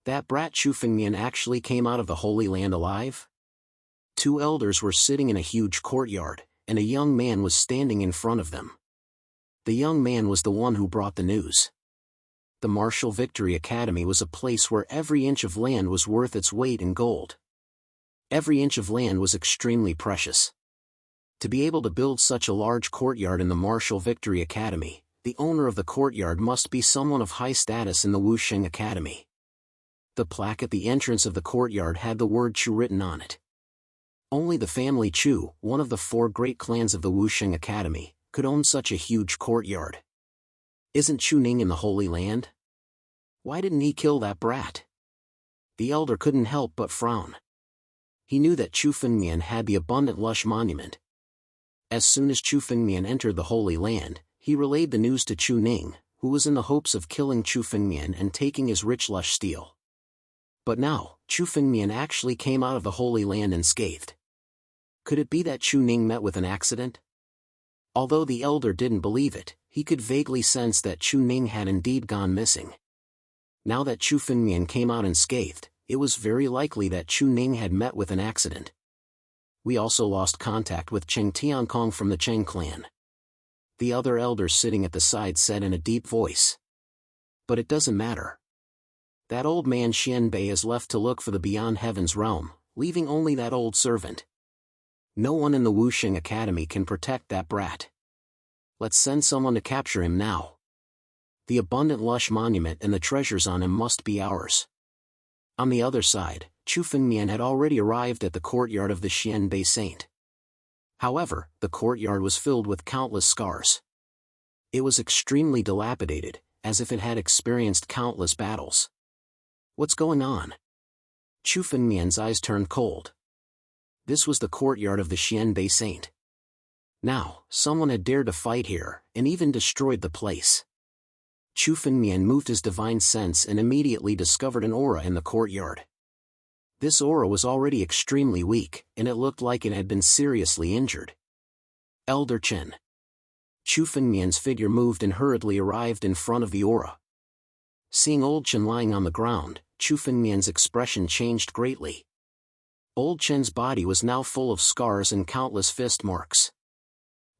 That brat Chu Fengmian actually came out of the Holy Land alive? Two elders were sitting in a huge courtyard, and a young man was standing in front of them. The young man was the one who brought the news. The Martial Victory Academy was a place where every inch of land was worth its weight in gold. Every inch of land was extremely precious. To be able to build such a large courtyard in the Martial Victory Academy, the owner of the courtyard must be someone of high status in the Wusheng Academy. The plaque at the entrance of the courtyard had the word Chu written on it. Only the family Chu, one of the 4 great clans of the Wusheng Academy, could own such a huge courtyard. Isn't Chu Ning in the Holy Land? Why didn't he kill that brat? The elder couldn't help but frown. He knew that Chu Fengmian had the abundant lush monument. As soon as Chu Fengmian entered the Holy Land, he relayed the news to Chu Ning, who was in the hopes of killing Chu Fengmian and taking his rich lush steel. But now, Chu Fengmian actually came out of the Holy Land unscathed. Could it be that Chu Ning met with an accident? Although the elder didn't believe it, he could vaguely sense that Chu Ning had indeed gone missing. Now that Chu Fengmian came out unscathed, it was very likely that Chu Ning had met with an accident. We also lost contact with Cheng Tiankong from the Cheng clan. The other elder sitting at the side said in a deep voice. But it doesn't matter. That old man Xianbei is left to look for the beyond heaven's realm, leaving only that old servant. No one in the Wusheng Academy can protect that brat. Let's send someone to capture him now. The abundant lush monument and the treasures on him must be ours. On the other side, Chu Fengmian had already arrived at the courtyard of the Xianbei Saint. However, the courtyard was filled with countless scars. It was extremely dilapidated, as if it had experienced countless battles. What's going on? Chu Fengmian's eyes turned cold. This was the courtyard of the Xianbei Saint. Now, someone had dared to fight here, and even destroyed the place. Chu Fengmian moved his divine sense and immediately discovered an aura in the courtyard. This aura was already extremely weak, and it looked like it had been seriously injured. Elder Chen. Chu Fengmian's figure moved and hurriedly arrived in front of the aura. Seeing Old Chen lying on the ground, Chu Fengmian's expression changed greatly. Old Chen's body was now full of scars and countless fist marks.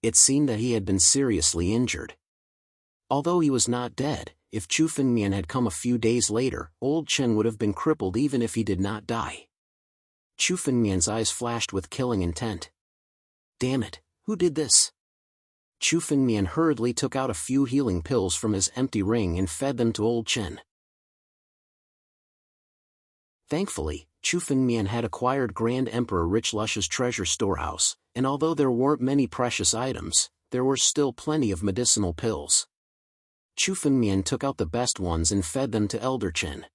It seemed that he had been seriously injured. Although he was not dead, if Chu Fengmian had come a few days later, Old Chen would have been crippled even if he did not die. Chu Fengmian's eyes flashed with killing intent. Damn it, who did this? Chu Fengmian hurriedly took out a few healing pills from his empty ring and fed them to Old Chen. Thankfully, Chu Fengmian had acquired Grand Emperor Rich Lush's treasure storehouse, and although there weren't many precious items, there were still plenty of medicinal pills. Chu Fengmian took out the best ones and fed them to Elder Chen.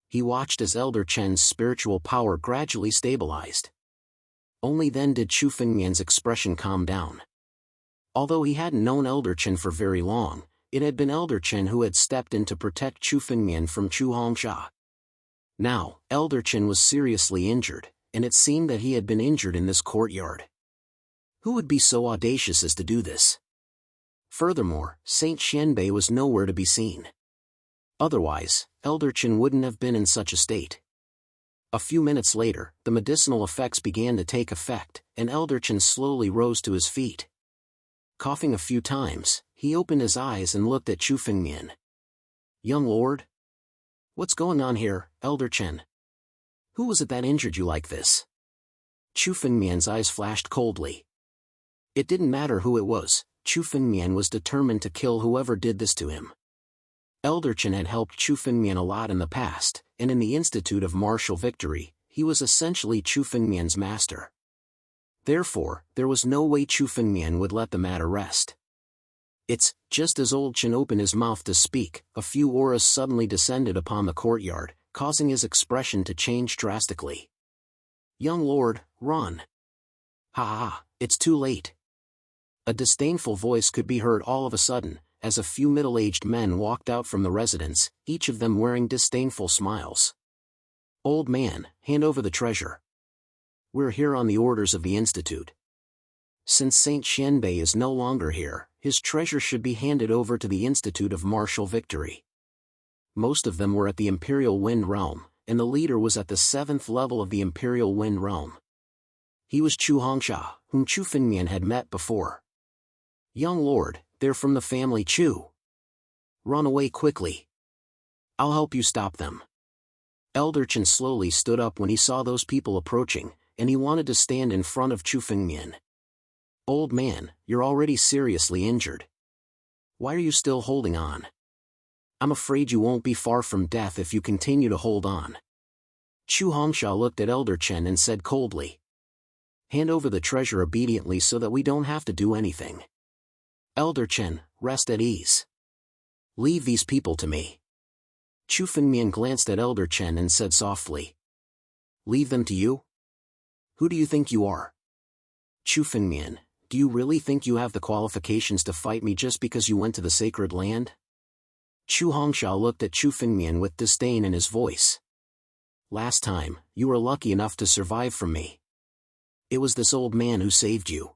He watched as Elder Chen's spiritual power gradually stabilized. Only then did Chu Fengmian's expression calm down. Although he hadn't known Elder Chen for very long, it had been Elder Chen who had stepped in to protect Chu Fengmian from Chu Hongsha. Now, Elder Chen was seriously injured, and it seemed that he had been injured in this courtyard. Who would be so audacious as to do this? Furthermore, Saint Xianbei was nowhere to be seen. Otherwise, Elder Chen wouldn't have been in such a state. A few minutes later, the medicinal effects began to take effect, and Elder Chen slowly rose to his feet. Coughing a few times, he opened his eyes and looked at Chu Fengmian. Young lord? What's going on here, Elder Chen? Who was it that injured you like this? Chu Fengmian's eyes flashed coldly. It didn't matter who it was, Chu Fengmian was determined to kill whoever did this to him. Elder Chen had helped Chu Fengmian a lot in the past, and in the Institute of Martial Victory, he was essentially Chu Fengmian's master. Therefore, there was no way Chu Fengmian would let the matter rest. It's, just as Old Chen opened his mouth to speak, a few auras suddenly descended upon the courtyard, causing his expression to change drastically. Young lord, run. Ha ha, it's too late. A disdainful voice could be heard all of a sudden, as a few middle-aged men walked out from the residence, each of them wearing disdainful smiles. Old man, hand over the treasure. We're here on the orders of the Institute. Since Saint Xianbei is no longer here, his treasure should be handed over to the Institute of Martial Victory. Most of them were at the Imperial Wind Realm, and the leader was at the 7th level of the Imperial Wind Realm. He was Chu Hongsha, whom Chu Fengmian had met before. Young lord, they're from the family Chu. Run away quickly. I'll help you stop them. Elder Chen slowly stood up when he saw those people approaching, and he wanted to stand in front of Chu Fengmian. Old man, you're already seriously injured. Why are you still holding on? I'm afraid you won't be far from death if you continue to hold on. Chu Hongsha looked at Elder Chen and said coldly. Hand over the treasure obediently so that we don't have to do anything. Elder Chen, rest at ease. Leave these people to me. Chu Fengmian glanced at Elder Chen and said softly. Leave them to you? Who do you think you are? Chu Fengmian, do you really think you have the qualifications to fight me just because you went to the sacred land? Chu Hongsha looked at Chu Fengmian with disdain in his voice. Last time, you were lucky enough to survive from me. It was this old man who saved you.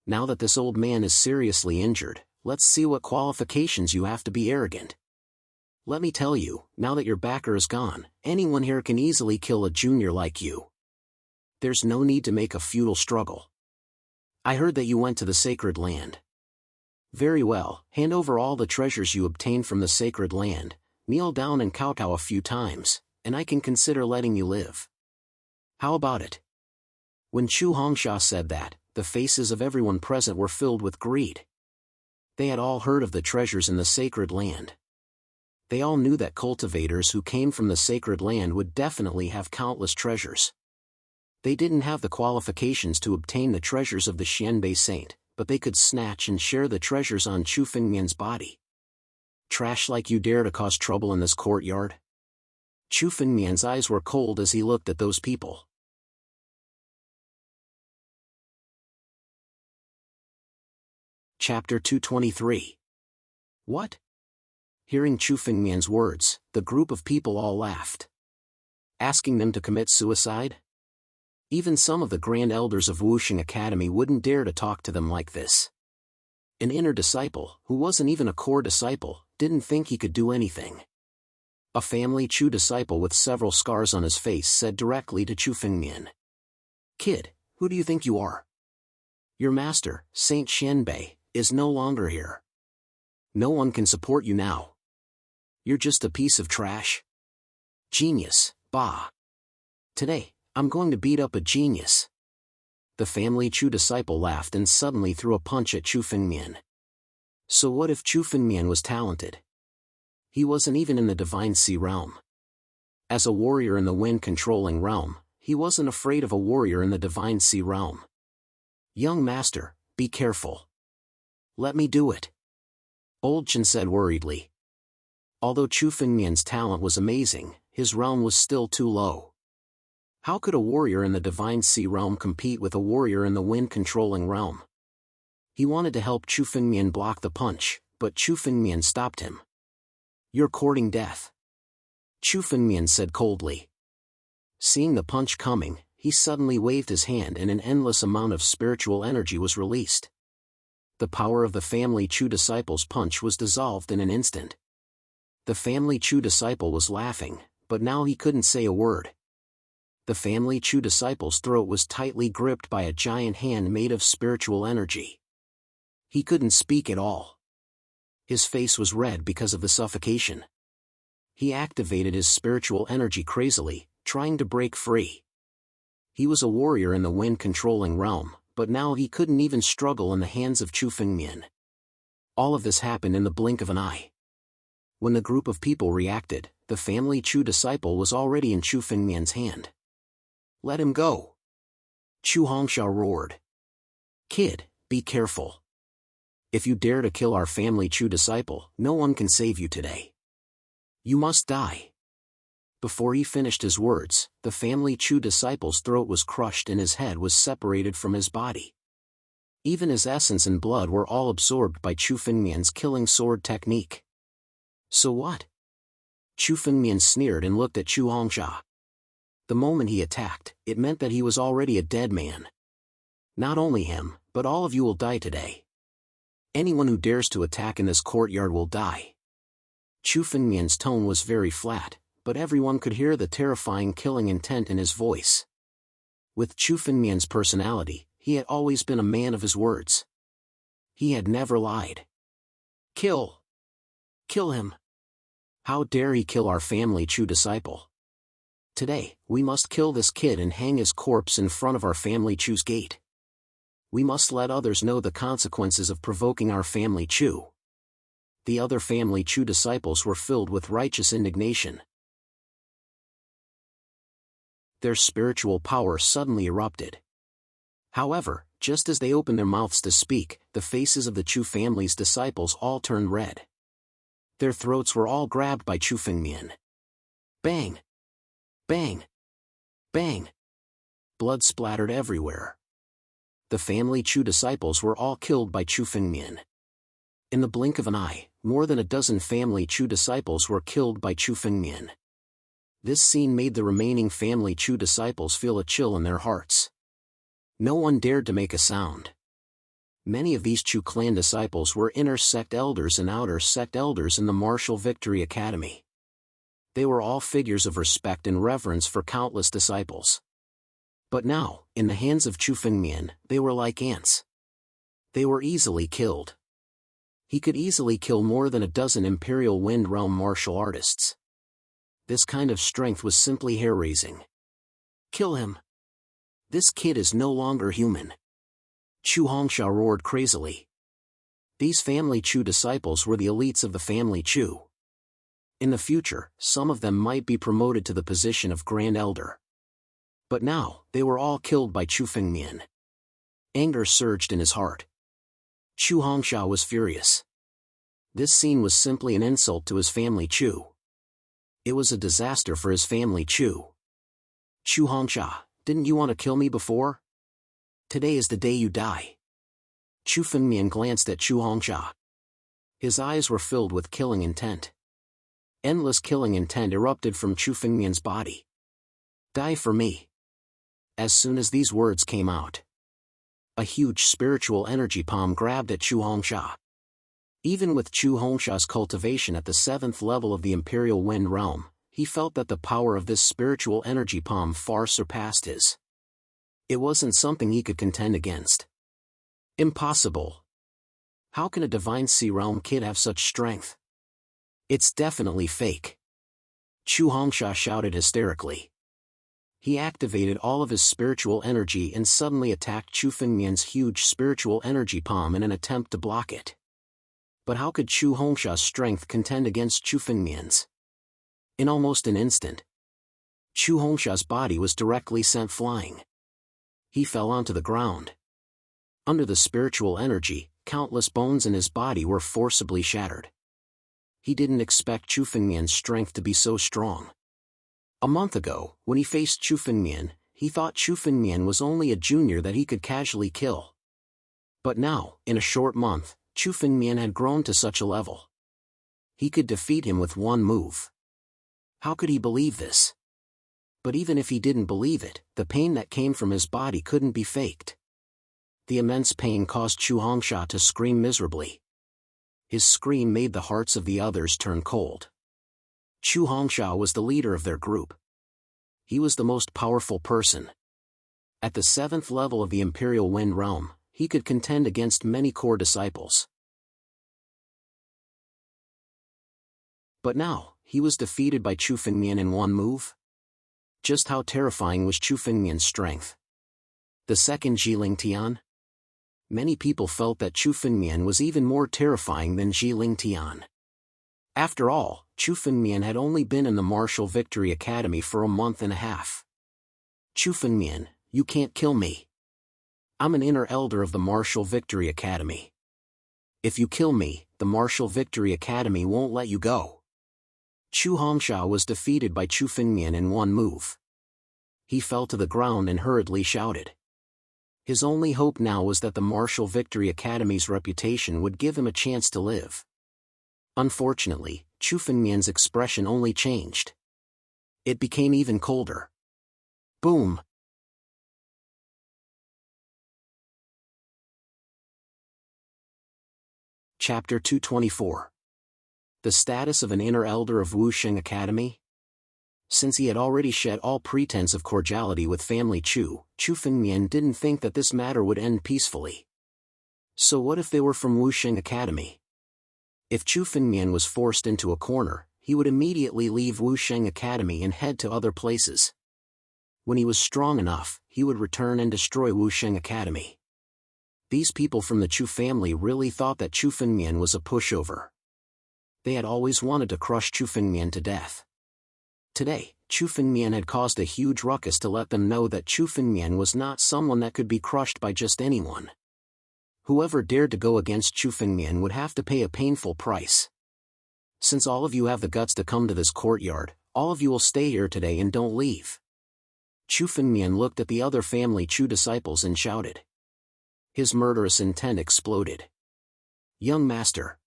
Now that this old man is seriously injured, let's see what qualifications you have to be arrogant. Let me tell you, now that your backer is gone, anyone here can easily kill a junior like you. There's no need to make a futile struggle. I heard that you went to the sacred land. Very well, hand over all the treasures you obtained from the sacred land, kneel down and kowtow a few times, and I can consider letting you live. How about it? When Chu Hongsha said that, the faces of everyone present were filled with greed. They had all heard of the treasures in the sacred land. They all knew that cultivators who came from the sacred land would definitely have countless treasures. They didn't have the qualifications to obtain the treasures of the Xianbei Saint, but they could snatch and share the treasures on Chu Fengmian's body. Trash like you dare to cause trouble in this courtyard? Chu Fengmian's eyes were cold as he looked at those people. Chapter 223. What? Hearing Chu Fengmian's words, the group of people all laughed. Asking them to commit suicide? Even some of the grand elders of Wuxing Academy wouldn't dare to talk to them like this. An inner disciple, who wasn't even a core disciple, didn't think he could do anything. A family Chu disciple with several scars on his face said directly to Chu Fengmian. Kid, who do you think you are? Your master, Saint Xianbei, is no longer here. No one can support you now. You're just a piece of trash. Genius, bah. Today, I'm going to beat up a genius. The family Chu disciple laughed and suddenly threw a punch at Chu Fengmian. So what if Chu Fengmian was talented? He wasn't even in the Divine Sea realm. As a warrior in the wind-controlling realm, he wasn't afraid of a warrior in the Divine Sea realm. Young master, be careful. Let me do it. Old Chen said worriedly. Although Chu Fengmian's talent was amazing, his realm was still too low. How could a warrior in the Divine Sea realm compete with a warrior in the wind-controlling realm? He wanted to help Chu Fengmian block the punch, but Chu Fengmian stopped him. You're courting death. Chu Fengmian said coldly. Seeing the punch coming, he suddenly waved his hand and an endless amount of spiritual energy was released. The power of the family Chu disciple's punch was dissolved in an instant. The family Chu disciple was laughing, but now he couldn't say a word. The family Chu disciple's throat was tightly gripped by a giant hand made of spiritual energy. He couldn't speak at all. His face was red because of the suffocation. He activated his spiritual energy crazily, trying to break free. He was a warrior in the wind-controlling realm, but now he couldn't even struggle in the hands of Chu Fengmian. All of this happened in the blink of an eye. When the group of people reacted, the family Chu disciple was already in Chu Fengmian's hand. "Let him go!" Chu Hongsha roared. "Kid, be careful. If you dare to kill our family Chu disciple, no one can save you today. You must die." Before he finished his words, the family Chu disciple's throat was crushed and his head was separated from his body. Even his essence and blood were all absorbed by Chu Fengmian's killing sword technique. "So what?" Chu Fengmian sneered and looked at Chu Hongsha. The moment he attacked, it meant that he was already a dead man. "Not only him, but all of you will die today. Anyone who dares to attack in this courtyard will die." Chu Fengmian's tone was very flat, but everyone could hear the terrifying killing intent in his voice. With Chu Fengmian's personality, he had always been a man of his words. He had never lied. "Kill! Kill him! How dare he kill our family Chu disciple? Today, we must kill this kid and hang his corpse in front of our family Chu's gate. We must let others know the consequences of provoking our family Chu." The other family Chu disciples were filled with righteous indignation. Their spiritual power suddenly erupted. However, just as they opened their mouths to speak, the faces of the Chu family's disciples all turned red. Their throats were all grabbed by Chu Fengmian. Bang! Bang! Bang! Blood splattered everywhere. The family Chu disciples were all killed by Chu Fengmian. In the blink of an eye, more than a dozen family Chu disciples were killed by Chu Fengmian. This scene made the remaining family Chu disciples feel a chill in their hearts. No one dared to make a sound. Many of these Chu clan disciples were inner sect elders and outer sect elders in the Martial Victory Academy. They were all figures of respect and reverence for countless disciples. But now, in the hands of Chu Fengmian, they were like ants. They were easily killed. He could easily kill more than a dozen Imperial Wind Realm martial artists. This kind of strength was simply hair-raising. "Kill him! This kid is no longer human!" Chu Hongsha roared crazily. These family Chu disciples were the elites of the family Chu. In the future, some of them might be promoted to the position of Grand Elder. But now, they were all killed by Chu Fengmian. Anger surged in his heart. Chu Hongsha was furious. This scene was simply an insult to his family Chu. It was a disaster for his family Chu. "Chu Hongsha, didn't you want to kill me before? Today is the day you die." Chu Fengmian glanced at Chu Hongsha. His eyes were filled with killing intent. Endless killing intent erupted from Chu Fengmian's body. "Die for me." As soon as these words came out, a huge spiritual energy palm grabbed at Chu Hongsha. Even with Chu Hongsha's cultivation at the 7th level of the Imperial Wind Realm, he felt that the power of this spiritual energy palm far surpassed his. It wasn't something he could contend against. Impossible. How can a Divine Sea Realm kid have such strength? It's definitely fake. Chu Hongsha shouted hysterically. He activated all of his spiritual energy and suddenly attacked Chu Fengmian's huge spiritual energy palm in an attempt to block it. But how could Chu Hongsha's strength contend against Chu Fengmian's? In almost an instant, Chu Hongsha's body was directly sent flying. He fell onto the ground. Under the spiritual energy, countless bones in his body were forcibly shattered. He didn't expect Chu Fengmian's strength to be so strong. A month ago, when he faced Chu Fengmian, he thought Chu Fengmian was only a junior that he could casually kill. But now, in a short month, Chu Fengmian had grown to such a level. He could defeat him with one move. How could he believe this? But even if he didn't believe it, the pain that came from his body couldn't be faked. The immense pain caused Chu Hongsha to scream miserably. His scream made the hearts of the others turn cold. Chu Hongsha was the leader of their group. He was the most powerful person. At the 7th level of the Imperial Wind Realm, he could contend against many core disciples. But now, he was defeated by Chu Fengmian in one move? Just how terrifying was Chu Fengmian's strength? The second Jiling Tian? Many people felt that Chu Fengmian was even more terrifying than Jiling Tian. After all, Chu Fengmian had only been in the Martial Victory Academy for a month and a half. Chu Fengmian, you can't kill me. I'm an inner elder of the Martial Victory Academy. If you kill me, the Martial Victory Academy won't let you go. Chu Hongsha was defeated by Chu Fengmian in one move. He fell to the ground and hurriedly shouted. His only hope now was that the Martial Victory Academy's reputation would give him a chance to live. Unfortunately, Chu Fengmian's expression only changed. It became even colder. Boom! Chapter 224. The status of an inner elder of Wusheng Academy? Since he had already shed all pretense of cordiality with family Chu, Chu Fengmian didn't think that this matter would end peacefully. So what if they were from Wusheng Academy? If Chu Fengmian was forced into a corner, he would immediately leave Wusheng Academy and head to other places. When he was strong enough, he would return and destroy Wusheng Academy. These people from the Chu family really thought that Chu Fengmian was a pushover. They had always wanted to crush Chu Fengmian to death. Today, Chu Fengmian had caused a huge ruckus to let them know that Chu Fengmian was not someone that could be crushed by just anyone. Whoever dared to go against Chu Fengmian would have to pay a painful price. Since all of you have the guts to come to this courtyard, all of you will stay here today and don't leave. Chu Fengmian looked at the other family Chu disciples and shouted. His murderous intent exploded. Young master.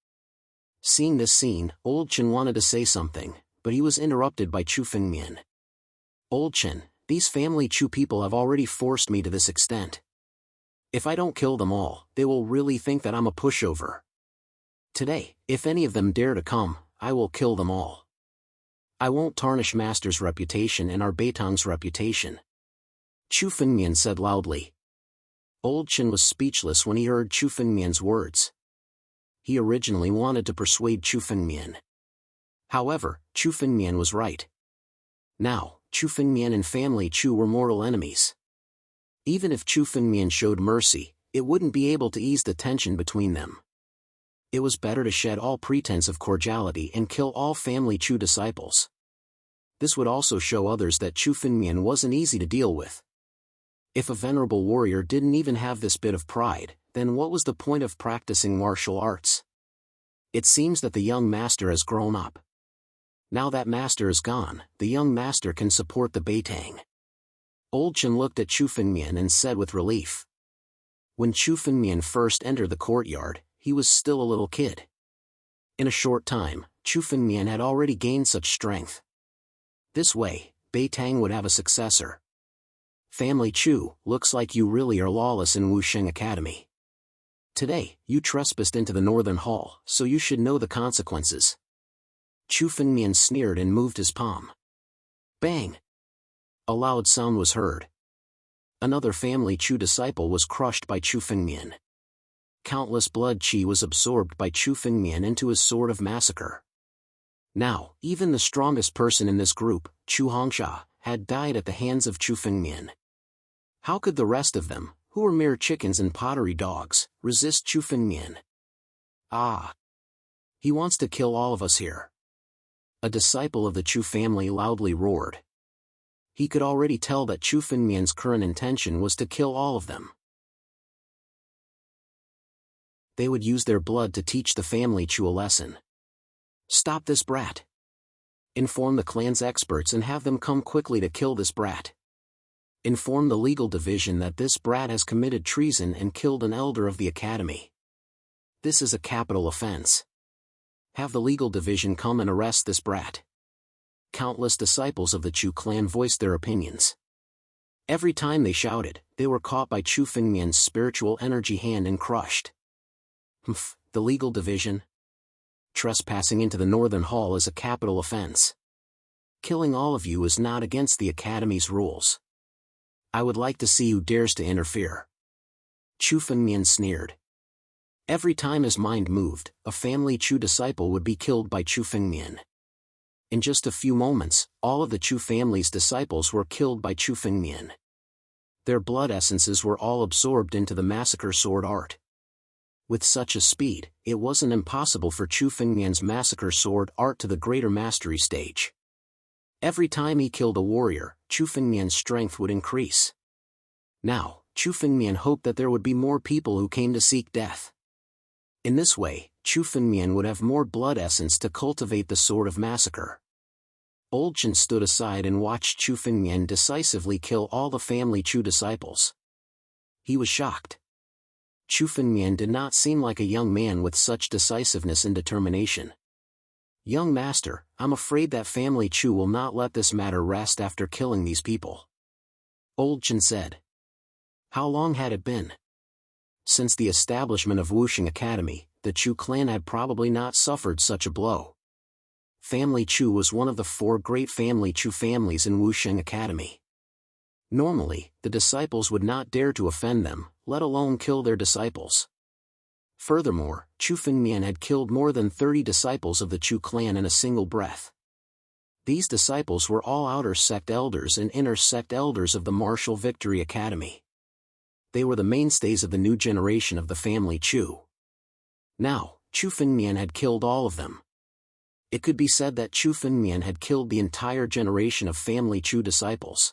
Seeing this scene, Old Chen wanted to say something, but he was interrupted by Chu Fengmian. Old Chen, these family Chu people have already forced me to this extent. If I don't kill them all, they will really think that I'm a pushover. Today, if any of them dare to come, I will kill them all. I won't tarnish Master's reputation and our Beitang's reputation. Chu Fengmian said loudly. Old Chen was speechless when he heard Chu Fengmian's words. He originally wanted to persuade Chu Fengmian. However, Chu Fengmian was right. Now, Chu Fengmian and family Chu were mortal enemies. Even if Chu Fengmian showed mercy, it wouldn't be able to ease the tension between them. It was better to shed all pretense of cordiality and kill all family Chu disciples. This would also show others that Chu Fengmian wasn't easy to deal with. If a venerable warrior didn't even have this bit of pride, then what was the point of practicing martial arts? It seems that the young master has grown up. Now that master is gone, the young master can support the Beitang. Old Chen looked at Chu Fengmian and said with relief. When Chu Fengmian first entered the courtyard, he was still a little kid. In a short time, Chu Fengmian had already gained such strength. This way, Beitang would have a successor. Family Chu, looks like you really are lawless in Wusheng Academy. Today, you trespassed into the northern hall, so you should know the consequences. Chu Fengmian sneered and moved his palm. Bang! A loud sound was heard. Another family Chu disciple was crushed by Chu Fengmian. Countless blood qi was absorbed by Chu Fengmian into his sword of massacre. Now, even the strongest person in this group, Chu Hongsha, had died at the hands of Chu Fengmian. How could the rest of them, who were mere chickens and pottery dogs, resist Chu Fengmian? Ah! He wants to kill all of us here. A disciple of the Chu family loudly roared. He could already tell that Chu Fengmian's current intention was to kill all of them. They would use their blood to teach the family Chu a lesson. Stop this brat. Inform the clan's experts and have them come quickly to kill this brat. Inform the legal division that this brat has committed treason and killed an elder of the academy. This is a capital offense. Have the legal division come and arrest this brat. Countless disciples of the Chu clan voiced their opinions. Every time they shouted, they were caught by Chu Fengmian's spiritual energy hand and crushed. Humph, the legal division? Trespassing into the northern hall is a capital offense. Killing all of you is not against the academy's rules. I would like to see who dares to interfere. Chu Fengmian sneered. Every time his mind moved, a family Chu disciple would be killed by Chu Fengmian. In just a few moments, all of the Chu family's disciples were killed by Chu Fengmian. Their blood essences were all absorbed into the massacre sword art. With such a speed, it wasn't impossible for Chu Fengmian's massacre sword art to the greater mastery stage. Every time he killed a warrior, Chu Fengmian's strength would increase. Now, Chu Fengmian hoped that there would be more people who came to seek death. In this way, Chu Fengmian would have more blood essence to cultivate the sword of massacre. Old Chen stood aside and watched Chu Fengmian decisively kill all the family Chu disciples. He was shocked. Chu Fengmian did not seem like a young man with such decisiveness and determination. "Young master, I'm afraid that family Chu will not let this matter rest after killing these people," Old Chen said. How long had it been? Since the establishment of Wuxing Academy, the Chu clan had probably not suffered such a blow. Family Chu was one of the 4 great family Chu families in Wuxing Academy. Normally, the disciples would not dare to offend them, let alone kill their disciples. Furthermore, Chu Fengmian had killed more than 30 disciples of the Chu clan in a single breath. These disciples were all outer sect elders and inner sect elders of the Martial Victory Academy. They were the mainstays of the new generation of the family Chu. Now, Chu Fengmian had killed all of them. It could be said that Chu Fengmian had killed the entire generation of family Chu disciples.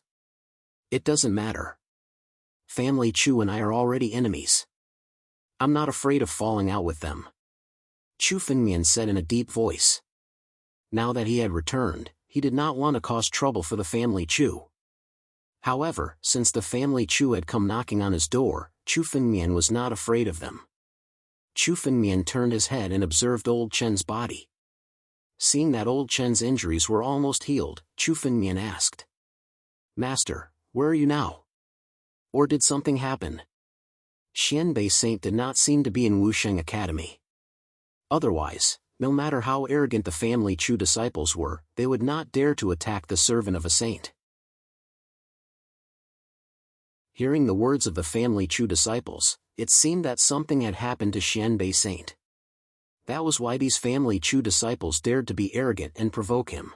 It doesn't matter. Family Chu and I are already enemies. I'm not afraid of falling out with them, Chu Fengmian said in a deep voice. Now that he had returned, he did not want to cause trouble for the family Chu. However, since the family Chu had come knocking on his door, Chu Fengmian was not afraid of them. Chu Fengmian turned his head and observed Old Chen's body. Seeing that Old Chen's injuries were almost healed, Chu Fengmian asked, "Master, where are you now? Or did something happen?" Xianbei Saint did not seem to be in Wuxing Academy. Otherwise, no matter how arrogant the family Chu disciples were, they would not dare to attack the servant of a saint. Hearing the words of the family Chu disciples, it seemed that something had happened to Xianbei Saint. That was why these family Chu disciples dared to be arrogant and provoke him.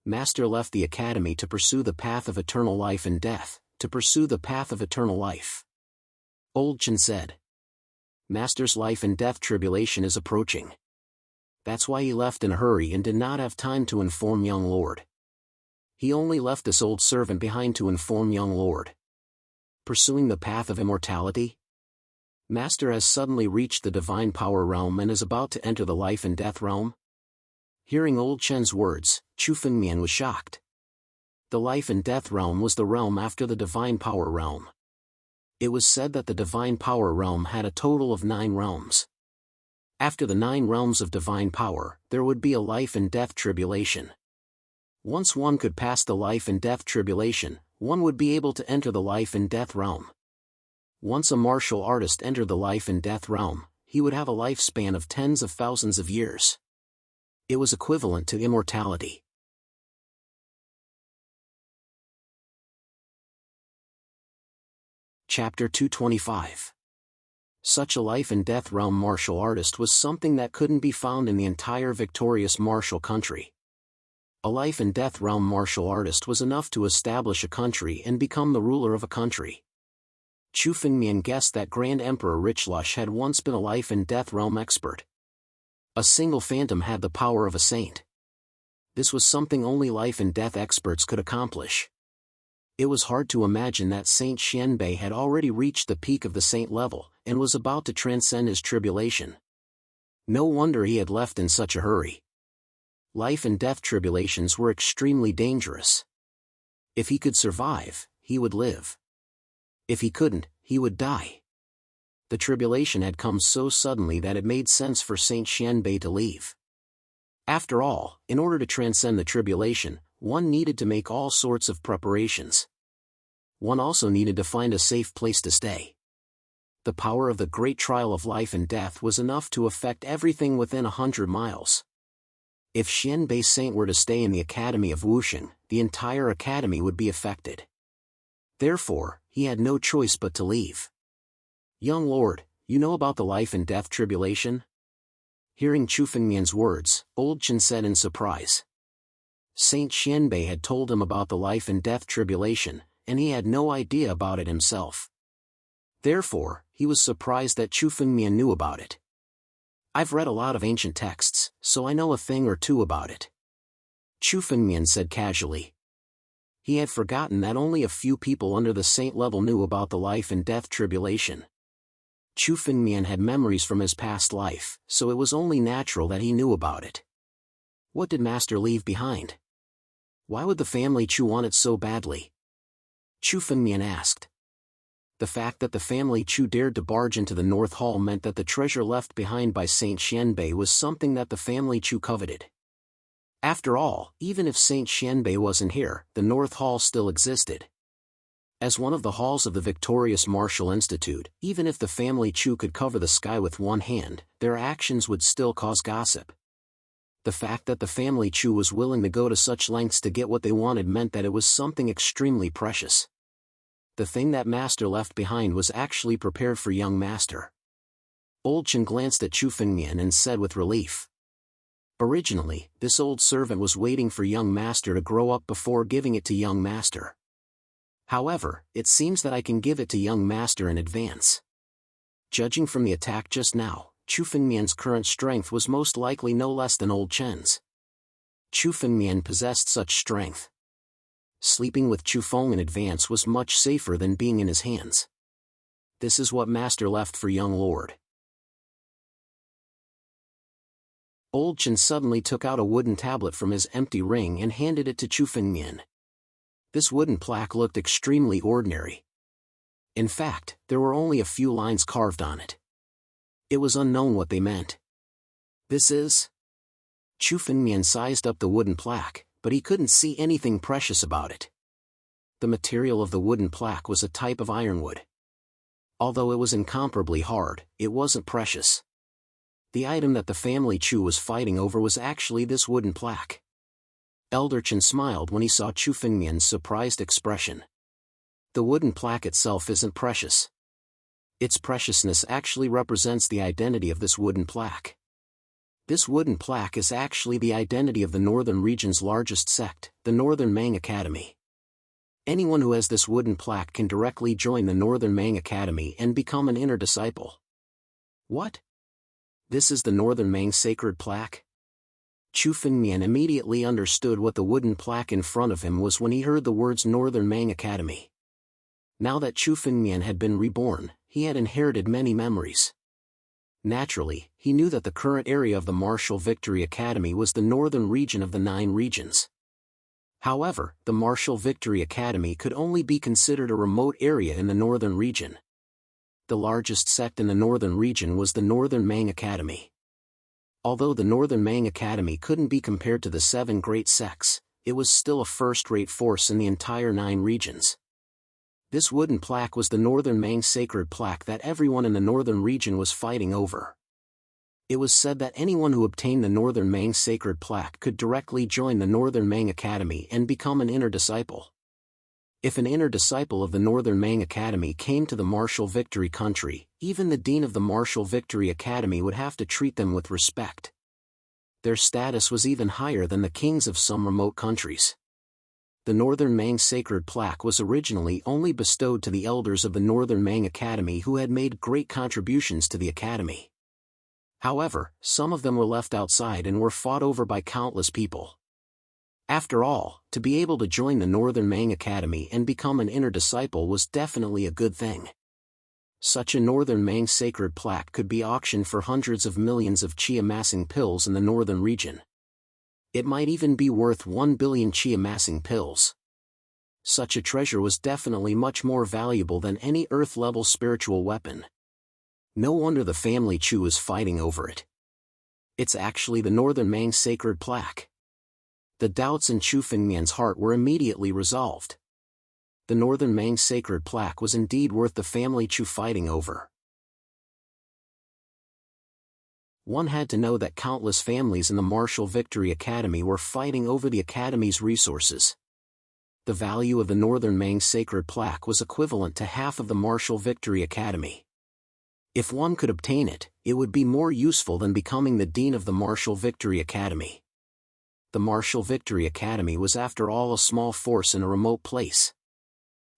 Master left the academy to pursue the path of eternal life and death, to pursue the path of eternal life. Old Chen said. Master's life and death tribulation is approaching. That's why he left in a hurry and did not have time to inform young lord. He only left this old servant behind to inform young lord. Pursuing the path of immortality? Master has suddenly reached the divine power realm and is about to enter the life and death realm? Hearing Old Chen's words, Chu Fengmian was shocked. The life and death realm was the realm after the divine power realm. It was said that the divine power realm had a total of 9 realms. After the 9 realms of divine power, there would be a life and death tribulation. Once one could pass the life and death tribulation, one would be able to enter the life and death realm. Once a martial artist entered the life and death realm, he would have a lifespan of tens of thousands of years. It was equivalent to immortality. Chapter 225. Such a life and death realm martial artist was something that couldn't be found in the entire victorious martial country. A life and death realm martial artist was enough to establish a country and become the ruler of a country. Chu Fengmian guessed that Grand Emperor Richlush had once been a life and death realm expert. A single phantom had the power of a saint. This was something only life and death experts could accomplish. It was hard to imagine that Saint Xianbei had already reached the peak of the saint level, and was about to transcend his tribulation. No wonder he had left in such a hurry. Life and death tribulations were extremely dangerous. If he could survive, he would live. If he couldn't, he would die. The tribulation had come so suddenly that it made sense for Saint Xianbei to leave. After all, in order to transcend the tribulation, one needed to make all sorts of preparations. One also needed to find a safe place to stay. The power of the great trial of life and death was enough to affect everything within 100 miles. If Xianbei Saint were to stay in the Academy of Wuxing, the entire academy would be affected. Therefore, he had no choice but to leave. Young lord, you know about the life and death tribulation? Hearing Chu Fengmian's words, Old Chen said in surprise. Saint Xianbei had told him about the life and death tribulation, and he had no idea about it himself. Therefore, he was surprised that Chu Fengmian knew about it. "I've read a lot of ancient texts, so I know a thing or two about it," Chu Fengmian said casually. He had forgotten that only a few people under the saint level knew about the life and death tribulation. Chu Fengmian had memories from his past life, so it was only natural that he knew about it. What did Master leave behind? Why would the family Chu want it so badly? Chu Fengmian asked. The fact that the family Chu dared to barge into the North Hall meant that the treasure left behind by Saint Xianbei was something that the family Chu coveted. After all, even if Saint Xianbei wasn't here, the North Hall still existed. As one of the halls of the victorious Martial Institute, even if the family Chu could cover the sky with one hand, their actions would still cause gossip. The fact that the family Chu was willing to go to such lengths to get what they wanted meant that it was something extremely precious. The thing that Master left behind was actually prepared for young Master. Old Chen glanced at Chu Fengmian and said with relief. Originally, this old servant was waiting for young Master to grow up before giving it to young Master. However, it seems that I can give it to young Master in advance. Judging from the attack just now, Chu Fengmian's current strength was most likely no less than old Chen's. Chu Fengmian possessed such strength. Sleeping with Chu Feng in advance was much safer than being in his hands. This is what Master left for young Lord. Old Chen suddenly took out a wooden tablet from his empty ring and handed it to Chu Fengmian. This wooden plaque looked extremely ordinary. In fact, there were only a few lines carved on it. It was unknown what they meant. This is... Chu Fengmian sized up the wooden plaque, but he couldn't see anything precious about it. The material of the wooden plaque was a type of ironwood. Although it was incomparably hard, it wasn't precious. The item that the family Chu was fighting over was actually this wooden plaque. Elder Chen smiled when he saw Chu Fengmian's surprised expression. The wooden plaque itself isn't precious. Its preciousness actually represents the identity of this wooden plaque. This wooden plaque is actually the identity of the northern region's largest sect, the Northern Mang Academy. Anyone who has this wooden plaque can directly join the Northern Mang Academy and become an inner disciple. What? This is the Northern Mang sacred plaque? Chu Fengmian immediately understood what the wooden plaque in front of him was when he heard the words Northern Mang Academy. Now that Chu Fengmian had been reborn, he had inherited many memories. Naturally, he knew that the current area of the Martial Victory Academy was the northern region of the 9 regions. However, the Martial Victory Academy could only be considered a remote area in the northern region. The largest sect in the northern region was the Northern Mang Academy. Although the Northern Mang Academy couldn't be compared to the 7 great sects, it was still a first-rate force in the entire 9 regions. This wooden plaque was the Northern Mang sacred plaque that everyone in the northern region was fighting over. It was said that anyone who obtained the Northern Mang sacred plaque could directly join the Northern Mang Academy and become an inner disciple. If an inner disciple of the Northern Mang Academy came to the Martial Victory country, even the dean of the Martial Victory Academy would have to treat them with respect. Their status was even higher than the kings of some remote countries. The Northern Mang sacred plaque was originally only bestowed to the elders of the Northern Mang Academy who had made great contributions to the academy. However, some of them were left outside and were fought over by countless people. After all, to be able to join the Northern Mang Academy and become an inner disciple was definitely a good thing. Such a Northern Mang sacred plaque could be auctioned for hundreds of millions of chi-amassing pills in the northern region. It might even be worth 1 billion chi-amassing pills. Such a treasure was definitely much more valuable than any Earth-level spiritual weapon. No wonder the family Chu is fighting over it. It's actually the Northern Mang sacred plaque. The doubts in Chu Fengmian's heart were immediately resolved. The Northern Mang sacred plaque was indeed worth the family Chu fighting over. One had to know that countless families in the Martial Victory Academy were fighting over the Academy's resources. The value of the Northern Mang sacred plaque was equivalent to half of the Martial Victory Academy. If one could obtain it, it would be more useful than becoming the dean of the Martial Victory Academy. The Martial Victory Academy was after all a small force in a remote place.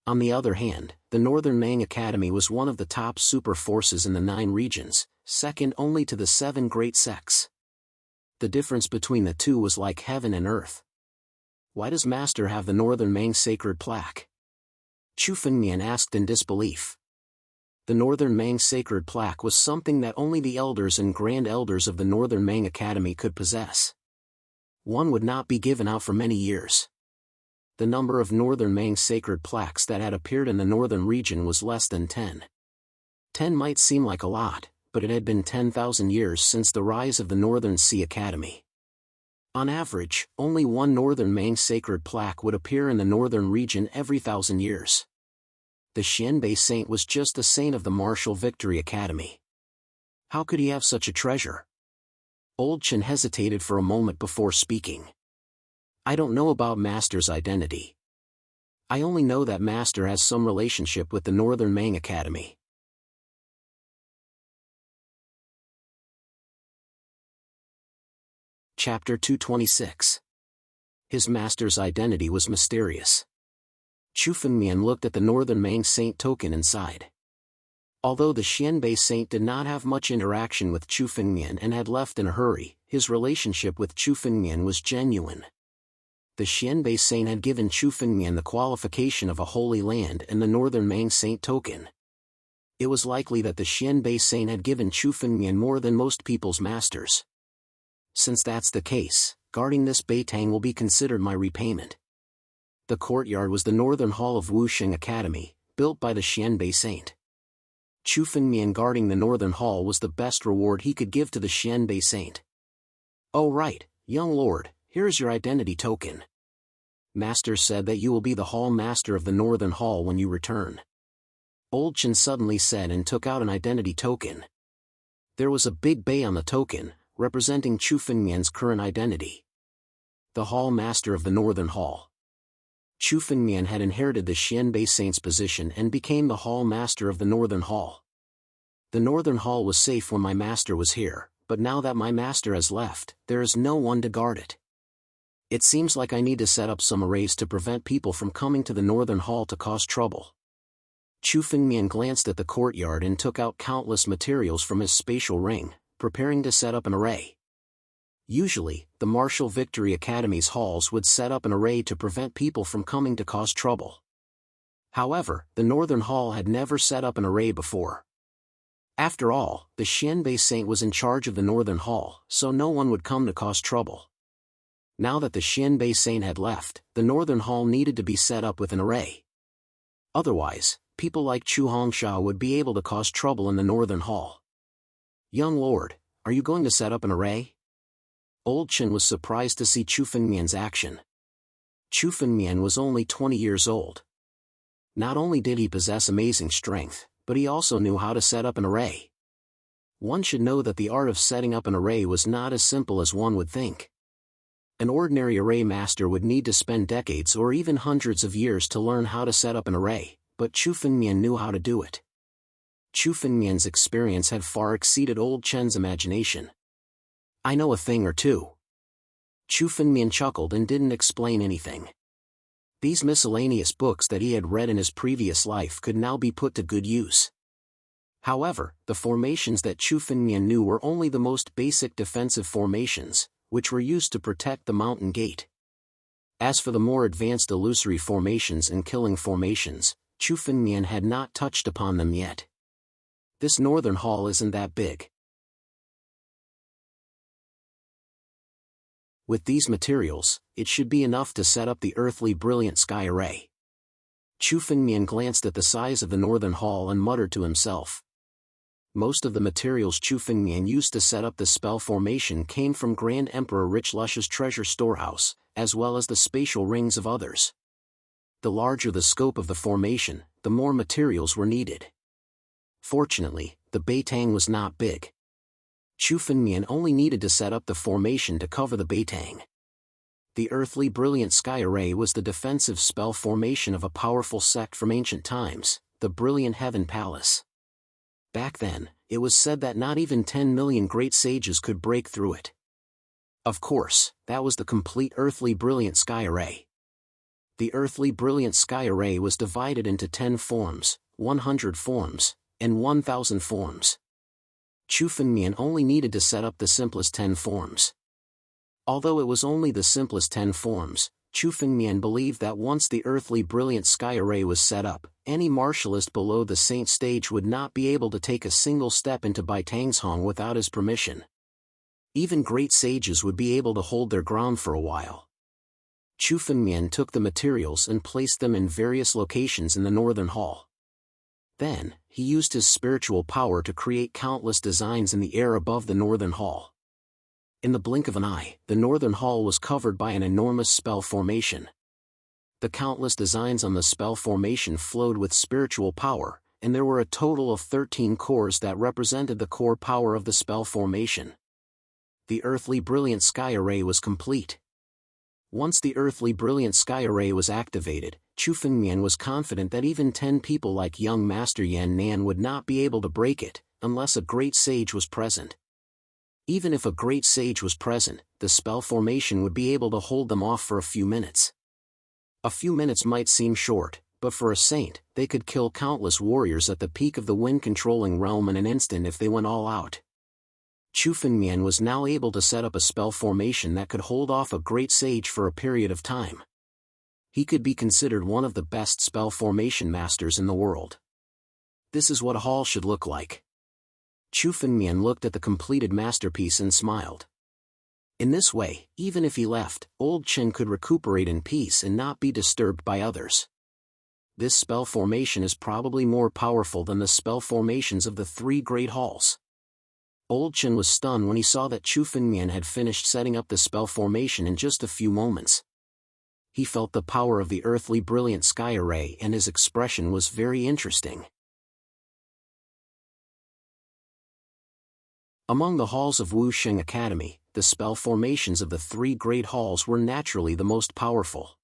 On the other hand, the Northern Mang Academy was one of the top super forces in the 9 regions, second only to the 7 great sects. The difference between the two was like heaven and earth. Why does Master have the Northern Mang sacred plaque? Chu Fengmian asked in disbelief. The Northern Mang sacred plaque was something that only the elders and grand elders of the Northern Mang Academy could possess. One would not be given out for many years. The number of Northern Mang sacred plaques that had appeared in the northern region was less than 10. 10 might seem like a lot, but it had been 10,000 years since the rise of the Northern Sea Academy. On average, only one Northern Mang sacred plaque would appear in the northern region every 1,000 years. The Xianbei Saint was just a saint of the Martial Victory Academy. How could he have such a treasure? Old Chen hesitated for a moment before speaking. I don't know about Master's identity. I only know that Master has some relationship with the Northern Mang Academy. Chapter 226. His master's identity was mysterious. Chu Fengmian looked at the Northern Mang Saint token inside. Although the Xianbei Saint did not have much interaction with Chu Fengmian and had left in a hurry, his relationship with Chu Fengmian was genuine. The Xianbei Saint had given Chu Fengmian the qualification of a holy land and the Northern Mang Saint token. It was likely that the Xianbei Saint had given Chu Fengmian more than most people's masters. Since that's the case, guarding this Beitang will be considered my repayment. The courtyard was the northern hall of Wuxing Academy, built by the Xianbei Saint. Chu Fengmian guarding the northern hall was the best reward he could give to the Xianbei Saint. Oh right, young lord, here is your identity token. Master said that you will be the hall master of the northern hall when you return. Old Chen suddenly said and took out an identity token. There was a big bay on the token, representing Chu Fengmian's current identity. The hall master of the northern hall. Chu Fengmian had inherited the Xianbei Saint's position and became the hall master of the northern hall. The northern hall was safe when my master was here, but now that my master has left, there is no one to guard it. It seems like I need to set up some arrays to prevent people from coming to the northern hall to cause trouble. Chu Fengmian glanced at the courtyard and took out countless materials from his spatial ring, preparing to set up an array. Usually, the Martial Victory Academy's halls would set up an array to prevent people from coming to cause trouble. However, the Northern Hall had never set up an array before. After all, the Xianbei Saint was in charge of the Northern Hall, so no one would come to cause trouble. Now that the Xianbei Saint had left, the Northern Hall needed to be set up with an array. Otherwise, people like Chu Hongsha would be able to cause trouble in the Northern Hall. Young lord, are you going to set up an array? Old Chen was surprised to see Chu Fengmian's action. Chu Fengmian was only 20 years old. Not only did he possess amazing strength, but he also knew how to set up an array. One should know that the art of setting up an array was not as simple as one would think. An ordinary array master would need to spend decades or even hundreds of years to learn how to set up an array, but Chu Fengmian knew how to do it. Chu Fengmian's experience had far exceeded Old Chen's imagination. I know a thing or two. Chu Fengmian chuckled and didn't explain anything. These miscellaneous books that he had read in his previous life could now be put to good use. However, the formations that Chu Fengmian knew were only the most basic defensive formations, which were used to protect the mountain gate. As for the more advanced illusory formations and killing formations, Chu Fengmian had not touched upon them yet. This northern hall isn't that big. With these materials, it should be enough to set up the earthly brilliant sky array. Chu Fengmian glanced at the size of the northern hall and muttered to himself. Most of the materials Chu Fengmian used to set up the spell formation came from Grand Emperor Richlush's treasure storehouse, as well as the spatial rings of others. The larger the scope of the formation, the more materials were needed. Fortunately, the Beitang was not big. Chu Fengmian only needed to set up the formation to cover the Beitang. The earthly brilliant sky array was the defensive spell formation of a powerful sect from ancient times, the Brilliant Heaven Palace. Back then, it was said that not even 10 million great sages could break through it. Of course, that was the complete earthly brilliant sky array. The earthly brilliant sky array was divided into 10 forms, 100 forms, and 1000 forms. Chu Fengmian only needed to set up the simplest 10 forms. Although it was only the simplest 10 forms, Chu Fengmian believed that once the earthly brilliant sky array was set up, any martialist below the saint stage would not be able to take a single step into Baitangshong without his permission. Even great sages would be able to hold their ground for a while. Chu Fengmian took the materials and placed them in various locations in the northern hall. Then, he used his spiritual power to create countless designs in the air above the northern hall. In the blink of an eye, the northern hall was covered by an enormous spell formation. The countless designs on the spell formation flowed with spiritual power, and there were a total of 13 cores that represented the core power of the spell formation. The earthly brilliant sky array was complete. Once the earthly brilliant sky array was activated, Chu Fengmian was confident that even 10 people like young Master Yan Nan would not be able to break it, unless a great sage was present. Even if a great sage was present, the spell formation would be able to hold them off for a few minutes. A few minutes might seem short, but for a saint, they could kill countless warriors at the peak of the wind-controlling realm in an instant if they went all out. Chu Fengmian was now able to set up a spell formation that could hold off a great sage for a period of time. He could be considered one of the best spell formation masters in the world. This is what a hall should look like. Chu Fengmian looked at the completed masterpiece and smiled. In this way, even if he left, Old Chen could recuperate in peace and not be disturbed by others. This spell formation is probably more powerful than the spell formations of the 3 great halls. Old Chen was stunned when he saw that Chu Fengmian had finished setting up the spell formation in just a few moments. He felt the power of the earthly brilliant sky array and his expression was very interesting. Among the halls of Wusheng Academy, the spell formations of the 3 great halls were naturally the most powerful.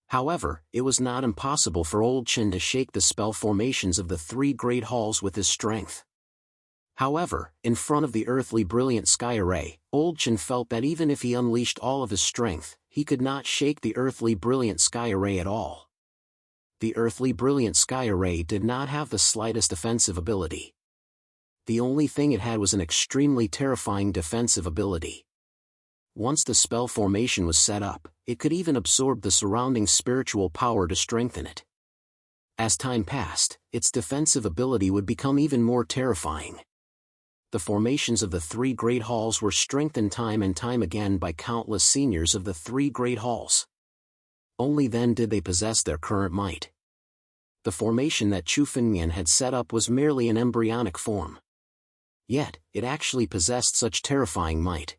However, it was not impossible for Old Chen to shake the spell formations of the 3 great halls with his strength. However, in front of the earthly brilliant sky array, Old Chen felt that even if he unleashed all of his strength, he could not shake the earthly brilliant sky array at all. The earthly brilliant sky array did not have the slightest offensive ability. The only thing it had was an extremely terrifying defensive ability. Once the spell formation was set up, it could even absorb the surrounding spiritual power to strengthen it. As time passed, its defensive ability would become even more terrifying. The formations of the 3 great halls were strengthened time and time again by countless seniors of the 3 great halls. Only then did they possess their current might. The formation that Chu Fengmian had set up was merely an embryonic form. Yet, it actually possessed such terrifying might.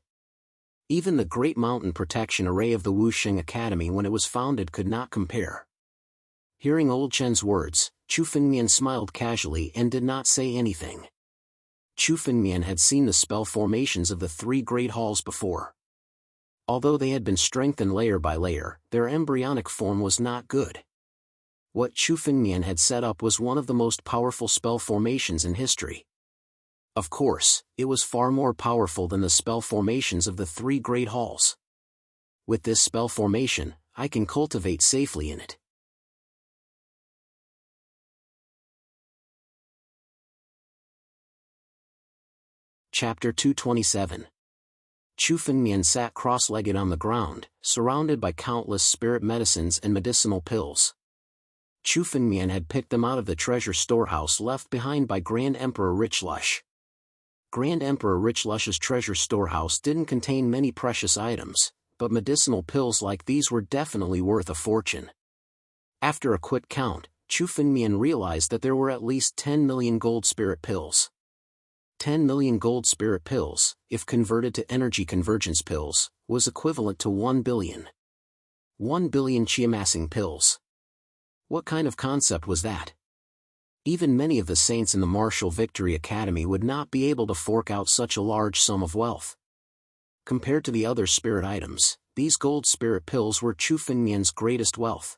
Even the Great Mountain Protection Array of the Wusheng Academy when it was founded could not compare. Hearing Old Chen's words, Chu Fengmian smiled casually and did not say anything. Chu Fengmian had seen the spell formations of the 3 great halls before. Although they had been strengthened layer by layer, their embryonic form was not good. What Chu Fengmian had set up was one of the most powerful spell formations in history. Of course, it was far more powerful than the spell formations of the 3 great halls. With this spell formation, I can cultivate safely in it. Chapter 227. Chu Fengmian sat cross-legged on the ground, surrounded by countless spirit medicines and medicinal pills. Chu Fengmian had picked them out of the treasure storehouse left behind by Grand Emperor Richlush. Grand Emperor Richlush's treasure storehouse didn't contain many precious items, but medicinal pills like these were definitely worth a fortune. After a quick count, Chu Fengmian realized that there were at least 10 million gold spirit pills. 10 million gold spirit pills, if converted to energy convergence pills, was equivalent to 1 billion. 1 billion chi-amassing pills. What kind of concept was that? Even many of the saints in the Martial Victory Academy would not be able to fork out such a large sum of wealth. Compared to the other spirit items, these gold spirit pills were Chu Fengmian's greatest wealth.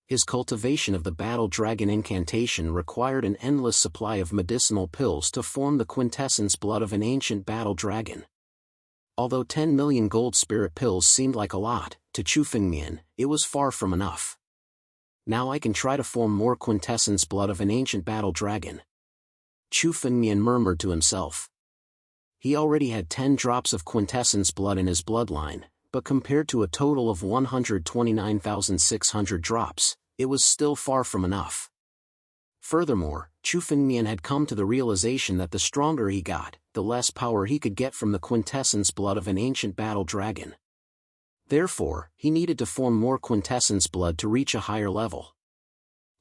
His cultivation of the Battle Dragon incantation required an endless supply of medicinal pills to form the quintessence blood of an ancient battle dragon. Although 10 million gold spirit pills seemed like a lot, to Chu Fengmian, it was far from enough. Now I can try to form more quintessence blood of an ancient battle dragon. Chu Fengmian murmured to himself. He already had 10 drops of quintessence blood in his bloodline, but compared to a total of 129,600 drops, it was still far from enough. Furthermore, Chu Fengmian had come to the realization that the stronger he got, the less power he could get from the quintessence blood of an ancient battle dragon. Therefore, he needed to form more quintessence blood to reach a higher level.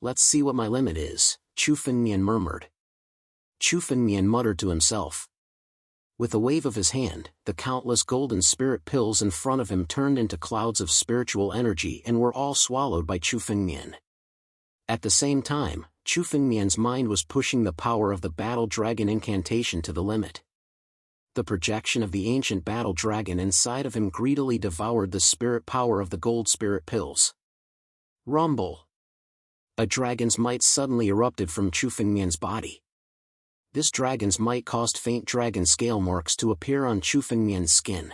Let's see what my limit is, Chu Fengmian murmured. Chu Fengmian muttered to himself. With a wave of his hand, the countless golden spirit pills in front of him turned into clouds of spiritual energy and were all swallowed by Chu Fengmian. At the same time, Chu Fengmian's mind was pushing the power of the battle dragon incantation to the limit. The projection of the ancient battle dragon inside of him greedily devoured the spirit power of the gold spirit pills. Rumble! A dragon's might suddenly erupted from Chu Fengmian's body. This dragon's might caused faint dragon scale marks to appear on Chu Fengmian's skin.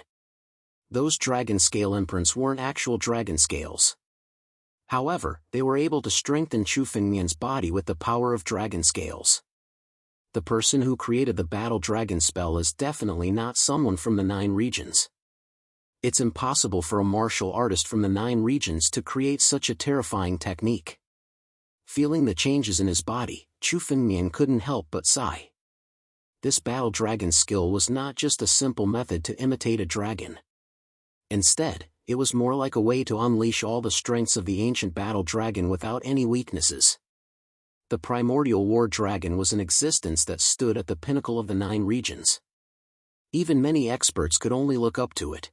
Those dragon scale imprints weren't actual dragon scales. However, they were able to strengthen Chu Fengmian's body with the power of dragon scales. The person who created the battle dragon spell is definitely not someone from the 9 regions. It's impossible for a martial artist from the 9 regions to create such a terrifying technique. Feeling the changes in his body, Chu Fengmian couldn't help but sigh. This battle dragon skill was not just a simple method to imitate a dragon. Instead, it was more like a way to unleash all the strengths of the ancient battle dragon without any weaknesses. The primordial war dragon was an existence that stood at the pinnacle of the 9 regions. Even many experts could only look up to it.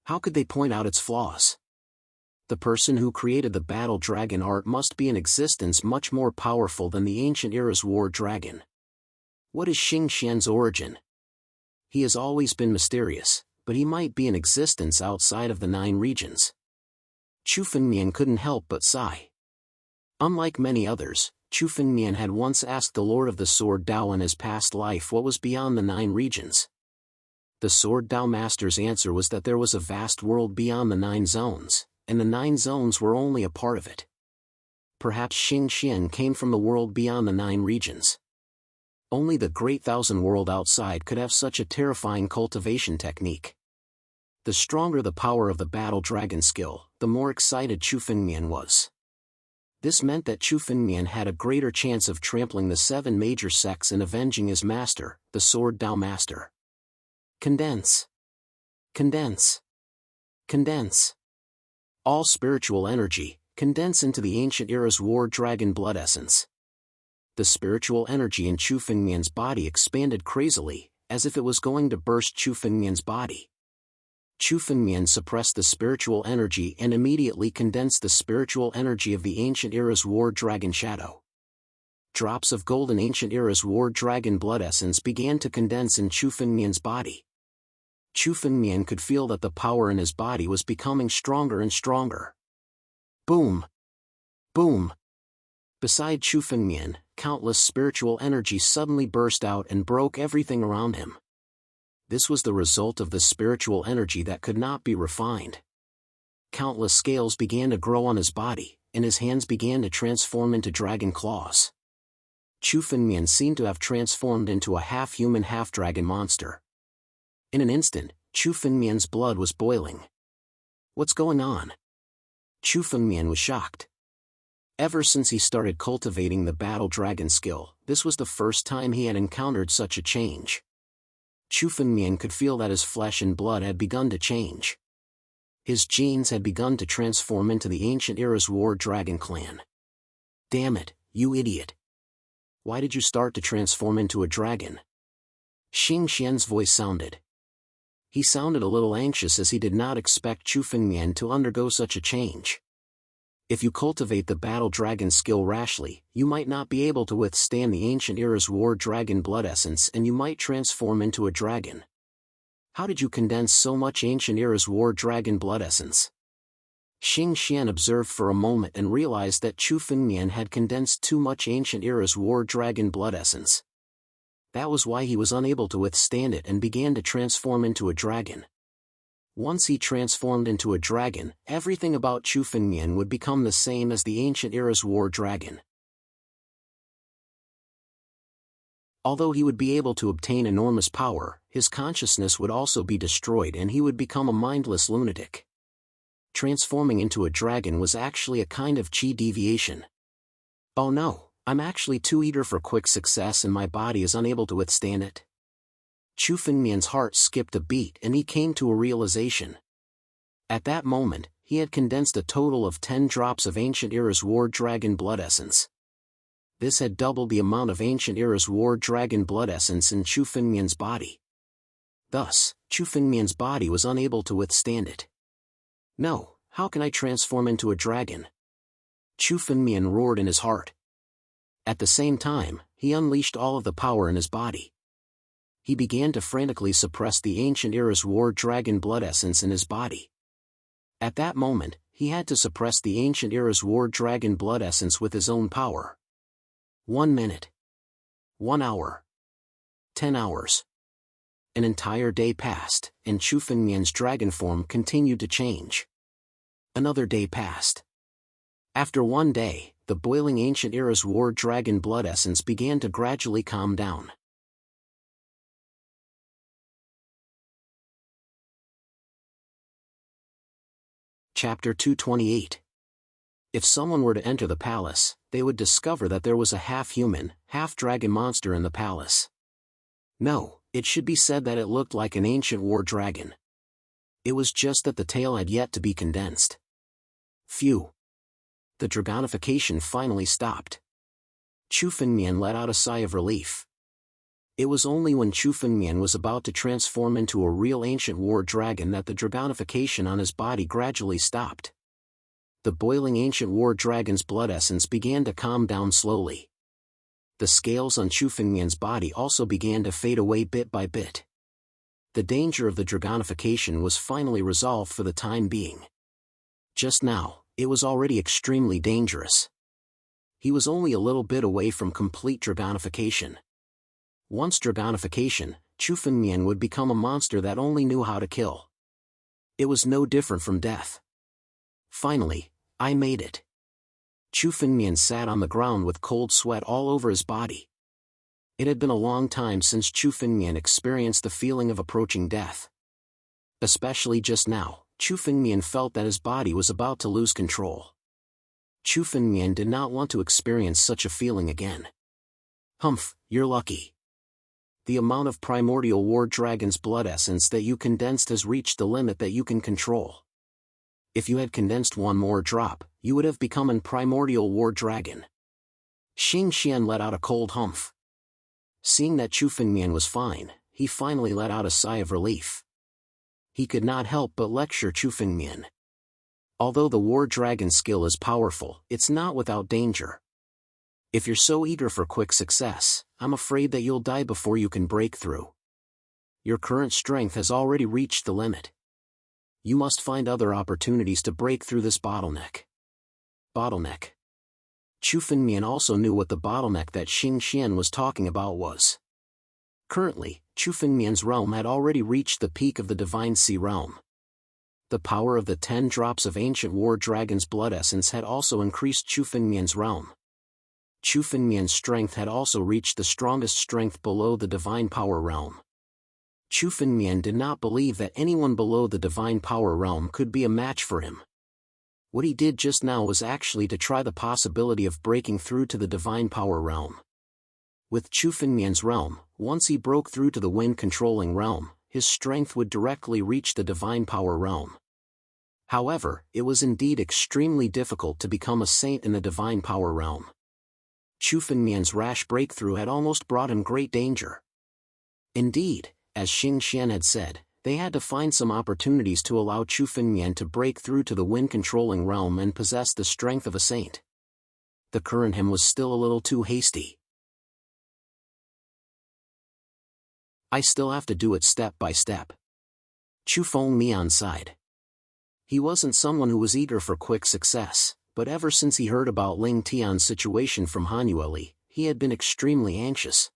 How could they point out its flaws? The person who created the battle dragon art must be an existence much more powerful than the ancient era's war dragon. What is Xing Xian's origin? He has always been mysterious, but he might be an existence outside of the 9 regions. Chu Fengmian couldn't help but sigh. Unlike many others, Chu Fengmian had once asked the Lord of the Sword Dao in his past life what was beyond the 9 regions. The Sword Dao Master's answer was that there was a vast world beyond the 9 zones, and the 9 zones were only a part of it. Perhaps Xing Xian came from the world beyond the 9 regions. Only the great thousand world outside could have such a terrifying cultivation technique. The stronger the power of the battle dragon skill, the more excited Chu Fengmian was. This meant that Chu Fengmian had a greater chance of trampling the 7 major sects and avenging his master, the Sword Dao Master. Condense. Condense. Condense. All spiritual energy, condense into the ancient era's war dragon blood essence. The spiritual energy in Chu Fengmian's body expanded crazily, as if it was going to burst Chu Fengmian's body. Chu Fengmian suppressed the spiritual energy and immediately condensed the spiritual energy of the ancient era's war dragon shadow. Drops of golden ancient era's war dragon blood essence began to condense in Chu Fengmian's body. Chu Fengmian could feel that the power in his body was becoming stronger and stronger. Boom! Boom! Beside Chu Fengmian, countless spiritual energies suddenly burst out and broke everything around him. This was the result of the spiritual energy that could not be refined. Countless scales began to grow on his body, and his hands began to transform into dragon claws. Chu Fengmian seemed to have transformed into a half-human half-dragon monster. In an instant, Chu Fengmian's blood was boiling. What's going on? Chu Fengmian was shocked. Ever since he started cultivating the battle dragon skill, this was the first time he had encountered such a change. Chu Fengmian could feel that his flesh and blood had begun to change. His genes had begun to transform into the ancient era's war dragon clan. Damn it, you idiot. Why did you start to transform into a dragon? Xing Xian's voice sounded. He sounded a little anxious as he did not expect Chu Fengmian to undergo such a change. If you cultivate the battle dragon skill rashly, you might not be able to withstand the ancient era's war dragon blood essence and you might transform into a dragon. How did you condense so much ancient era's war dragon blood essence? Xing Xian observed for a moment and realized that Chu Fengmian had condensed too much ancient era's war dragon blood essence. That was why he was unable to withstand it and began to transform into a dragon. Once he transformed into a dragon, everything about Chu Fengmian would become the same as the ancient era's war dragon. Although he would be able to obtain enormous power, his consciousness would also be destroyed and he would become a mindless lunatic. Transforming into a dragon was actually a kind of chi deviation. Oh no, I'm actually too eager for quick success and my body is unable to withstand it. Chu Fengmian's heart skipped a beat and he came to a realization. At that moment, he had condensed a total of 10 drops of ancient era's war dragon blood essence. This had doubled the amount of ancient era's war dragon blood essence in Chu Fengmian's body. Thus, Chu Fengmian's body was unable to withstand it. No, how can I transform into a dragon? Chu Fengmian roared in his heart. At the same time, he unleashed all of the power in his body. He began to frantically suppress the ancient era's war dragon blood essence in his body. At that moment, he had to suppress the ancient era's war dragon blood essence with his own power. 1 minute. 1 hour. 10 hours. An entire day passed, and Chu Fengmian's dragon form continued to change. Another day passed. After 1 day, the boiling ancient era's war dragon blood essence began to gradually calm down. Chapter 228. If someone were to enter the palace, they would discover that there was a half-human, half-dragon monster in the palace. No, it should be said that it looked like an ancient war dragon. It was just that the tail had yet to be condensed. Phew. The dragonification finally stopped. Chu Fengmian let out a sigh of relief. It was only when Chu Fengmian was about to transform into a real ancient war dragon that the dragonification on his body gradually stopped. The boiling ancient war dragon's blood essence began to calm down slowly. The scales on Chu Fengmian's body also began to fade away bit by bit. The danger of the dragonification was finally resolved for the time being. Just now, it was already extremely dangerous. He was only a little bit away from complete dragonification. Once dragonification, Chu Fengmian would become a monster that only knew how to kill. It was no different from death. Finally, I made it. Chu Fengmian sat on the ground with cold sweat all over his body. It had been a long time since Chu Fengmian experienced the feeling of approaching death. Especially just now, Chu Fengmian felt that his body was about to lose control. Chu Fengmian did not want to experience such a feeling again. Humph, you're lucky. The amount of primordial war dragon's blood essence that you condensed has reached the limit that you can control. If you had condensed one more drop, you would have become an primordial war dragon. Xing Xian let out a cold humph. Seeing that Chu Fengmian was fine, he finally let out a sigh of relief. He could not help but lecture Chu Fengmian. Although the war dragon skill is powerful, it's not without danger. If you're so eager for quick success, I'm afraid that you'll die before you can break through. Your current strength has already reached the limit. You must find other opportunities to break through this bottleneck. Bottleneck. Chu Fengmian also knew what the bottleneck that Xing Xian was talking about was. Currently, Chu Fengmian's realm had already reached the peak of the Divine Sea realm. The power of the 10 drops of ancient war dragon's blood essence had also increased Chu Fengmian's realm. Chu Fengmian's strength had also reached the strongest strength below the divine power realm. Chu Fengmian did not believe that anyone below the divine power realm could be a match for him. What he did just now was actually to try the possibility of breaking through to the divine power realm. With Chu Fengmian's realm, once he broke through to the wind-controlling realm, his strength would directly reach the divine power realm. However, it was indeed extremely difficult to become a saint in the divine power realm. Chu Fengmian's rash breakthrough had almost brought him great danger. Indeed, as Xing Xian had said, they had to find some opportunities to allow Chu Fengmian to break through to the wind-controlling realm and possess the strength of a saint. The current him was still a little too hasty. I still have to do it step by step. Chu Fengmian sighed. He wasn't someone who was eager for quick success, but ever since he heard about Ling Tian's situation from Han Yueli, he had been extremely anxious.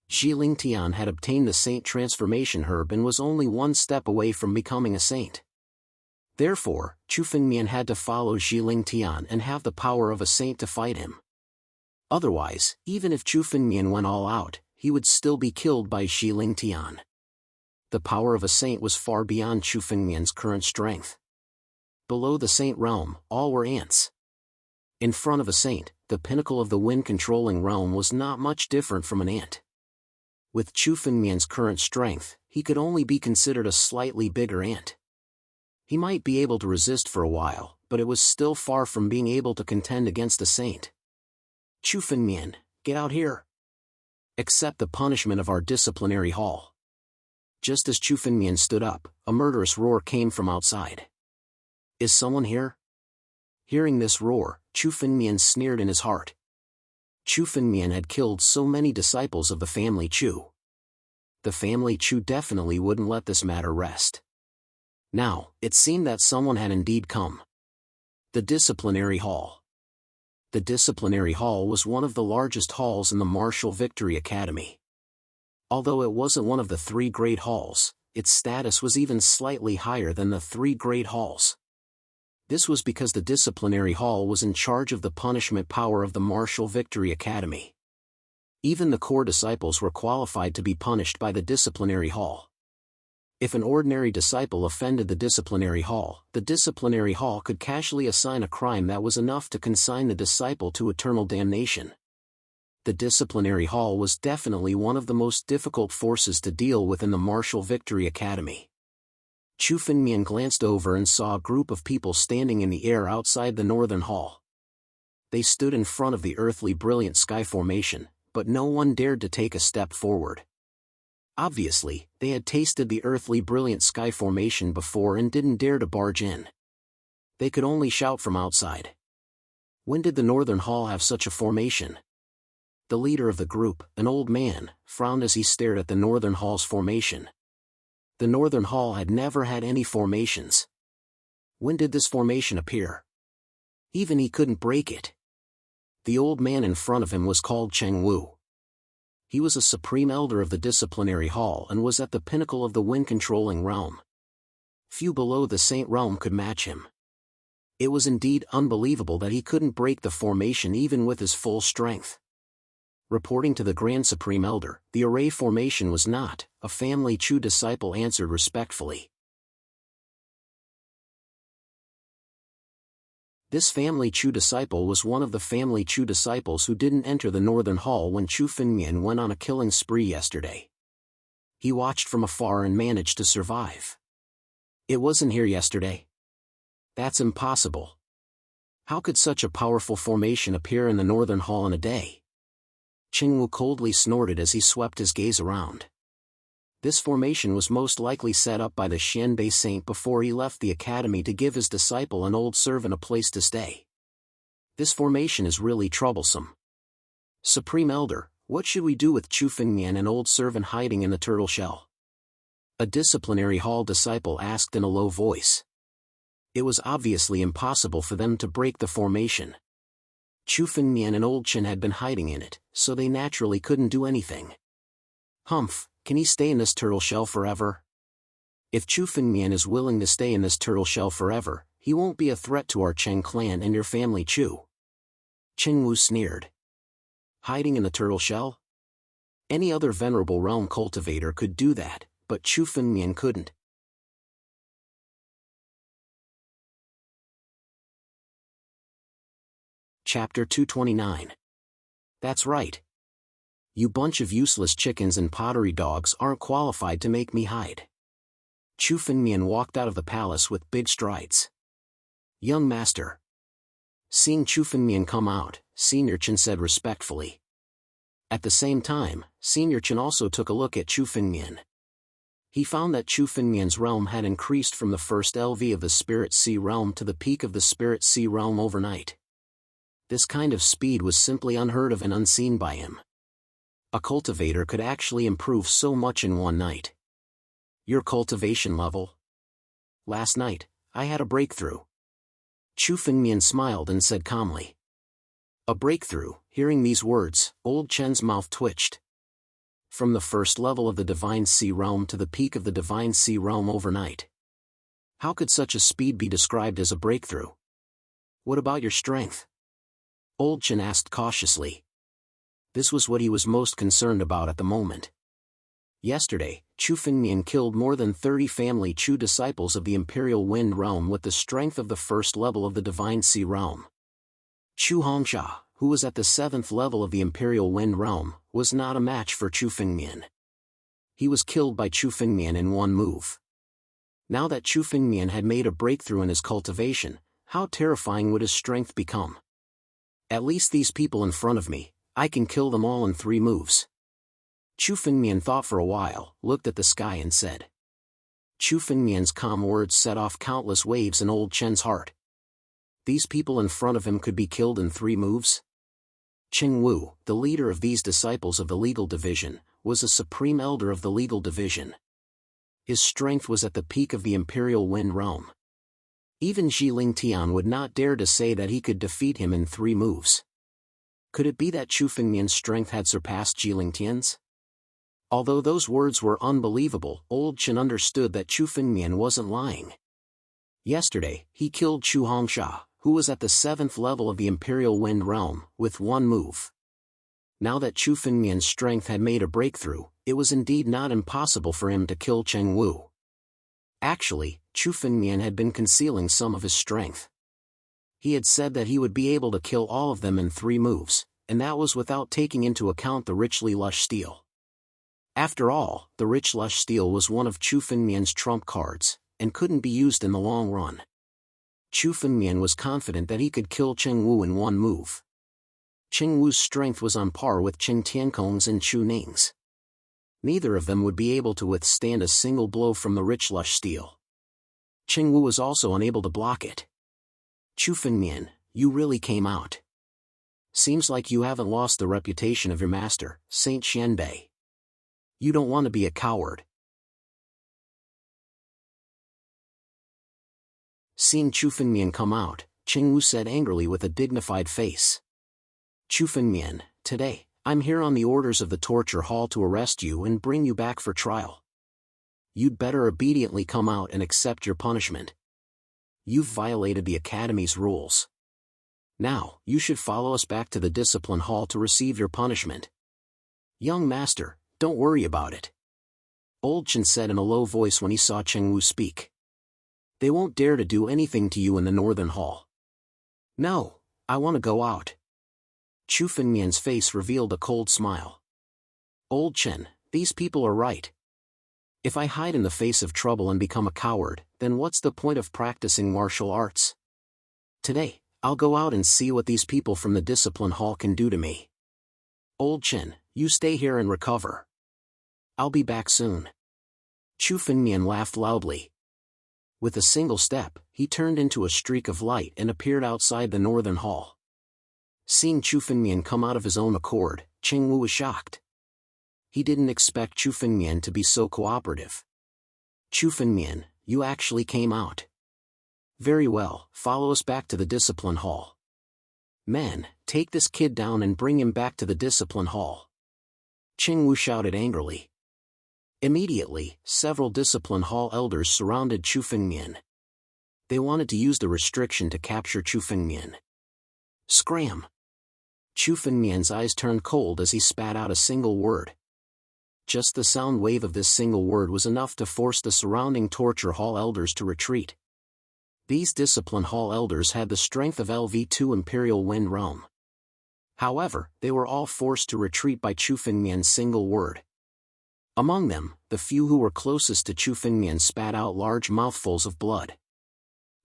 Zhiling Tian had obtained the saint transformation herb and was only one step away from becoming a saint. Therefore, Chu Fengmian had to follow Zhiling Tian and have the power of a saint to fight him. Otherwise, even if Chu Fengmian went all out, he would still be killed by Zhiling Tian. The power of a saint was far beyond Chu Fengmian's current strength. Below the saint realm, all were ants. In front of a saint, the pinnacle of the wind-controlling realm was not much different from an ant. With Chu Fengmian's current strength, he could only be considered a slightly bigger ant. He might be able to resist for a while, but it was still far from being able to contend against a saint. Chu Fengmian, get out here. Accept the punishment of our disciplinary hall. Just as Chu Fengmian stood up, a murderous roar came from outside. Is someone here? Hearing this roar, Chu Fengmian sneered in his heart. Chu Fengmian had killed so many disciples of the family Chu. The family Chu definitely wouldn't let this matter rest. Now, it seemed that someone had indeed come. The disciplinary hall. The disciplinary hall was one of the largest halls in the Martial Victory Academy. Although it wasn't one of the 3 great halls, its status was even slightly higher than the 3 great halls. This was because the disciplinary hall was in charge of the punishment power of the Martial Victory Academy. Even the core disciples were qualified to be punished by the disciplinary hall. If an ordinary disciple offended the disciplinary hall could casually assign a crime that was enough to consign the disciple to eternal damnation. The disciplinary hall was definitely one of the most difficult forces to deal with in the Martial Victory Academy. Chu Fengmian glanced over and saw a group of people standing in the air outside the northern hall. They stood in front of the earthly brilliant sky formation, but no one dared to take a step forward. Obviously, they had tasted the earthly brilliant sky formation before and didn't dare to barge in. They could only shout from outside. When did the northern hall have such a formation? The leader of the group, an old man, frowned as he stared at the northern hall's formation. The northern hall had never had any formations. When did this formation appear? Even he couldn't break it. The old man in front of him was called Cheng Wu. He was a supreme elder of the disciplinary hall and was at the pinnacle of the wind-controlling realm. Few below the saint realm could match him. It was indeed unbelievable that he couldn't break the formation even with his full strength. Reporting to the Grand Supreme Elder, the array formation was not, a family Chu disciple answered respectfully. This family Chu disciple was one of the family Chu disciples who didn't enter the northern hall when Chu Fengmian went on a killing spree yesterday. He watched from afar and managed to survive. It wasn't here yesterday. That's impossible. How could such a powerful formation appear in the northern hall in a day? Cheng Wu coldly snorted as he swept his gaze around. This formation was most likely set up by the Xianbei saint before he left the academy to give his disciple and old servant a place to stay. This formation is really troublesome. Supreme Elder, what should we do with Chu Fengmian and old servant hiding in the turtle shell? A disciplinary hall disciple asked in a low voice. It was obviously impossible for them to break the formation. Chu Fengmian and old Chen had been hiding in it, so they naturally couldn't do anything. Humph, can he stay in this turtle shell forever? If Chu Fengmian is willing to stay in this turtle shell forever, he won't be a threat to our Cheng clan and your family Chu. Cheng Wu sneered. Hiding in the turtle shell? Any other venerable realm cultivator could do that, but Chu Fengmian couldn't. Chapter 229. That's right. You bunch of useless chickens and pottery dogs aren't qualified to make me hide. Chu Fengmian walked out of the palace with big strides. Young master. Seeing Chu Fengmian come out, Senior Chen said respectfully. At the same time, Senior Chen also took a look at Chu Fengmian. He found that Chu Fengmian's realm had increased from the first LV of the Spirit Sea realm to the peak of the Spirit Sea realm overnight. This kind of speed was simply unheard of and unseen by him. A cultivator could actually improve so much in one night. Your cultivation level? Last night, I had a breakthrough. Chu Fengmian smiled and said calmly. A breakthrough. Hearing these words, old Chen's mouth twitched. From the first level of the Divine Sea Realm to the peak of the Divine Sea Realm overnight. How could such a speed be described as a breakthrough? What about your strength? Old Chen asked cautiously. This was what he was most concerned about at the moment. Yesterday, Chu Fengmian killed more than 30 family Chu disciples of the Imperial Wind Realm with the strength of the first level of the Divine Sea Realm. Chu Hongsha, who was at the 7th level of the Imperial Wind Realm, was not a match for Chu Fengmian. He was killed by Chu Fengmian in one move. Now that Chu Fengmian had made a breakthrough in his cultivation, how terrifying would his strength become? At least these people in front of me, I can kill them all in 3 moves. Chu Fengmian thought for a while, looked at the sky and said. Chu Fengmian's calm words set off countless waves in Old Chen's heart. These people in front of him could be killed in 3 moves? Qing Wu, the leader of these disciples of the legal division, was a supreme elder of the legal division. His strength was at the peak of the Imperial Wind Realm. Even Zhiling Tian would not dare to say that he could defeat him in 3 moves. Could it be that Chu Fengmian's strength had surpassed Zhiling Tian's? Although those words were unbelievable, Old Chen understood that Chu Fengmian wasn't lying. Yesterday, he killed Chu Hongsha, who was at the 7th level of the Imperial Wind Realm, with 1 move. Now that Chu Fengmian's strength had made a breakthrough, it was indeed not impossible for him to kill Cheng Wu. Actually, Chu Fengmian had been concealing some of his strength. He had said that he would be able to kill all of them in 3 moves, and that was without taking into account the richly lush steel. After all, the rich lush steel was one of Chu Fengmian's trump cards, and couldn't be used in the long run. Chu Fengmian was confident that he could kill Cheng Wu in 1 move. Cheng Wu's strength was on par with Qing Tiankong's and Chu Ning's. Neither of them would be able to withstand a single blow from the rich lush steel. Cheng Wu was also unable to block it. Chu Fengmian, you really came out. Seems like you haven't lost the reputation of your master, Saint Xianbei. You don't want to be a coward. Seeing Chu Fengmian come out, Cheng Wu said angrily with a dignified face. Chu Fengmian, today, I'm here on the orders of the torture hall to arrest you and bring you back for trial. You'd better obediently come out and accept your punishment. You've violated the Academy's rules. Now, you should follow us back to the discipline hall to receive your punishment. Young master, don't worry about it. Old Chen said in a low voice when he saw Cheng Wu speak. They won't dare to do anything to you in the Northern Hall. No, I want to go out. Chu Fengmian's face revealed a cold smile. Old Chen, these people are right. If I hide in the face of trouble and become a coward, then what's the point of practicing martial arts? Today, I'll go out and see what these people from the discipline hall can do to me. Old Chen, you stay here and recover. I'll be back soon. Chu Fengmian laughed loudly. With a single step, he turned into a streak of light and appeared outside the Northern Hall. Seeing Chu Fengmian come out of his own accord, Cheng Wu was shocked. He didn't expect Chu Fengmian to be so cooperative. Chu Fengmian, you actually came out. Very well, follow us back to the discipline hall. Men, take this kid down and bring him back to the discipline hall. Cheng Wu shouted angrily. Immediately, several discipline hall elders surrounded Chu Fengmian. They wanted to use the restriction to capture Chu Fengmian. Scram! Chu Fengmian's eyes turned cold as he spat out a single word. Just the sound wave of this single word was enough to force the surrounding torture hall elders to retreat. These discipline hall elders had the strength of LV2 Imperial Wind Realm. However, they were all forced to retreat by Chu Fengmian's single word. Among them, the few who were closest to Chu Fengmian spat out large mouthfuls of blood.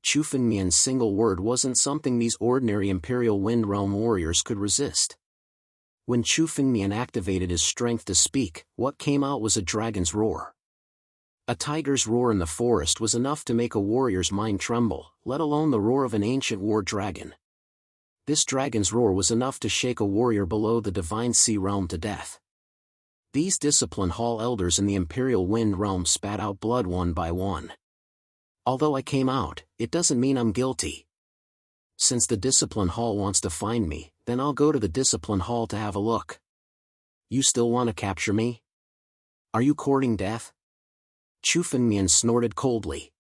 Chu Fengmian's single word wasn't something these ordinary Imperial Wind Realm warriors could resist. When Chu Fengmian activated his strength to speak, what came out was a dragon's roar. A tiger's roar in the forest was enough to make a warrior's mind tremble, let alone the roar of an ancient war dragon. This dragon's roar was enough to shake a warrior below the Divine Sea Realm to death. These discipline hall elders in the Imperial Wind Realm spat out blood one by one. Although I came out, it doesn't mean I'm guilty. Since the discipline hall wants to find me, then I'll go to the discipline hall to have a look. You still want to capture me? Are you courting death? Chu Fengmian snorted coldly.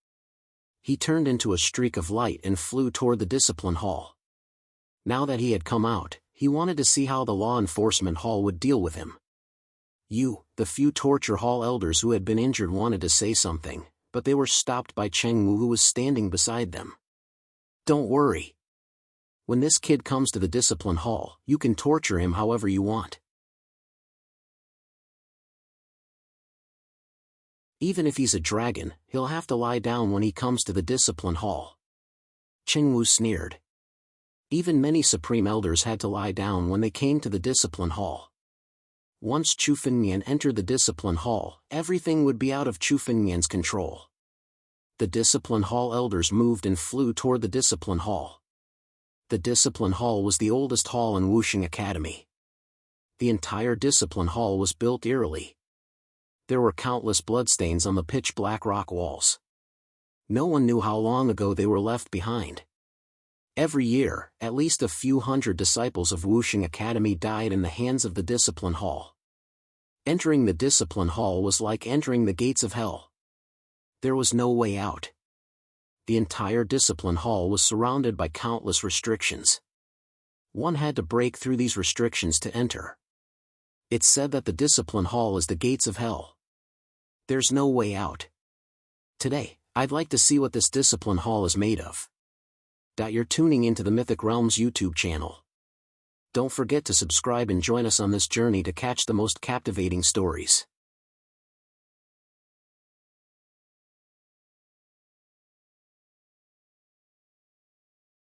He turned into a streak of light and flew toward the discipline hall. Now that he had come out, he wanted to see how the law enforcement hall would deal with him. The few torture hall elders who had been injured wanted to say something, but they were stopped by Cheng Wu, who was standing beside them. Don't worry. When this kid comes to the discipline hall, you can torture him however you want. Even if he's a dragon, he'll have to lie down when he comes to the discipline hall. Cheng Wu sneered. Even many supreme elders had to lie down when they came to the discipline hall. Once Chu Fengmian entered the discipline hall, everything would be out of Chu Fengmian's control. The discipline hall elders moved and flew toward the discipline hall. The discipline hall was the oldest hall in Wuxing Academy. The entire discipline hall was built eerily. There were countless bloodstains on the pitch-black rock walls. No one knew how long ago they were left behind. Every year, at least a few hundred disciples of Wuxing Academy died in the hands of the discipline hall. Entering the discipline hall was like entering the gates of hell. There was no way out. The entire discipline hall was surrounded by countless restrictions. One had to break through these restrictions to enter. It's said that the discipline hall is the gates of hell. There's no way out. Today, I'd like to see what this discipline hall is made of. You're tuning into the Mythic Realms YouTube channel. Don't forget to subscribe and join us on this journey to catch the most captivating stories.